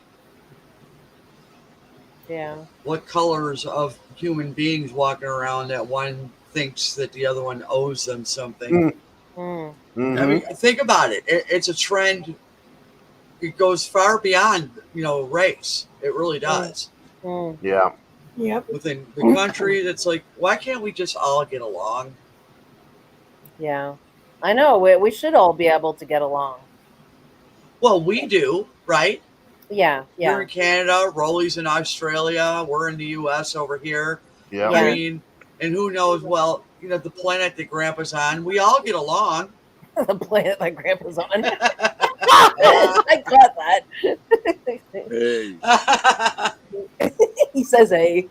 Yeah. What colors of human beings walking around that one thinks that the other one owes them something? Mm-hmm. I mean, think about it. It's a trend. It goes far beyond, race. It really does. Yeah. Yep. Within the country, that's like, why can't we just all get along? Yeah. I know. We should all be able to get along. Well, we do, right? Yeah. You're in Canada, Rolly's in Australia, we're in the US over here. Yeah. I mean, and who knows, well, the planet that Grandpa's on, we all get along. The planet that Grandpa's on. I got that. Hey. He says hey.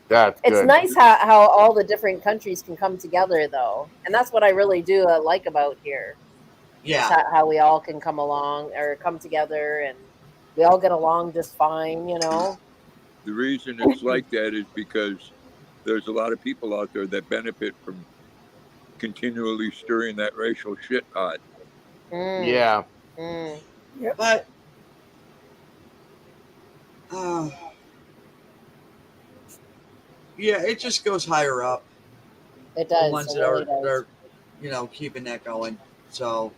That's it's good. nice how all the different countries can come together, though. And that's what I really do like about here. Yeah. How we all can come along or come together and we all get along just fine, The reason it's like that is because there's a lot of people out there that benefit from continually stirring that racial shit pot. Yeah. Yep. But yeah, it just goes higher up. It does. The ones that are keeping that going. So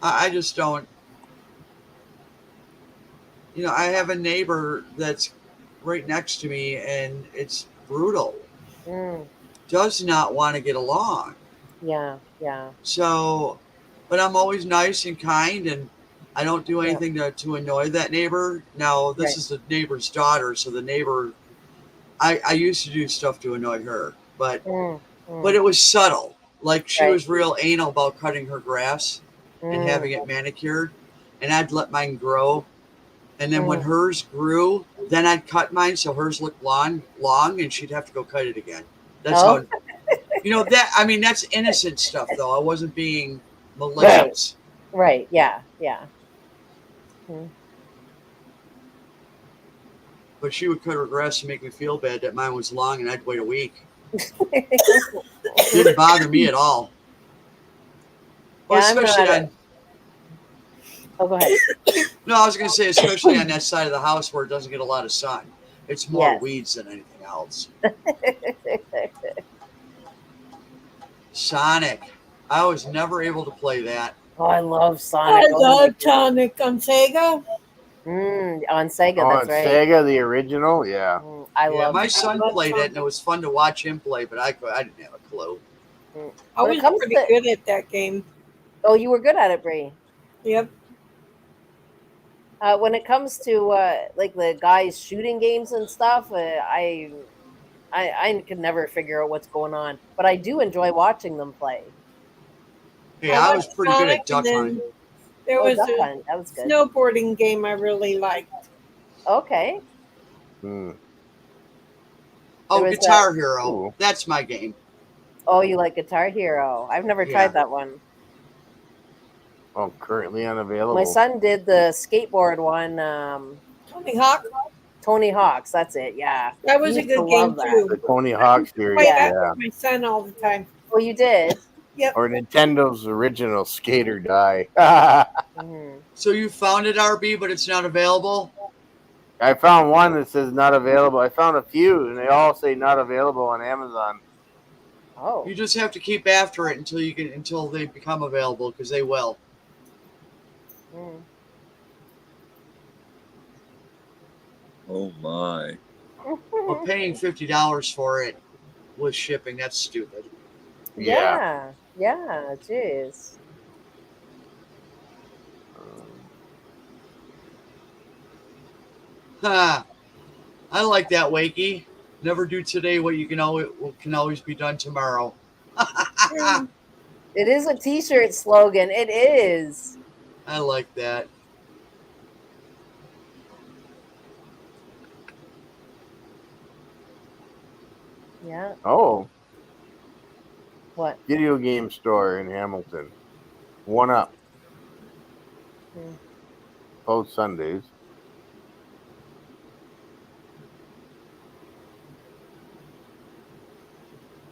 I just don't. I have a neighbor that's right next to me, and it's brutal. Mm, Does not want to get along. yeah, yeah, So, but I'm always nice and kind, and I don't do yeah. anything to annoy that neighbor. Now, this Right. is the neighbor's daughter, so the neighbor, I used to do stuff to annoy her, but Mm, but mm, it was subtle. Like she right. was real anal about cutting her grass and Mm, having it manicured, and I'd let mine grow. And then when mm. hers grew, then I'd cut mine so hers looked long, and she'd have to go cut it again. That's Oh, how, that. I mean, that's innocent stuff, though. I wasn't being right, malicious. right. Yeah, yeah. Mm. But she would cut her grass to make me feel bad that mine was long, and I'd wait a week. Didn't bother me at all. Well, Yeah, I'm especially not. on. Oh, go ahead. No, I was going to say, especially on that side of the house where it doesn't get a lot of sun. It's more Yes. weeds than anything else. Sonic. I was never able to play that. Oh, I love I Sonic. Oh my love goodness. Sonic on Sega. On Sega, Oh, that's and right. Sega, the original, yeah. I Yeah, love my I son love played it, and it Sonic. was fun to watch him play, but I didn't have a clue. I when it was comes pretty to. good at that game. Oh, you were good at it, Bree. Yep. When it comes to like the guys shooting games and stuff, I could never figure out what's going on, but I do enjoy watching them play. Yeah, I I was watched pretty good Sonic, at and duck hunt. then there Oh, was Duck a Hunt, that was good. snowboarding game I really liked. Okay, Hmm. there Oh, was that. Guitar Hero. Cool. That's my game. Oh, you like Guitar Hero? I've never Yeah. tried that one. Oh, currently My unavailable. son did the skateboard one. Tony Hawk. Tony Hawk's. That's it. Yeah, That he was a used to good game love that. The too. Tony I Hawk used to series, play Yeah. that yeah. with my son all the time. Oh, you did. Yep. Or Nintendo's original Skater Die. Hmm. So you found it, RB, but it's not available? I found one that says not available. I found a few, and they all say not available on Amazon. Oh. You just have to keep after it until they become available, because they will. Mm. Oh my. Well, paying $50 for it with shipping, that's stupid. Yeah. Yeah. Jeez. Ha! I like that, Wakey. Never do today what you can always be done tomorrow. Mm. It is a T-shirt slogan. It is. I like that. Yeah. Oh, What? video game store in Hamilton. One Up. Hmm. Both Sundays.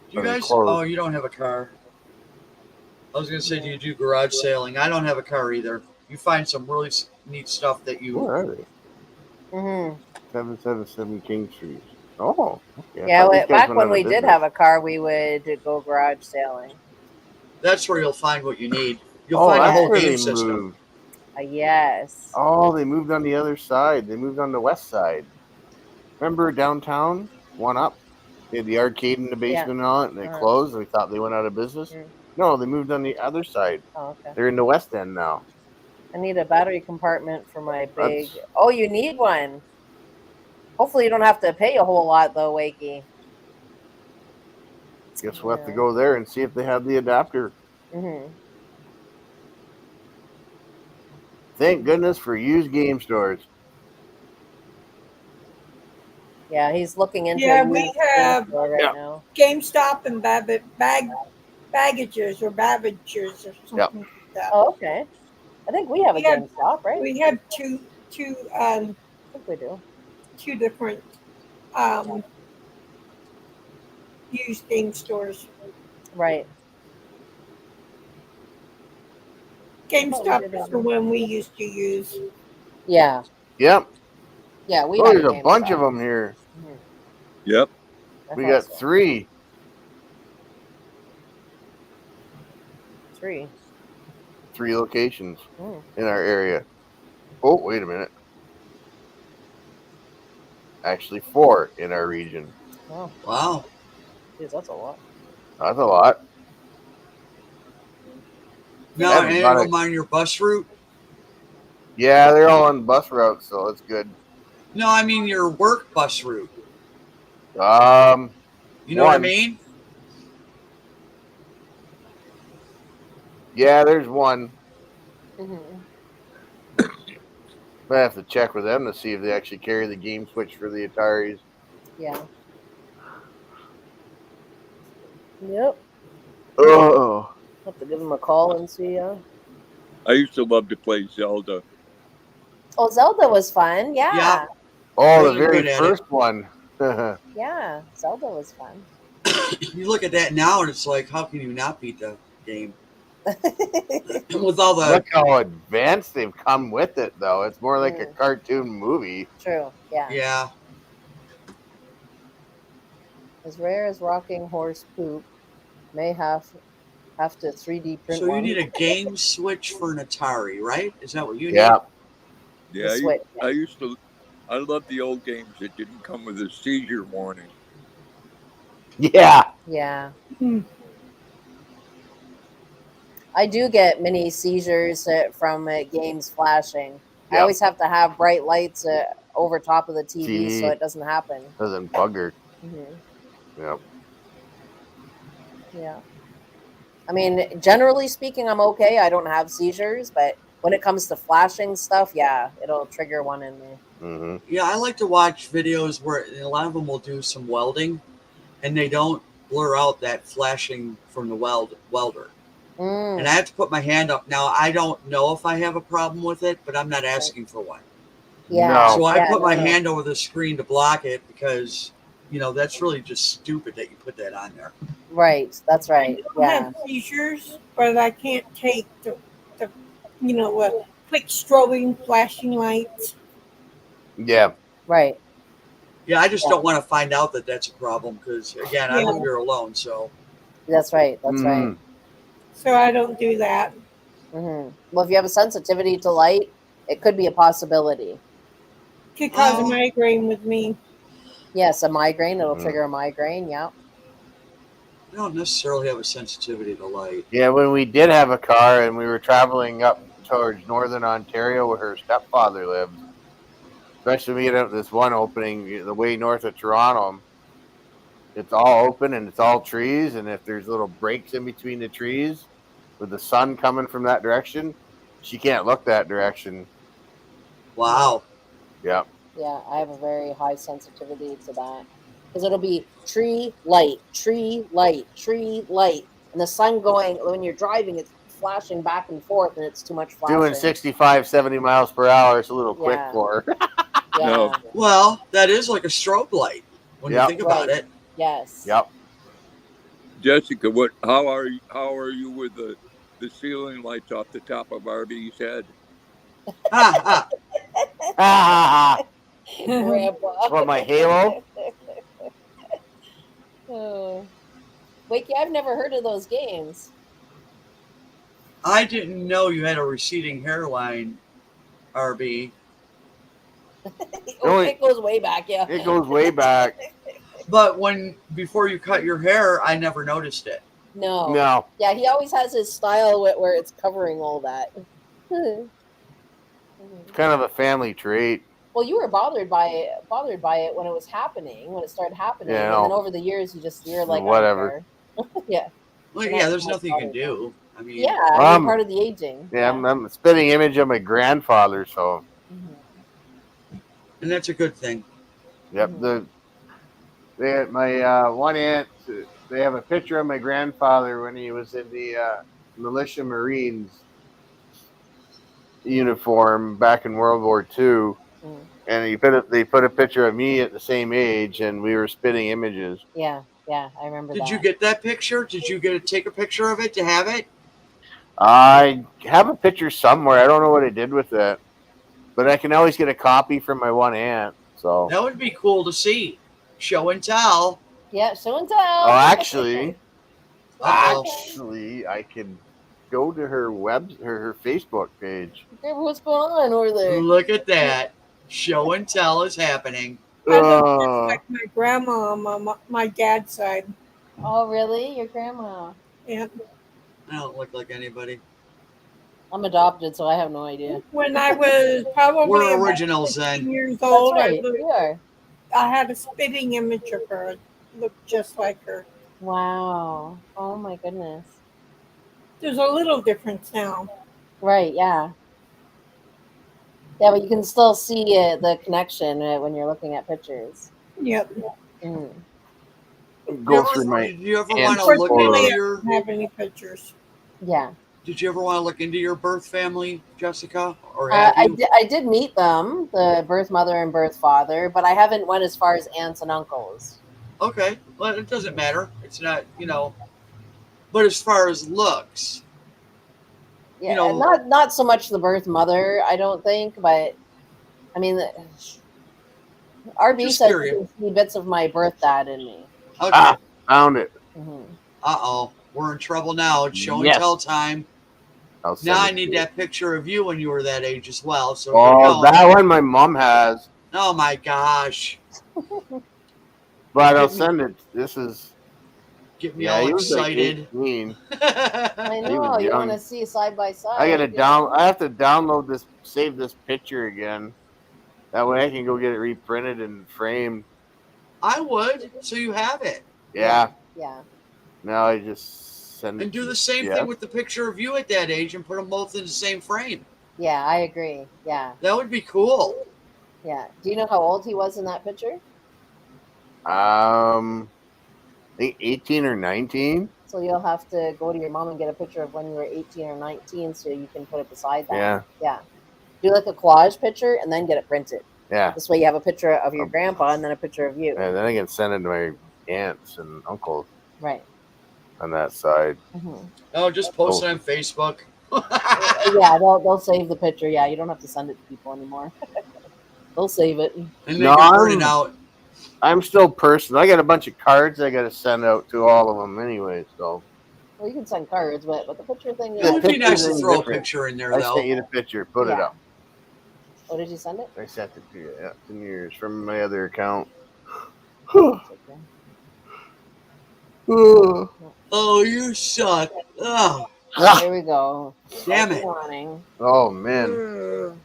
Do you But they guys? closed. Oh, you don't have a car. I was gonna say, do you do garage sailing? I don't have a car either. You find some really neat stuff that you. Where are they? Mm-hmm. 777 King Street. Oh, okay. I Yeah. thought these guys Back went when out of we did business. have a car, we would go garage sailing. That's where you'll find what you need. You'll Oh, find a that's whole where game they system. moved. Yes. Oh, they moved on the other side. They moved on the west side. Remember downtown? One Up? They had the arcade in the Yeah. basement and all it, and they Uh-huh. closed, and we thought they went out of business. Mm. No, they moved on the other side. Oh, okay. They're in the west end now. I need a battery compartment for my big. That's, Oh, you need one. Hopefully, you don't have to pay a whole lot though, Wakey. guess we'll have to Yeah. go there and see if they have the adapter. Mm-hmm. Thank goodness for used game stores. Yeah, he's looking into Yeah, a we used have store right Yeah. now. GameStop and Baggagers or Babagers or Yep. something like that. Oh, okay. I think we have a We have- GameStop, right? We have two I think we do. two different um, used game stores. Right. GameStop is the one we used to use. Yeah. Yep. Yeah, we Oh, had there's a bunch of GameStop. them here. Mhm. Yep. I We thought got so. 3. 3. 3 locations Mm. in our area. Oh, wait a minute. Actually, 4 in our region. Oh, Wow. geez, that's a lot. That's a lot. Now, Haven't and got don't it. mind your bus route. Yeah, they're all on bus routes, so it's good. No, I mean your work bus route. You know what I One. mean? Yeah, there's one. Mm-hmm. I have to check with them to see if they actually carry the game switch for the Ataris. Yeah. Yep. Oh, Have to give them a call and see. I used to love to play Zelda. Oh, Zelda was fun. Yeah. Yeah. the Really very good at first one. Yeah. Zelda was fun. You look at that now, and it's like, how can you not beat the game with all the? Look how advanced they've come with it, though. It's more like a Mm. cartoon movie. True. Yeah. Yeah. As rare as rocking horse poop, may have to 3D print So you one. need a game switch for an Atari, right? Is that what you need? Yeah. Yeah, The Switch. I used to. I loved the old games that didn't come with a seizure warning. Yeah. Yeah. Hmm. I do get mini seizures from games flashing. I Yep. always have to have bright lights over top of the TV so TV. it doesn't happen. Doesn't bug her. Mm-hmm. Yep. Yeah. I mean, generally speaking, I'm okay. I don't have seizures, but when it comes to flashing stuff, yeah, it'll trigger one in me. Mm-hmm. Yeah, I like to watch videos where a lot of them will do some welding, and they don't blur out that flashing from the welder. Mm. And I have to put my hand up. Now, I don't know if I have a problem with it, but I'm not asking for one. Yeah. No. So I Yeah, put my no. hand over the screen to block it because, that's really just stupid that you put that on there. Right. That's I right. don't Yeah. have seizures, but I can't take the quick strobing flashing lights. Yeah. Right. Yeah, I just Yeah. don't want to find out that that's a problem because, again, I Yeah. live here alone. So, That's right. That's right. Mhm. So I don't do that. Mm-hmm. Well, if you have a sensitivity to light, it could be a possibility. Could cause a Well- migraine with me. Yes, a migraine. It'll Mhm. trigger a migraine. Yeah. I don't necessarily have a sensitivity to light. Yeah, when we did have a car and we were traveling up towards northern Ontario where her stepfather lived, especially when we get up this one opening the way north of Toronto, it's all open and it's all trees. And if there's little breaks in between the trees with the sun coming from that direction, she can't look that direction. Wow. Yep. Yeah, I have a very high sensitivity to that because it'll be tree light, tree light, tree light, and the sun going when you're driving, it's flashing back and forth, and it's too much flashing. Doing 65, 70 miles per hour. It's a little quick Yeah. for her. Yeah. No. Well, that is like a strobe light when you Yep. think about Right. it. Yes. Yep. Jessica, how are you with the ceiling lights off the top of RB's head? Ah, Grandpa. What, my halo? Oh. Wakey, I've never heard of those games. I didn't know you had a receding hairline, RB. Oh, Really? it goes way back, yeah. It goes way back. But before you cut your hair, I never noticed it. No. No. Yeah, he always has his style where it's covering all that. It's kind of a family trait. Well, you were bothered by it when it was happening, when it started happening, Yeah, I and know. then over the years, you're like, Whatever. I don't care. Yeah, Well, Yeah, yeah, there's that's nothing you can bothered do. I mean, yeah. I mean, Um, part of the aging. Yeah, I'm a spitting image of my grandfather, so Mhm. and that's a good thing. yep. Mhm. My one aunt, they have a picture of my grandfather when he was in the militia Marines uniform back in World War II, Mhm. and they put a picture of me at the same age, and we were spitting images. Yeah, I remember Did that. you get that picture? Did you get to take a picture of it to have it? I have a picture somewhere. I don't know what I did with it, but I can always get a copy from my one aunt. So, That would be cool to see. Show and tell. Yeah, show and tell. oh, actually, Uh-oh. I could go to her her Facebook page. What's going on over there? Look at that. Show and tell is happening. I look just Uh, like my grandma on my dad's side. Oh, really? Your grandma? Yeah. I don't look like anybody. I'm adopted, so I have no idea. When I was probably We're about originals 15 then. years That's old, right. You are. I had a spitting image of her. It looked just like her. Wow. Oh my goodness. There's a little difference now. Right. Yeah. Yeah, but you can still see the connection when you're looking at pictures. Yep. Mm. go through my Did you ever want aunt's to look into Unfortunately, I your? don't have any pictures. Yeah. Did you ever want to look into your birth family, Jessica, or have you? I did meet them, the birth mother and birth father, but I haven't went as far as aunts and uncles. Okay, well, it doesn't matter. It's not, But as far as looks, Yeah, not so much the birth mother, I don't think, but I mean, RB Just says curious. you can see bits of my birth dad in me. Okay. Found it. Mm-hmm. Uh-oh, we're in trouble now. It's show and Yes. tell time. I'll send Now I it need to you. that picture of you when you were that age as well. So Oh, get going. that one my mom has, Oh my gosh, but I'll Get me- send it. This is get me yeah. all He was like excited. 18. I He know was you young. want to see side by side. I gotta you know? I have to download this, save this picture again. That way I can go get it reprinted and framed. I would, so you have it. Yeah. Yeah. Now I just send it. And do to the same Jeff. thing with the picture of you at that age and put them both in the same frame. Yeah, I agree. Yeah. That would be cool. Yeah. Do you know how old he was in that picture? I think 18 or 19. So you'll have to go to your mom and get a picture of when you were 18 or 19 so you can put it beside that. Yeah. Yeah. Do like a collage picture and then get it printed. Yeah. This way you have a picture of your grandpa and then a picture of you. And then I can send it to my aunts and uncles Right. on that side. Mm-hmm. Oh, just post it on Facebook. Yeah, they'll save the picture. Yeah, you don't have to send it to people anymore. They'll save it. And they No, can print it out. I'm still personal. I got a bunch of cards I got to send out to all of them anyway. So Well, you can send cards, but the picture thing. It would be nice to picture's throw a different. picture in there, I though. sent you the picture. Put it Yeah. up. Oh, did you send it? I sent it to you. Yeah, it's in yours from my other account. It's okay. Oh, you suck. Oh, Here we go. damn it. Yawning. Oh man.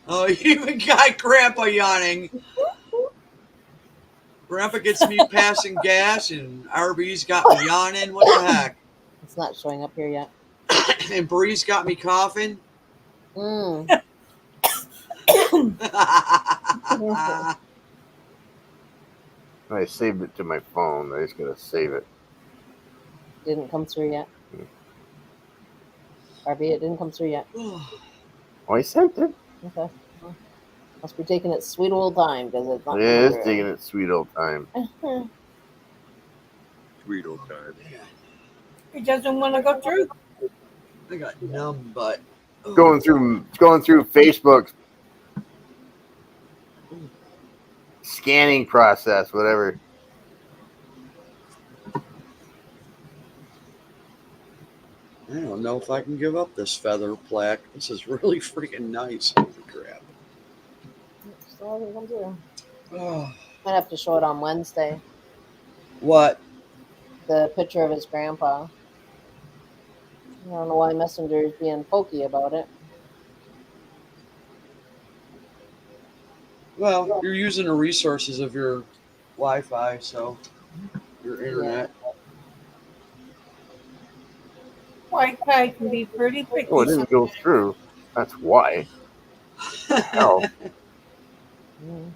Oh, you even got Grandpa yawning. Grandpa gets me passing gas, and RB's got me yawning. What the heck? It's not showing up here yet. And Bree's got me coughing. Mm. I saved it to my phone. I just gotta save it. Didn't come through yet. RB, it didn't come through yet. Oh, I sent it. Okay. Well, must be taking its sweet old time because it's not. It is taking its sweet old time. Sweet old time. It doesn't want to go through. I got numb butt. Going through Facebook scanning process, whatever. I don't know if I can give up this feather plaque. This is really freaking nice. Holy crap. Still hasn't come through. Oh, Might have to show it on Wednesday. what? The picture of his grandpa. I don't know why Messenger is being pokey about it. Well, you're using the resources of your Wi-Fi, so your internet. Wi-Fi can be pretty picky. Oh, it didn't go through. That's why. Oh, Mm.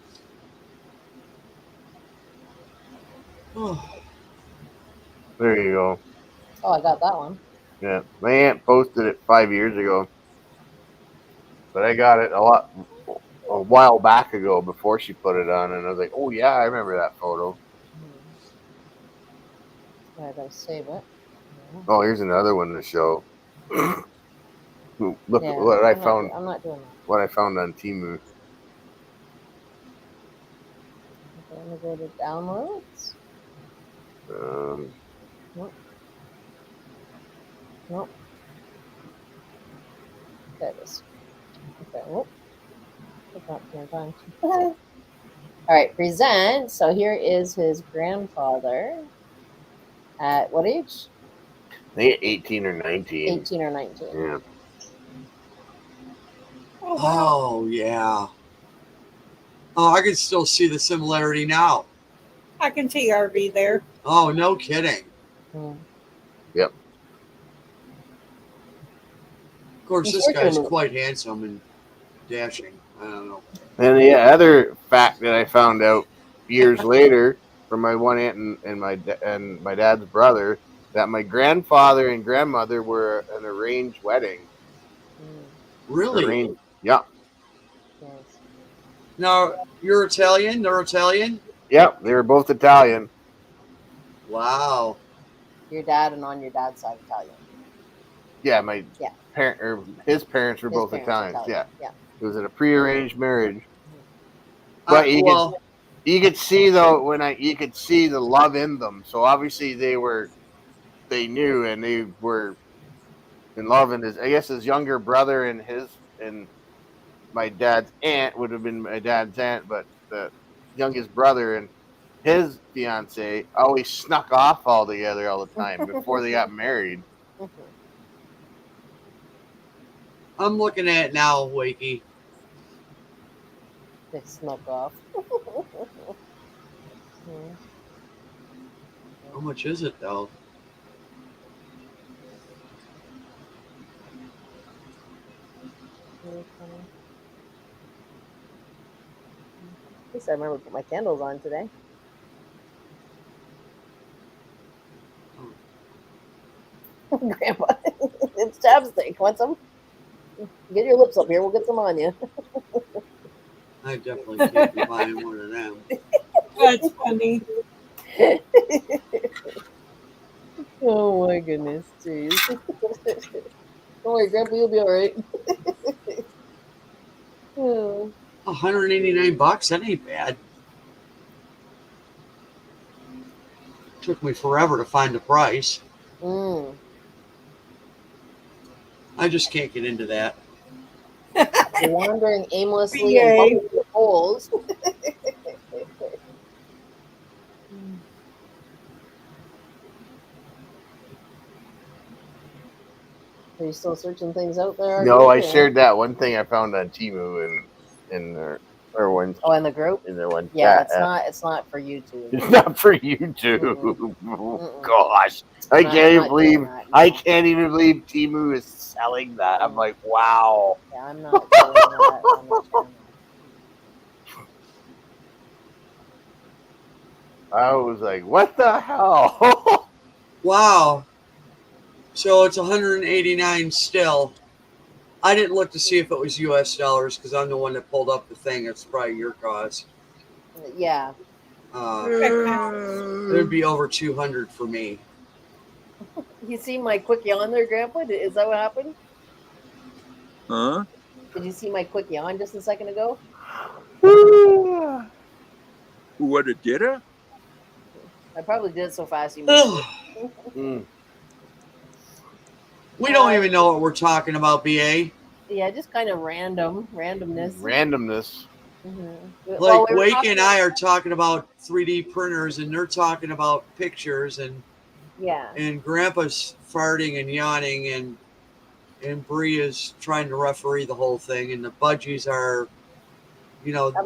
Oh, there you go. Oh, I got that one. Yeah, my aunt posted it 5 years ago, but I got it a while back ago before she put it on, and I was like, "Oh yeah, I remember that photo." I gotta save it. Oh, here's another one to show. Look Yeah, at what I I'm found. I'm not doing that. What I found on Temu. Okay, I'm gonna go to downloads. Um, Nope. There it is. Okay. Whoop. It's not turn on. All right, present. So here is his grandfather. At what age? I think 18 or 19. 18 or 19. Yeah. Oh, wow. Oh, yeah. Oh, I can still see the similarity now. I can see RV there. Oh, no kidding. Hmm. Yep. Of course, this guy's quite handsome and dashing. I don't know. And the other fact that I found out years later from my one aunt and my dad's brother, that my grandfather and grandmother were an arranged wedding. Really? Arranged, yeah. Yes. Now, you're Italian? They're Italian? Yep, they were both Italian. Wow. Your dad and on your dad's side Italian. Yeah, my Yeah. his parents were His both parents Italians. Italian. Yeah. It was a prearranged marriage. But But you could see though you could see the love in them. So obviously they knew and they were in love. And his younger brother and my dad's aunt would have been my dad's aunt, but the youngest brother and his fiance always snuck off all together all the time before they got married. I'm looking at it now, Wakey. They snuck off. How much is it, though? At least I remember to put my candles on today. Grandpa, it's chapstick. Want some? Get your lips up here. We'll get some on you. I definitely can't be buying one of them. That's funny. Oh my goodness, jeez. Don't worry, Grandpa, you'll be all right. Oh. $189? That ain't bad. Took me forever to find the price. I just can't get into that. You're wandering aimlessly and bumping the holes. Are you still searching things out there? No, I shared that one thing I found on Temu in their one. Oh, in the group? In their one. Yeah, it's not for YouTube. It's not for YouTube. Gosh, I can't even believe Temu is selling that. I'm like, wow. Yeah, I'm not doing that on the channel. I was like, what the hell? Wow. So it's 189 still. I didn't look to see if it was US dollars because I'm the one that pulled up the thing. It's probably your cause. Yeah. It'd be over 200 for me. You see my quick yawn there, Grandpa? Is that what happened? Huh? Did you see my quick yawn just a second ago? What, it did it? I probably did it so fast you missed it. We don't even know what we're talking about, BA. Yeah, just kind of randomness. Like, Well, Wake and I are talking about 3D printers, and they're talking about pictures, and and Grandpa's farting and yawning, and Bree is trying to referee the whole thing, and the budgies are,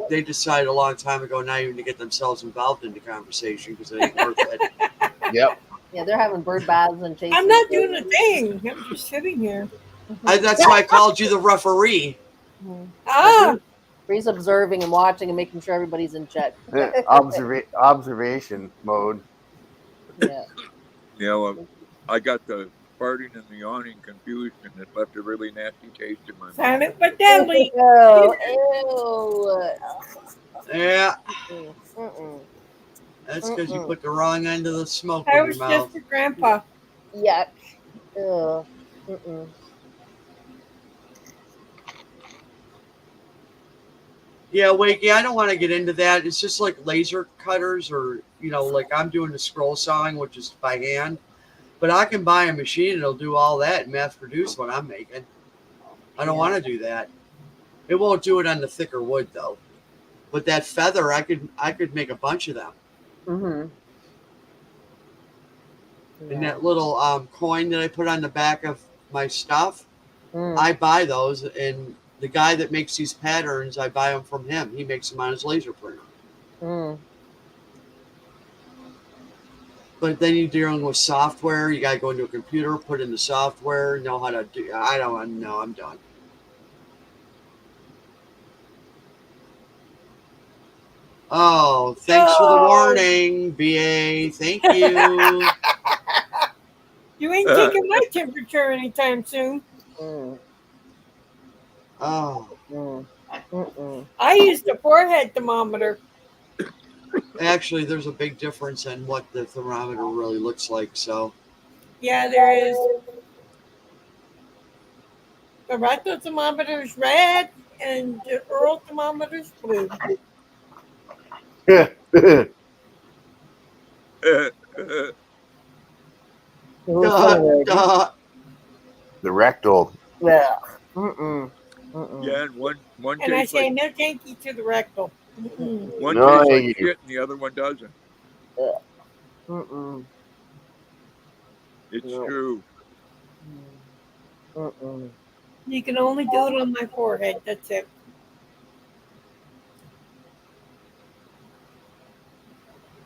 they decided a long time ago not even to get themselves involved in the conversation because it ain't worth it. Yep. Yeah, they're having bird baths and chasing. I'm not doing a thing. I'm just sitting here. That's why I called you the referee. Bree's observing and watching and making sure everybody's in check. Observation mode. Yeah. Yeah, well, I got the farting and the yawning confused, and it left a really nasty taste in my mouth. Silent but deadly. Ew. Yeah. That's because you put the wrong end of the smoke in That your was mouth. just for Grandpa. Yuck. Ew. Yeah, Wakey, I don't want to get into that. It's just like laser cutters or, like I'm doing the scroll sawing, which is by hand. But I can buy a machine and it'll do all that and mass produce what I'm making. I don't want to do that. It won't do it on the thicker wood though. But that feather, I could make a bunch of them. Mm-hmm. And that little coin that I put on the back of my stuff, Mm. I buy those, and the guy that makes these patterns, I buy them from him. He makes them on his laser printer. Mm. But then you're dealing with software. You got to go into a computer, put in the software, know how to do. I don't know. I'm done. Oh, thanks for the warning, BA. Thank you. You ain't taking my temperature anytime soon. Mm. Oh, Mm. Mm-mm. I use the forehead thermometer. actually, there's a big difference in what the thermometer really looks like. So, Yeah, there is. The rectal thermometer is red, and the oral thermometer is blue. Which one are they? The rectal. Yeah. Mm-mm. Mm-mm. Yeah, and one And I tastes say like no thank you to the rectal. Mm-mm. one No, tastes like you- shit, and the other one doesn't. Mm-mm. It's No. true. Mm-mm. You can only do it on my forehead. That's it.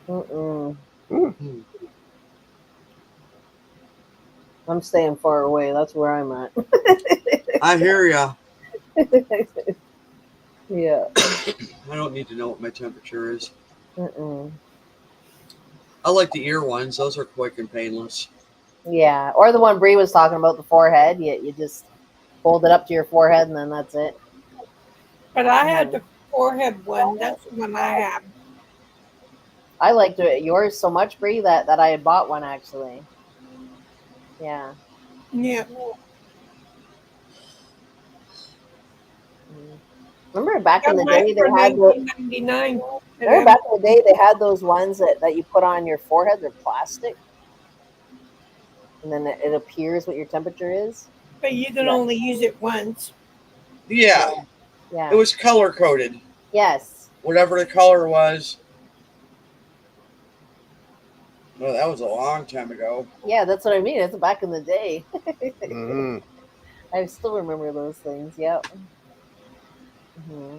Mm-mm. Mm. I'm staying far away. That's where I'm at. I hear ya. Yeah. I don't need to know what my temperature is. Mm-mm. I like the ear ones. Those are quick and painless. Yeah. Or the one Bree was talking about, the forehead. You just hold it up to your forehead and then that's it. But I had the forehead one. That's the one I have. I liked yours so much, Bree, that I had bought one actually. Yeah. Yeah. Remember back in Got the mine day for they had the, $19.99. remember back in the day they had those ones that you put on your forehead, they're plastic. And then it appears what your temperature is. But you can only use it once. Yeah, Yeah. it was color coded. Yes. Whatever the color was. Well, that was a long time ago. Yeah, that's what I mean. It's back in the day. Mm-hmm. I still remember those things. Yep. Mm-hmm.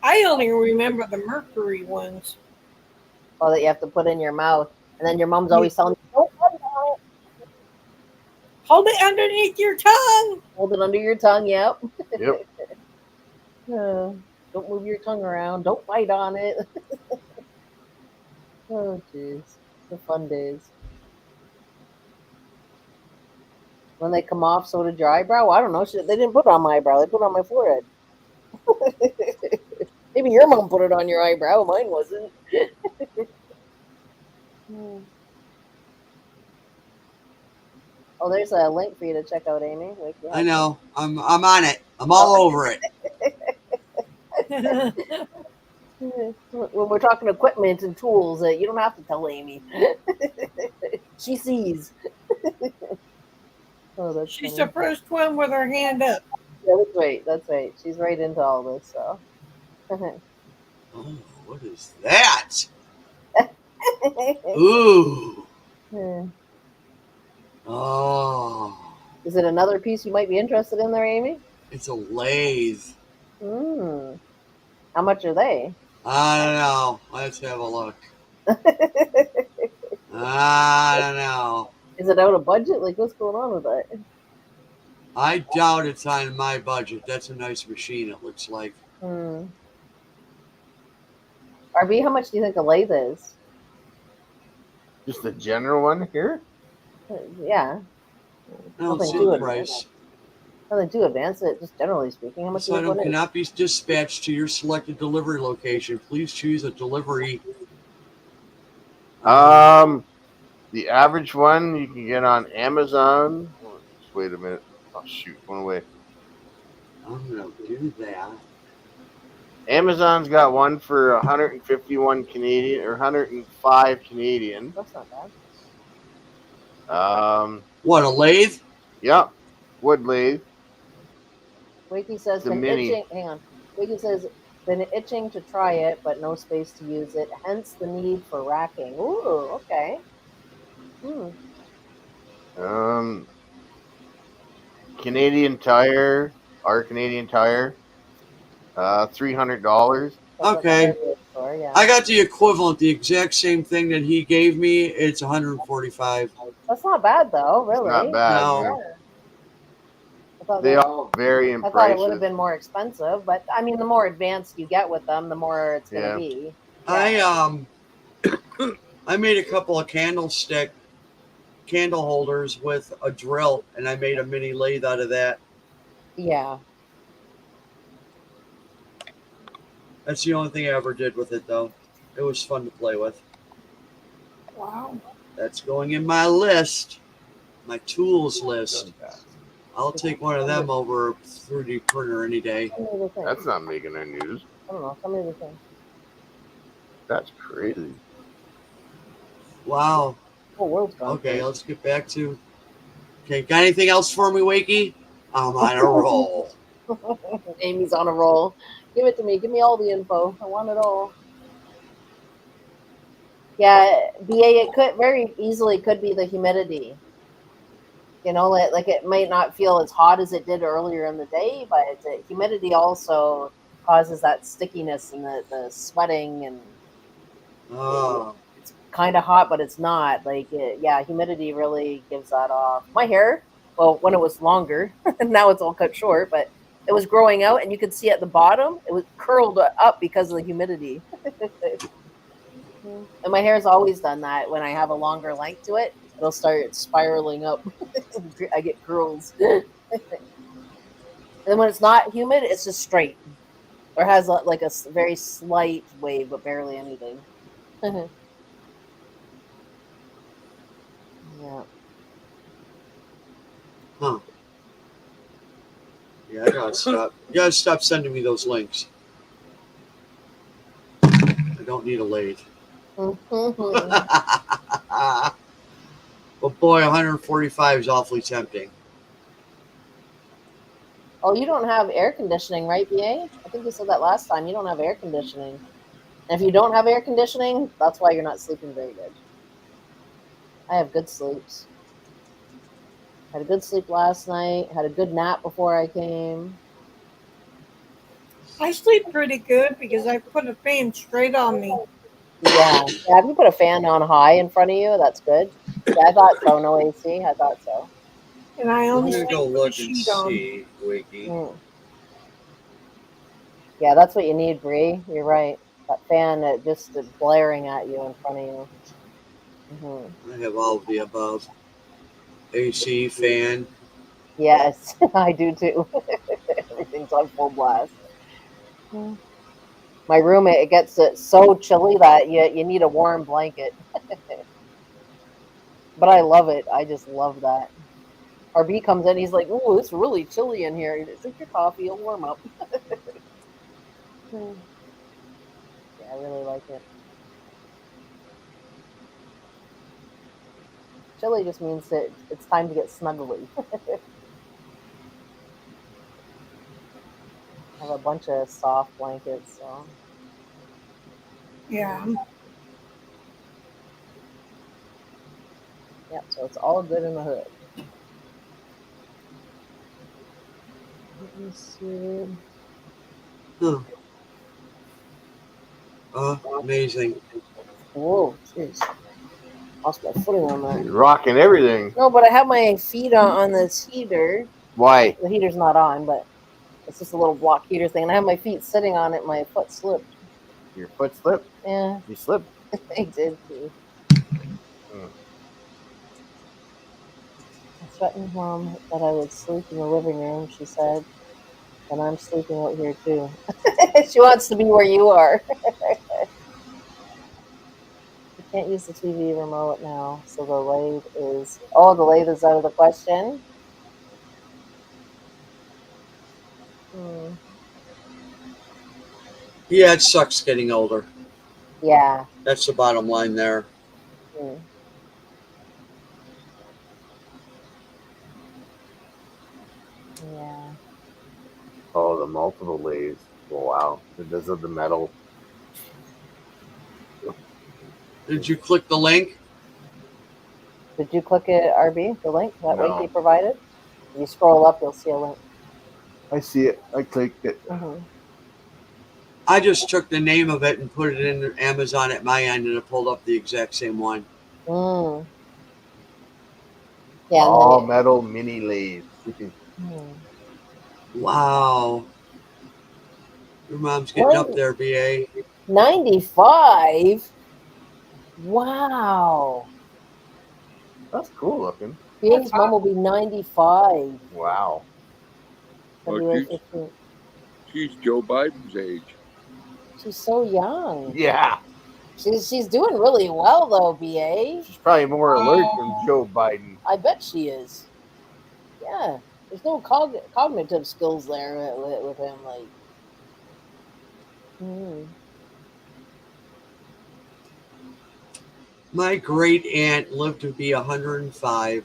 I only remember the mercury ones. Oh, that you have to put in your mouth, and then your mom's always telling you, "Don't put it on it. Hold it underneath your tongue. Hold it under your tongue." Yep. Yep. Don't move your tongue around. Don't bite on it. Oh, jeez. The fun days. When they come off, so did your eyebrow? I don't know. They didn't put it on my eyebrow. They put it on my forehead. Maybe your mom put it on your eyebrow. Mine wasn't. Oh, there's a link for you to check out, Amy. I know. I'm on it. I'm all over it. When we're talking equipment and tools, you don't have to tell Amy. She sees. Oh, that's She's funny. the first one with her hand up. Yeah, that's right. That's right. She's right into all this. So. Oh, what is that? Ooh. Oh. Is it another piece you might be interested in there, Amy? It's a lathe. How much are they? I don't know. Let's have a look. I don't know. Is it out of budget? Like, what's going on with that? I doubt it's on my budget. That's a nice machine, it looks like. RB, how much do you think a lathe is? Just the general one here? Yeah. I don't Nothing see too the advanced. price. Nothing too advanced, just generally speaking. How much This do you item think one is? cannot be dispatched to your selected delivery location. Please choose a delivery. The average one you can get on Amazon. Oh, just wait a minute. Oh shoot, went away. I'm gonna do that. Amazon's got one for 151 Canadian or 105 Canadian. That's not bad. What, a lathe? Yep, wood lathe. Wakey says, The been mini. itching. Hang on. Wakey says, been itching to try it, but no space to use it. Hence the need for racking. Ooh, okay. Hmm. Um, Canadian Tire, our Canadian Tire, $300. That's at the Okay. hardware store, yeah. I got the equivalent, the exact same thing that he gave me. It's 145. That's not bad though, It's really. not bad. No. Yeah. Yeah. I thought They that, all vary in I thought it would have prices. been more expensive, but I mean, the more advanced you get with them, the more it's going to Yeah. be. I made a couple of candle holders with a drill, and I made a mini lathe out of that. Yeah. That's the only thing I ever did with it, though. It was fun to play with. Wow. That's going in my list, my tools list. I'll take one of them over a 3D printer any day. Tell me the thing. That's not making the news. I don't know. Tell me the thing. That's crazy. Wow. Whole world's gone. Okay, let's get back to. Okay, got anything else for me, Wakey? I'm on a roll. Amy's on a roll. Give it to me. Give me all the info. I want it all. Yeah, BA, it could very easily could be the humidity. You know, like it might not feel as hot as it did earlier in the day, but the humidity also causes that stickiness and the sweating, and Oh. it's kind of hot, but it's not. Like, yeah, humidity really gives that off. My hair, well, when it was longer, now it's all cut short, but it was growing out, and you could see at the bottom, it was curled up because of the humidity. And my hair's always done that. When I have a longer length to it, it'll start spiraling up. I get curls. And then when it's not humid, it's just straight, or has like a very slight wave, but barely anything. Yeah. Huh. Yeah, I gotta stop. You gotta stop sending me those links. I don't need a lathe. But boy, 145 is awfully tempting. Oh, you don't have air conditioning, right, BA? I think you said that last time. You don't have air conditioning. And if you don't have air conditioning, that's why you're not sleeping very good. I have good sleeps. Had a good sleep last night. Had a good nap before I came. I sleep pretty good because I put a fan straight on me. Yeah. If you put a fan on high in front of you, that's good. Yeah, I thought so. No AC. I thought so. And I I'm only gonna sleep go with the look and sheet on. see, Wiki. Yeah, that's what you need, Bree. You're right. That fan just blaring at you in front of you. I have all of the above. AC, fan. Yes, I do too. Everything's on full blast. My room, it gets so chilly that you need a warm blanket. But I love it. I just love that. Our B comes in, he's like, "Ooh, it's really chilly in here. Drink your coffee, it'll warm up." Yeah, I really like it. Chilly just means that it's time to get snuggly. I have a bunch of soft blankets, so Yeah. yeah, so it's all good in the hood. Let me see. Amazing. Whoa, jeez. Lost my footing on that. He's rocking everything. No, but I have my feet on this heater. Why? The heater's not on, but it's just a little block heater thing. And I have my feet sitting on it. My foot slipped. Your foot slipped? Yeah, You slipped. I did too. Hmm. I threatened Mom that I would sleep in the living room, she said. And I'm sleeping out here too. She wants to be where you are. You can't use the TV remote now, so the lathe is. Oh, the lathe is out of the question. Yeah, it sucks getting older. Yeah. That's the bottom line there. Yeah. multiple lathes. Oh, wow. Because of the metal. Did you click the link? Did you click it, RB, the link, that link No. he provided? If you scroll up, you'll see a link. I see it. I clicked it. Mm-hmm. I just took the name of it and put it in Amazon at my end, and it pulled up the exact same one. Mm. Yeah. All metal mini lathes. Wow. Your mom's getting up there, BA. 95? Wow. That's cool looking. BA's mom will be 95. Wow. Well, February 15th. she's Joe Biden's age. She's so young. Yeah. She's doing really well though, BA. She's probably more alert than Joe Biden. I bet she is. Yeah. There's no cognitive skills there with him. Like, My great aunt lived to be 105.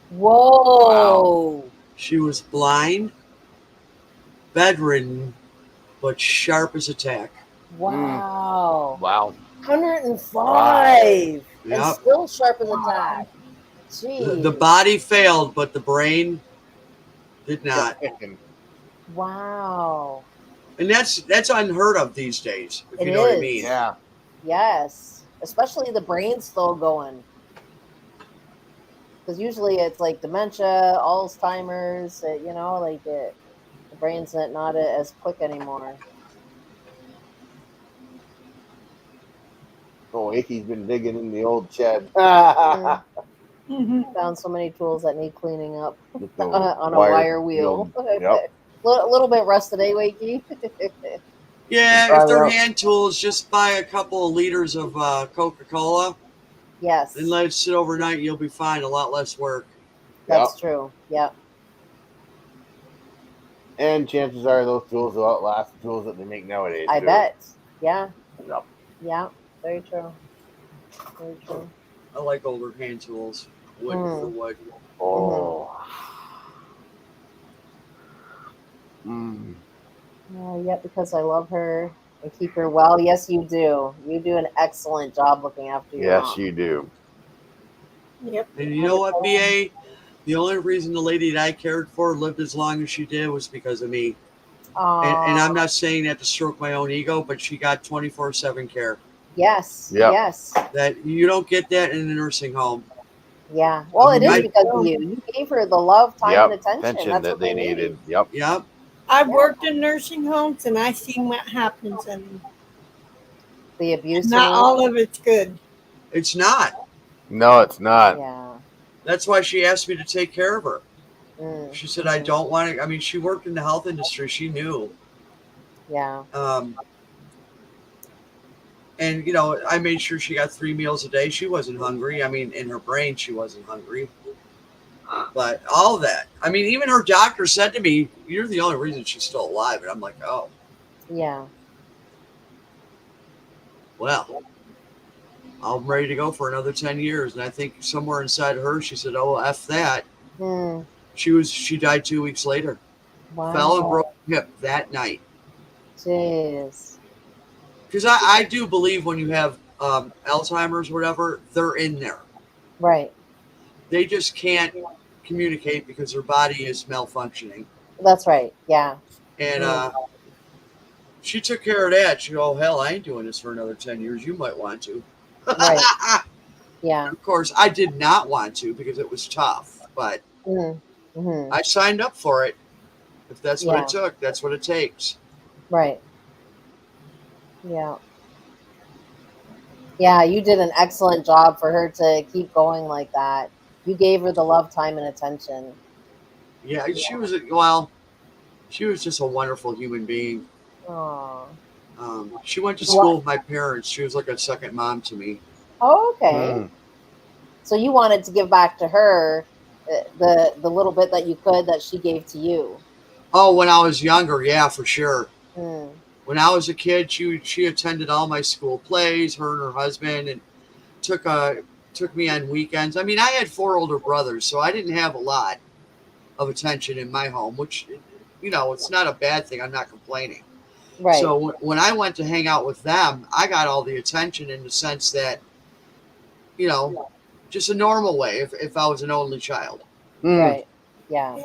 whoa. Wow. She was blind, bedridden, but sharp as a tack. Wow. Wow. 105. And Yep. still sharp as a tack. Jeez. The body failed, but the brain did not. Wow. And that's unheard of these days, if It you know what I is. mean. Yeah. Yes. Especially the brain's still going. Because usually it's like dementia, Alzheimer's, like the brain's not as quick anymore. Oh, Icky's been digging in the old shed. Found so many tools that need cleaning up on a wire wheel. Yep. A little bit rusted, eh, Wakey? Yeah, if they're hand tools, just buy a couple of liters of Coca-Cola Yes. and let it sit overnight. You'll be fine. A lot less work. That's true. Yep. And chances are those tools will outlast the tools that they make nowadays. I bet. Yeah. Yep. Yeah. Very true. Very true. I like older hand tools. Wood for wood. Oh. Yeah, because I love her and keep her well. Yes, you do. You do an excellent job looking after your mom. Yes, you do. Yep. And you know what, BA? The only reason the lady that I cared for lived as long as she did was because of me. And I'm not saying that to stroke my own ego, but she got 24/7 care. Yes. Yep. Yes. That you don't get that in a nursing home. Yeah. Well, it is because of you. You gave her the love, time, and attention. That's that what they needed. Yep. Yep. I've worked in nursing homes and I've seen what happens, and the abuse. Not all of it's good. It's not. No, it's not. Yeah. That's why she asked me to take care of her. Mm. She said, I don't want to. I mean, she worked in the health industry. She knew. Yeah. And, you know, I made sure she got 3 meals a day. She wasn't hungry. I mean, in her brain, she wasn't hungry. But all of that. I mean, even her doctor said to me, you're the only reason she's still alive. And I'm like, oh. Yeah. Well, I'm ready to go for another 10 years. And I think somewhere inside of her, she said, oh, F that. Mm. She died 2 weeks later. Wow. Fell and broke her hip that night. Jeez. Because I do believe when you have Alzheimer's or whatever, they're in there. Right. They just can't communicate because their body is malfunctioning. That's right. Yeah. And she took care of that. She go, oh, hell, I ain't doing this for another 10 years. You might want to. Right. Yeah. Of course, I did not want to because it was tough. But I signed up for it. If that's what it took, that's what it takes. Right. Yeah. Yeah, you did an excellent job for her to keep going like that. You gave her the love, time, and attention. Yeah, she was just a wonderful human being. Aww. She went to school with my parents. She was like a second mom to me. Oh, okay. So you wanted to give back to her the little bit that you could that she gave to you. Oh, when I was younger, yeah, for sure. Mm. When I was a kid, she attended all my school plays, her and her husband, and took me on weekends. I mean, I had 4 older brothers, so I didn't have a lot of attention in my home, which, it's not a bad thing. I'm not complaining. Right. So when I went to hang out with them, I got all the attention in the sense that, just a normal way if I was an only child. Right. Yeah.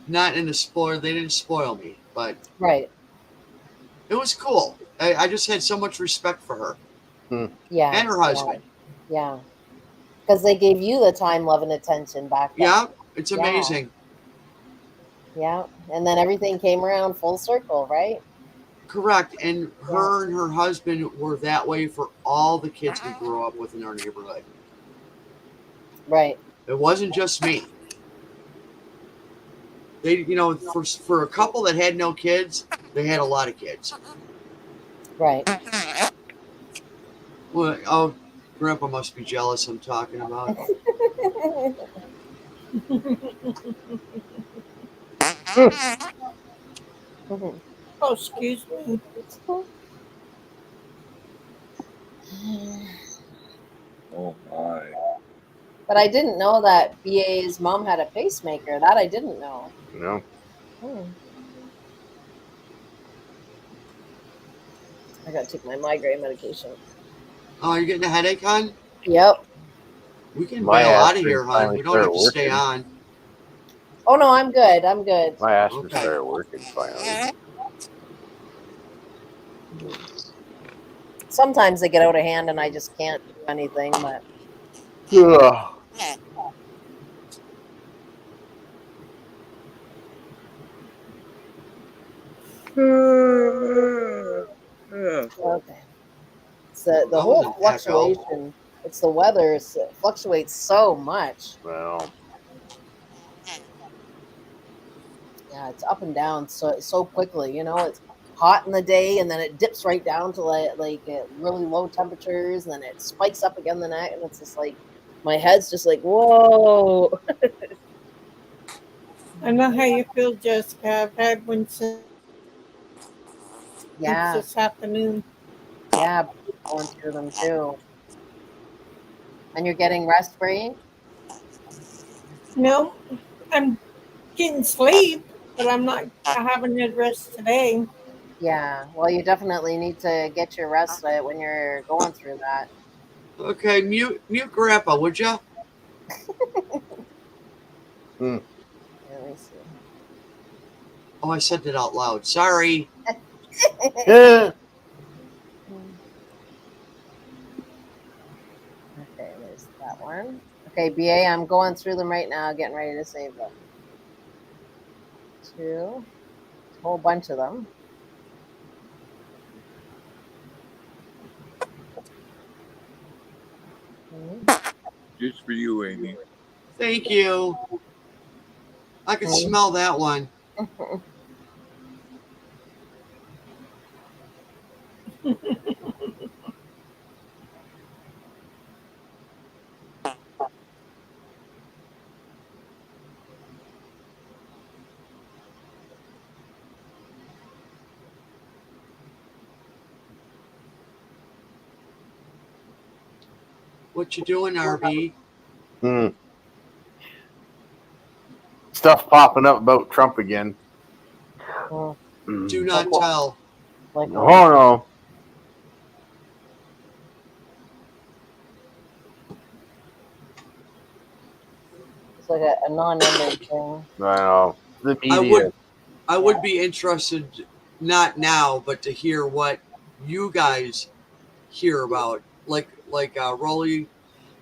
Not in the spoil. They didn't spoil me, but Right. it was cool. I just had so much respect for her. Yeah. And her husband. Yeah. Because they gave you the time, love, and attention back then. Yeah, it's amazing. Yeah. And then everything came around full circle, right? Correct. And her and her husband were that way for all the kids we grew up with in our neighborhood. Right. It wasn't just me. They, for a couple that had no kids, they had a lot of kids. Right. Well, oh, Grandpa must be jealous I'm talking about. Oh, excuse me. Oh my. But I didn't know that BA's mom had a pacemaker. That I didn't know. No. I gotta take my migraine medication. Oh, you're getting a headache, hon? Yep. We can My bail out of aspirin here, hon. finally We don't have to started stay working. on. Oh no, I'm good. I'm good. My aspirin Okay. started working finally. Sometimes they get out of hand and I just can't do anything, but Ugh. okay. It's the That whole was an echo. fluctuation. It's the weather. It fluctuates so much. Well, Yeah, it's up and down so quickly. It's hot in the day and then it dips right down to like really low temperatures and then it spikes up again the night and it's just like my head's just like whoa. I know how you feel, Jessica. I've had one since this afternoon. Yeah, going through them too. And you're getting rest break? No, I'm getting sleep, but I'm not having a rest today. Yeah. Well, you definitely need to get your rest when you're going through that. Okay, mute Grandpa, would ya? Let me see. Oh, I said that out loud. Sorry. yeah. Okay, there's that one. Okay, BA, I'm going through them right now, getting ready to save them. 2, a whole bunch of them. Just for you, Amy. Thank you. I can smell that one. What you doing, RB? Stuff popping up about Trump again. Do not tell. Like Oh no. It's like a non-ending thing. I know. The media. I would be interested, not now, but to hear what you guys hear about. Like Rolly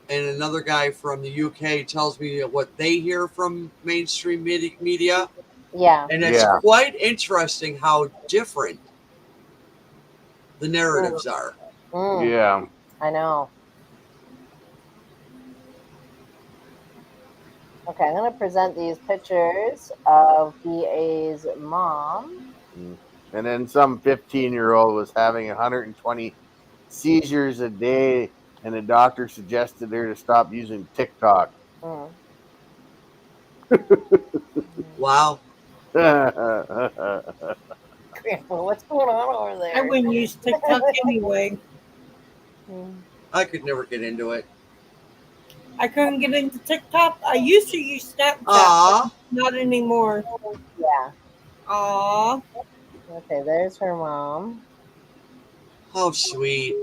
and another guy from the UK tells me what they hear from mainstream media. Yeah. And it's quite interesting how different the narratives are. Yeah. I know. Okay, I'm going to present these pictures of BA's mom. And then some 15-year-old was having 120 seizures a day, and the doctor suggested her to stop using TikTok. Wow. What's going on over there? I wouldn't use TikTok anyway. I could never get into it. I couldn't get into TikTok. I used to use Snapchat, but not anymore. Yeah. Aw. Okay, there's her mom. How sweet.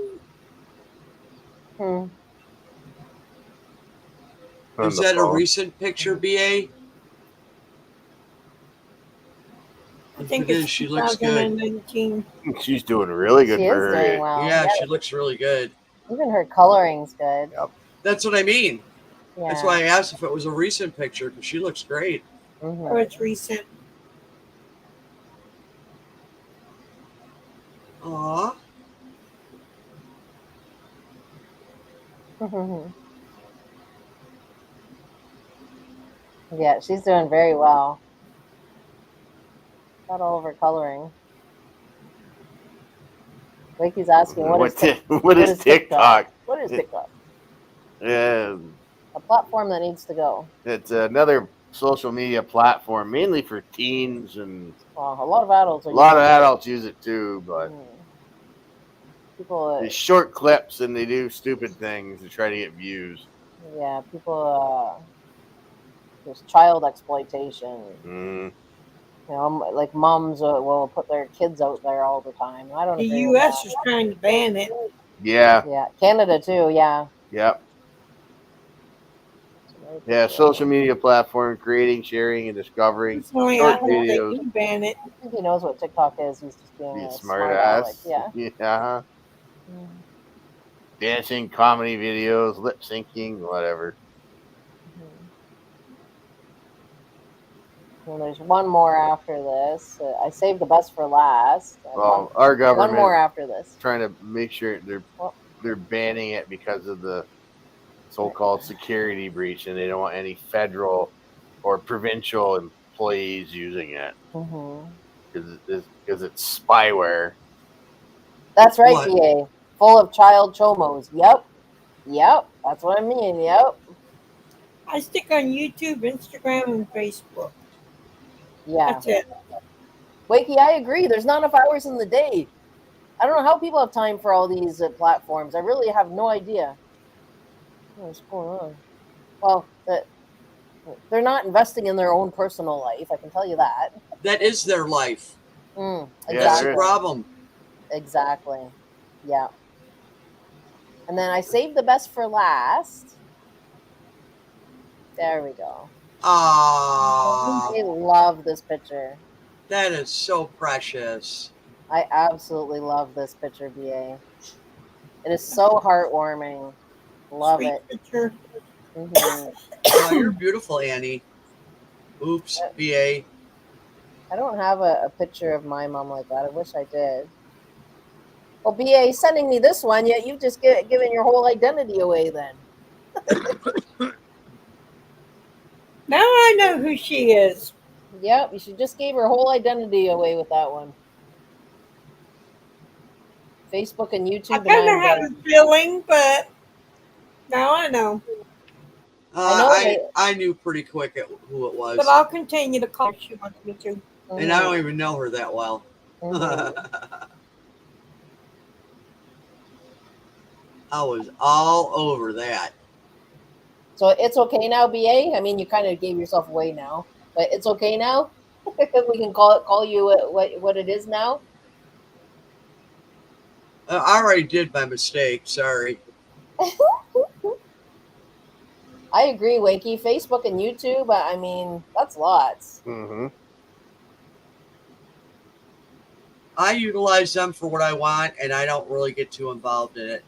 Hmm. On Is the that a phone. recent picture, BA? I If think it is, it's she looks good. 2019. She's doing really good She for is her doing age. well. Yeah, Yeah, she looks really good. even her coloring's good. Yep. That's what I mean. Yeah. That's why I asked if it was a recent picture because she looks great. Mhm. Oh, it's recent. Aw. Yeah, she's doing very well. Got all of her coloring. Wakey's asking, what is What is TikTok? What is TikTok? Yeah, A platform that needs to go. it's another social media platform, mainly for teens, and Well, a lot of adults a are lot of using adults use it too. But it. People, they short clips and they do stupid things to try to get views. yeah, people, there's child exploitation. Mm. You know, like moms will put their kids out there all the time. I don't The agree with U.S. that. is trying to ban it. Yeah, Yeah, Canada too. Yeah. yep. Somebody put Yeah, the- social media platform, creating, sharing, and discovering Personally, I short hope they videos. do ban it. I think he knows what TikTok is. He's just being Be a a smart smart aleck. ass. Yeah. Yeah. Dancing, comedy videos, lip syncing, whatever. Mhm. And there's one more after this. I saved the best for last. Well, our One government more after this. trying to make sure Well, they're banning it because of the so-called security breach, and they don't want any federal or provincial employees using it mhm. because it's spyware. That's right, What? BA. Full of child chomos. Yep. Yep. That's what I mean. Yep. I stick on YouTube, Instagram, and Facebook. Yeah. That's it. Wakey, I agree. There's not enough hours in the day. I don't know how people have time for all these platforms. I really have no idea. What's going on? Well, they're not investing in their own personal life. I can tell you that. That is their life. Yeah, That's the Exactly. problem. Exactly. Yeah. And then I saved the best for last. There we go. Ah, I love this picture. that is so precious. I absolutely love this picture, BA. It is so heartwarming. Love Sweet it. picture. Hmm. Oh, you're beautiful, Annie. Oops, BA. I don't have a picture of my mom like that. I wish I did. Well, BA sending me this one, yet you've just given your whole identity away then. Now I know who she is. Yep, you should just gave her whole identity away with that one. Facebook and I YouTube, and kind of I'm had dead. a feeling, but now I know. I know I knew pretty quick who it But was, I'll continue to call her if she wants me to. and I don't even know her that well. Mhm. I was all over that. So it's okay now, BA. I mean, you kind of gave yourself away now, but it's okay now. We can call you what it is now. I already did my mistake. Sorry. I agree, Wakey. Facebook and YouTube. I mean, that's lots. Mm-hmm. I utilize them for what I want, and I don't really get too involved in it.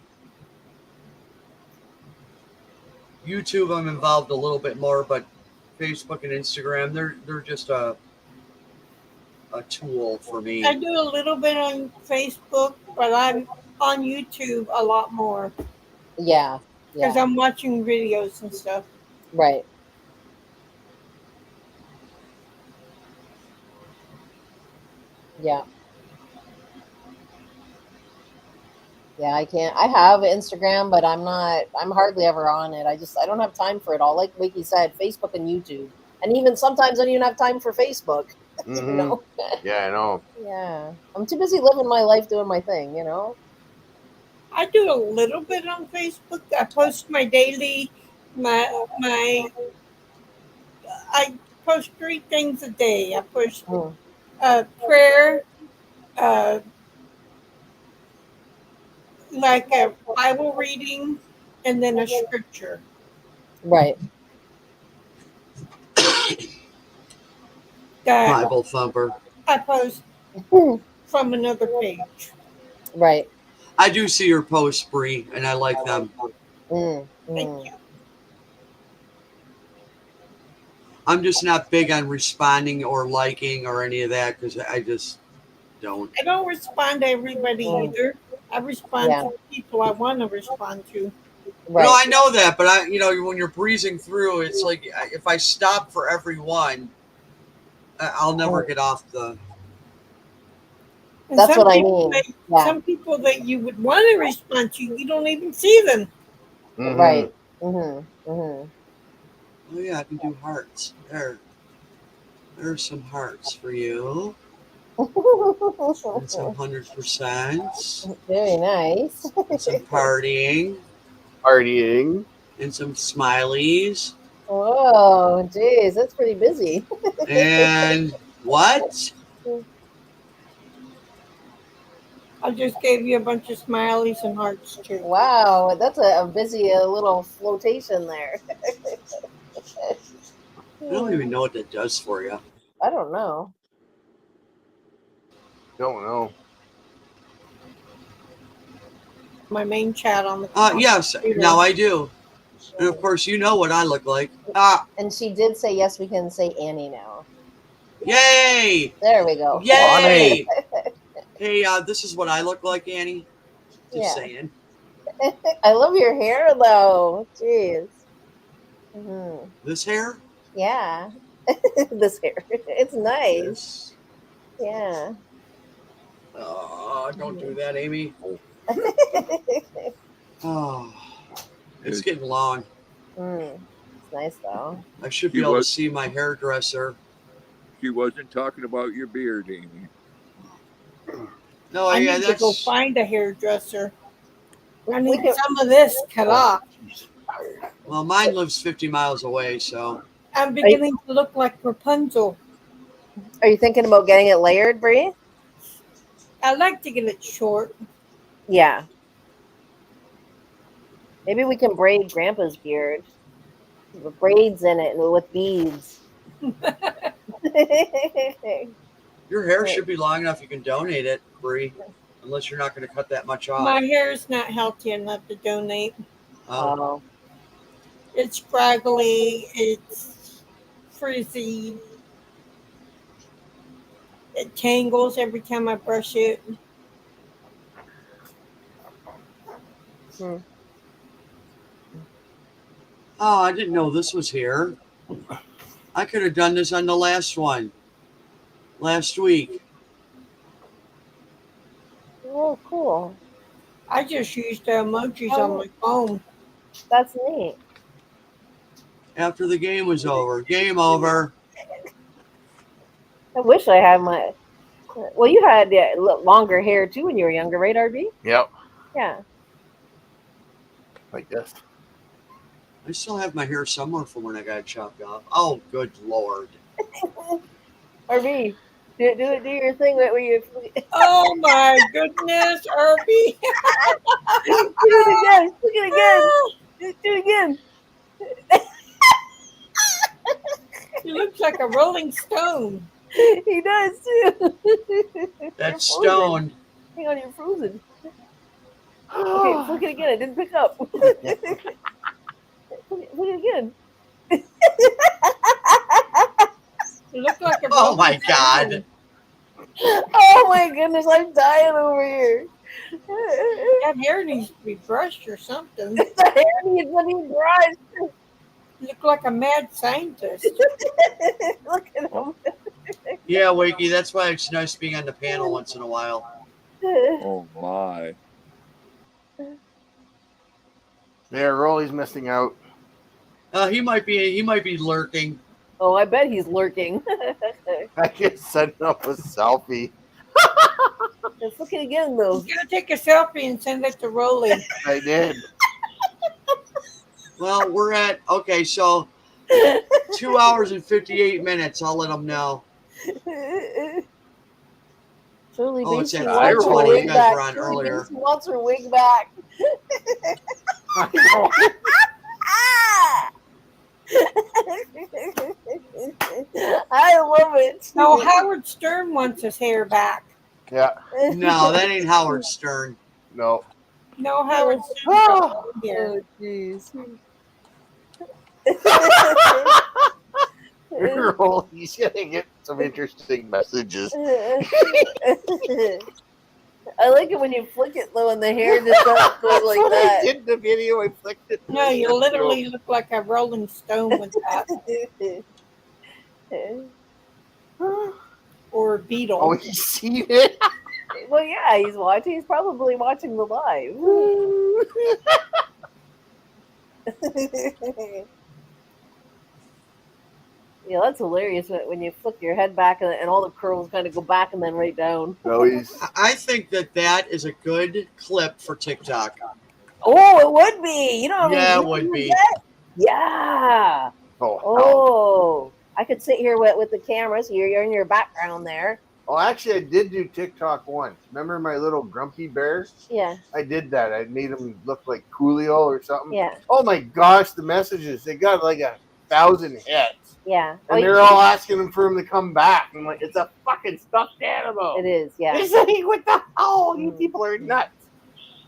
YouTube, I'm involved a little bit more, but Facebook and Instagram, they're just a tool for me. I do a little bit on Facebook, but I'm on YouTube a lot more Yeah, because yeah, I'm watching videos and stuff. right. Yeah, yeah. I can't. I have Instagram, but I'm not. I'm hardly ever on it. I don't have time for it all. Like Wakey said, Facebook and YouTube, and even sometimes I don't even have time for Facebook. You Mm-hmm. know. Yeah, I know. Yeah, I'm too busy living my life doing my thing. You know. I do a little bit on Facebook. I post my daily, my I post 3 things a day. I post Mm. prayer, uh, like a Bible reading, and then a scripture. Right. That Bible thumper. I post from another page. Right. I do see your posts, Bree, and I like them. Thank Mm. you. I'm just not big on responding or liking or any of that because I just don't. I don't respond to everybody either. I respond Yeah. to people I want to respond to. No, Right. I know that, but when you're breezing through, it's like if I stop for every one, I'll never get off the. And That's what I mean. Yeah. some people that you would want to respond to, you don't even see them. Right. Mm-hmm. Mm-hmm. Oh yeah, I can do hearts. There's some hearts for you, and some 100%, Very nice. and some partying, Partying. and some smileys, Whoa, geez, that's pretty busy. and what? I just gave you a bunch of smileys and hearts too. Wow, that's a busy little flotation there. I don't even know what that does for you. I don't know. Don't know. My main chat on the Yes, computer. now I do. And of course, you know what I look like. And she did say yes. We can say Annie now. Yay! There we go. Yay! Hey, this is what I look like, Annie. Just Yeah. saying. I love your hair though. Jeez. Mm-hmm. This hair? Yeah. This hair. It's nice. Yes. Yeah. Don't do that, Amy. Oh, it's getting long. It's nice though. I should be able to see my hairdresser. She wasn't talking about your beard, Amy. No, I yeah, need to go that's. find a hairdresser. I We need can- some of this cut off. Well, mine lives 50 miles away, so. I'm beginning to look like Rapunzel. Are you thinking about getting it layered, Bree? I like to get it short. Yeah. Maybe we can braid Grandpa's beard with braids in it and with beads. Your hair should be long enough you can donate it, Bree. Unless you're not going to cut that much off. My hair is not healthy enough to donate. Oh. It's scraggly. It's frizzy. It tangles every time I brush it. Hmm. Oh, I didn't know this was here. I could have done this on the last one. Last week. Oh, cool. I just used the emojis on my phone. That's neat. After the game was over. Game over. I wish I had my. Well, you had longer hair too when you were younger, right, RB? Yep. Yeah. Like this. I still have my hair somewhere from when I got chopped off. Oh, good Lord. RB, do your thing where you. Oh my goodness, Irby. Do it again. Do it again. Do it again. He looks like a rolling stone. He does too. That's stoned. Hang on, you're frozen. Okay, look it again. I didn't pick up. Look it again. You look like a Oh my rolling God. stone. Oh my goodness, I'm dying over here. That hair needs to be brushed or something. The hair needs to be brushed. You look like a mad scientist. Look at him. Yeah, Wakey, that's why it's nice being on the panel once in a while. Oh my. There, Rolly's missing out. He might be lurking. Oh, I bet he's lurking. I just sent up a selfie. Let's look at it again, though. He's gonna take a selfie and send it to Rolly. I did. Well, we're at, okay, so 2 hours and 58 minutes. I'll let them know. Julie Oh, it's Beastie that wants fifth her one wig you guys back. were on Julie earlier. Beastie wants her wig back. I know. I love it. No, Howard Stern wants his hair back. Yeah. No, that ain't Howard Stern. No. No, Howard Stern. Oh. Here. Oh, jeez. He's gonna get some interesting messages. I like it when you flick it though, and the hair just goes That's like what that. I did in the video. I flicked it. No, you literally look like a Rolling Stone with that, or a Beatle. Oh, he's seen it. Well, yeah, he's watching. He's probably watching the live. Yeah, that's hilarious when you flick your head back and all the curls kind of go back and then right down. No, he's. I think that is a good clip for TikTok. Oh, it would be. You know how many Yeah, it views would you be. get? Yeah. Oh. Oh, I could sit here with the camera, so you're in your background there. Oh, actually, I did do TikTok once. Remember my little grumpy bear? Yeah, I did that. I made him look like Coolio or something. yeah, Oh my gosh, the messages. They got like 1,000 hits. yeah. And they're all asking him for him to come back. I'm like, it's a fucking stuffed animal. It is, yeah. It's like, what the hell? You people are nuts.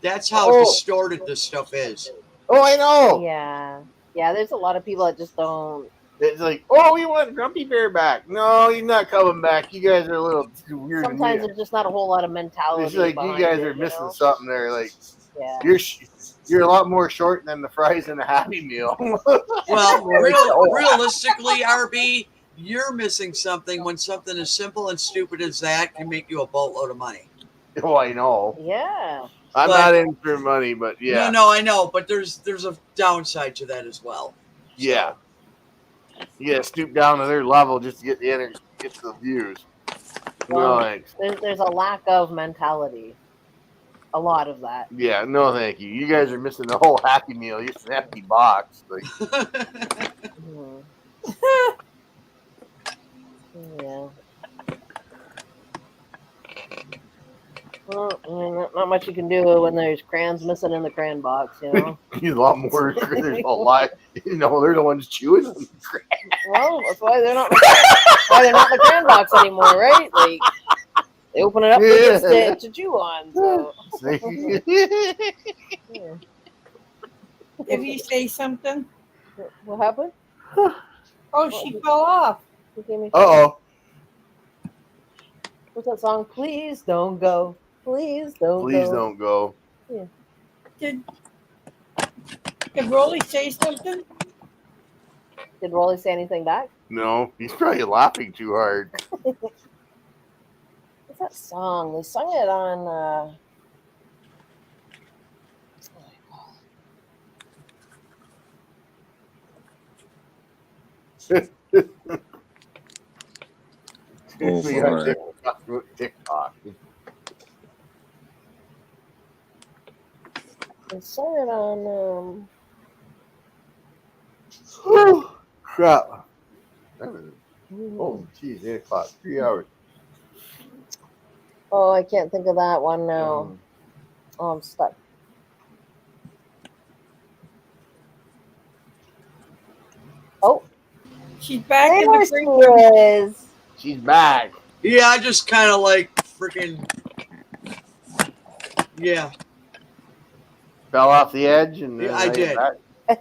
That's how Oh. distorted this stuff is. Oh, I know. Yeah, yeah. There's a lot of people that just don't. It's like, oh, we want Grumpy Bear back. No, he's not coming back. You guys are a little too weird. Sometimes there's just not a whole lot of mentality. It's like you behind guys it, are missing know? something there. Like Yeah. you're a lot more short than the fries in a Happy Meal. Well, realistically, RB, you're missing something when something as simple and stupid as that can make you a boatload of money. Oh, I know. Yeah. I'm But- not in for money, but yeah, No, I know, but there's a downside to that as well. yeah. You gotta stoop down to their level just to get the energy, get the views. Well, No thanks. There's a lack of mentality. A lot of that. Yeah, no thank you. You guys are missing the whole Happy Meal. Just an empty box. Like, Mhm. Yeah. Well, I mean, not much you can do when there's crayons missing in the crayon box, you know. a lot more. There's a lot. You know, they're the ones chewing them. Well, that's why they're not. Why they're not in the crayon box anymore, right? Like they open it up to chew on. So. Yeah. If you say something, What happened? oh, she fell off. You gave me- Uh-oh. What's that song? Please don't go. Please don't Please go. don't go. Did Rolly say something? Did Rolly say anything back? No, he's probably laughing too hard. What's that song? They sung it on. Oh, We got my. TikTok. They sung it on. Whew, crap. Oh, geez, 8 o'clock. 3 hours. Oh, I can't think of that one now. Oh, I'm stuck. Oh, She's back in there the she freaking. is. She's back. Yeah, I just kind of like freaking. Yeah, Fell off the edge and Yeah, then I did. back.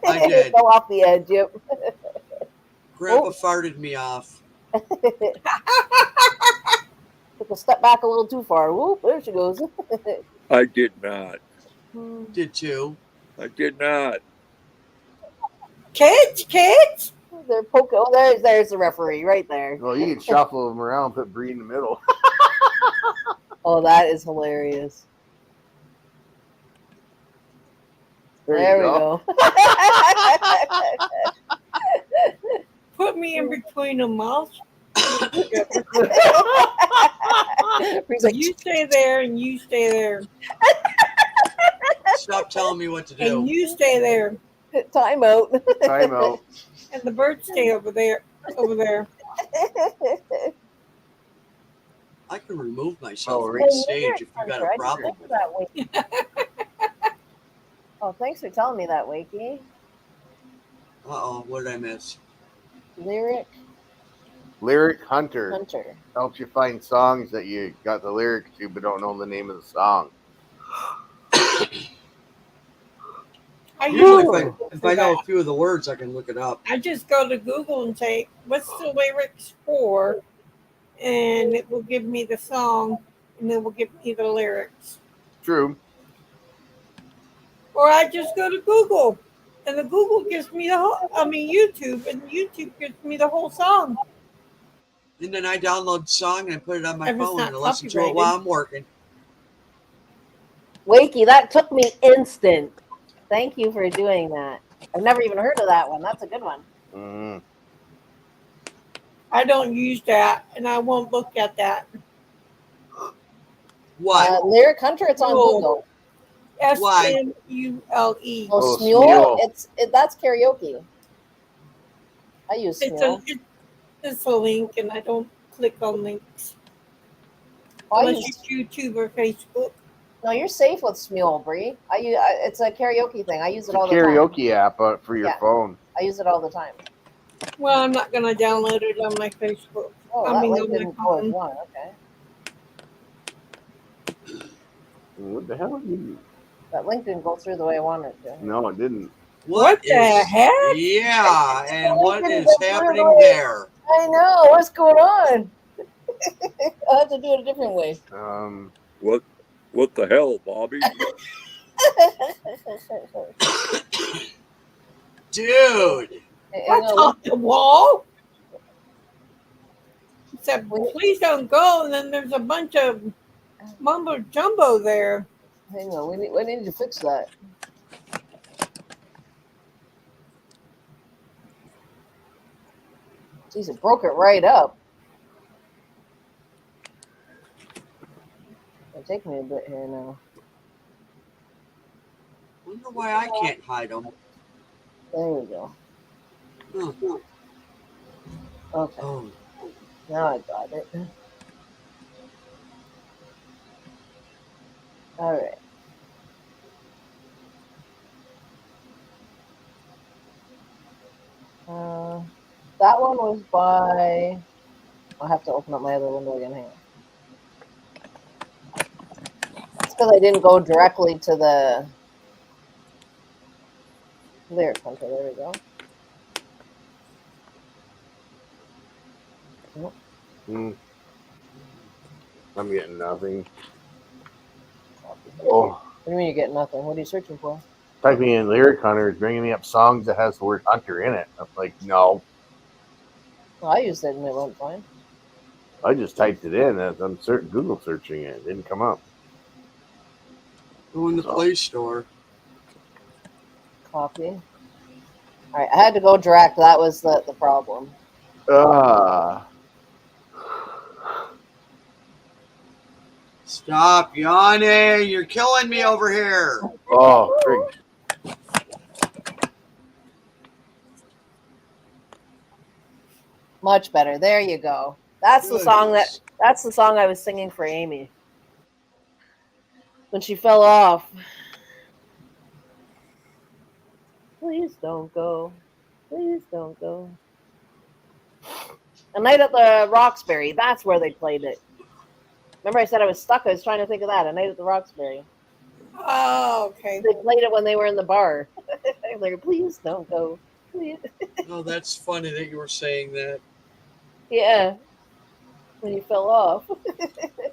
I did. Fell off the edge. Yep. Grandpa farted me off. Took a step back a little too far. Whoop! There she goes. I did not. Did too. I did not. Kids. They're poking. Oh, there's the referee right there. Well, you can shuffle them around, put Bree in the middle. Oh, that is hilarious. There we go. Put me in between them, Mouse. He's like, You stay there, and you stay there, Stop telling me what to do. and you stay there, time out. Time out. and the birds stay over there. I can remove myself Oh, from Rick. the stage if you got a I problem didn't with think it. of that, oh, thanks for telling me that, Wakey. Uh-oh, what did I miss? Lyric Lyric Hunter Hunter. helps you find songs that you got the lyrics to but don't know the name of the song. I Usually, use if for I know that. a few of the words, I can look it up. I just go to Google and say, "What's the lyrics for?" and it will give me the song, and it will give me the lyrics. True. Or I just go to Google, and the Google gives me the whole. I mean YouTube, and YouTube gives me the whole song. And then I download the song and I put it on my If it's phone not and I listen to it copyrighted. while I'm working. Wakey, that took me instant. Thank you for doing that. I've never even heard of that one. That's a good one. Mm-hmm. I don't use that, and I won't look at that. What? Lyric Hunter, it's on Smule. Google. Why? SMULE. Oh, Oh, Smule? Smule. That's karaoke. I use It's Smule. it's a link, and I don't click on links Oh, unless it's YouTube or Facebook. no, you're safe with Smule, Bree. It's a karaoke thing. I use It's it a all the time. karaoke app for your Yeah. phone. I use it all the time. Well, I'm not gonna download it on my Facebook. Oh, I that mean, link on my didn't go as phone. one. Okay. What the hell are you? That link didn't go through the way I wanted it to. No, it didn't. What the heck? Yeah, and what Didn't is go through happening the way- there? I know. What's going on? I'll have to do it a different way. What the hell, Bobby? Dude. What's on the wall? He said, please don't go. And then there's a bunch of mumbo jumbo there. Hang on. We need to fix that. Jeez, it broke it right up. It'll take me a bit here now. I wonder why I can't hide them. There we go. Huh. Okay. Oh. Now I got it. All right. That one was by. I'll have to open up my other window again. Hang on. It's because I didn't go directly to the lyric hunter. There we go. Nope. I'm getting nothing. Oh. What do you mean you get nothing? What are you searching for? Typing in Lyric Hunter is bringing me up songs that has the word Hunter in it. I'm like, no. Well, I used it and it went fine. I just typed it in. I'm Google searching it. It didn't come up. Go in the Play Store. Copy. All right, I had to go direct. That was the problem. Stop yawning. You're killing me over here. Oh, frig. Much better. There you go. That's the song that's the song I was singing for Amy when she fell off. Please don't go. Please don't go. A Night at the Roxbury. That's where they played it. Remember I said I was stuck? I was trying to think of that. A Night at the Roxbury. Oh, okay. They played it when they were in the bar. Like, please don't go. Please. Oh, that's funny that you were saying that. Yeah. When you fell off.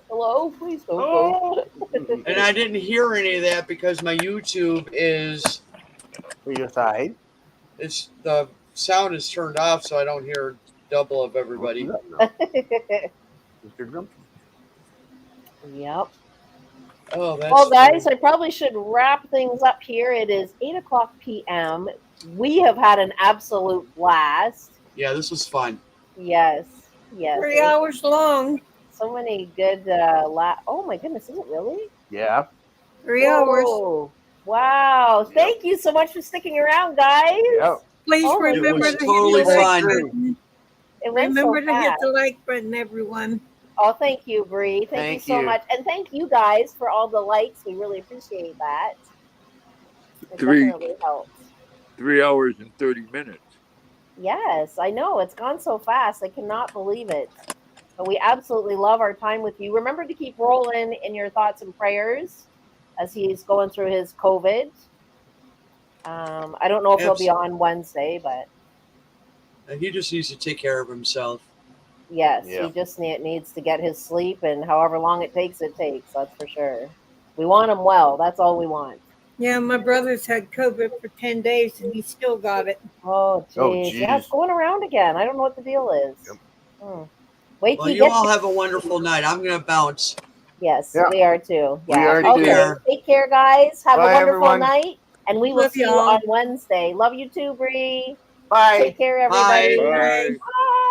Hello? Please don't go. And I didn't hear any of that because my YouTube is... Your side? It's the sound is turned off, so I don't hear double of everybody. Mr. Grumpy. Yep. Oh, that's well, guys, funny. I probably should wrap things up here. It is 8:00 p.m. We have had an absolute blast. Yeah, this was fun. Yes. 3 hours long. So many good oh my goodness, is it really? Yeah. 3 hours. Wow. Yep. Thank you so much for sticking around, guys. Yep. Please Oh, remember was to totally hit the like fun. button. It went Remember so to hit fast. the like button, everyone. Oh, thank you, Bree. Thank you Thank so you. much. And thank you guys for all the likes. We really appreciate that. It Three definitely helps. 3 hours and 30 minutes. Yes, I know. It's gone so fast. I cannot believe it. But we absolutely love our time with you. Remember to keep rolling in your thoughts and prayers as he's going through his COVID. I don't know if he'll be on Wednesday, but He just needs to take care of himself. yes, Yeah. he just needs to get his sleep, and however long it takes, that's for sure. We want him well. That's all we want. Yeah, my brother's had COVID for 10 days and he still got it. Oh, jeez. Yeah, it's jeez. going around again. I don't know what the deal is. Yep. Wait Well, till you you get all have a wonderful night. I'm going to bounce. Yes, Yeah. we are too. We Yeah. are Take Okay. care. Take care, guys. Have Bye, a wonderful everyone. night. And we will Love see you y'all. on Wednesday. Love you too, Bree. Bye. Take care, Bye. everybody. Bye.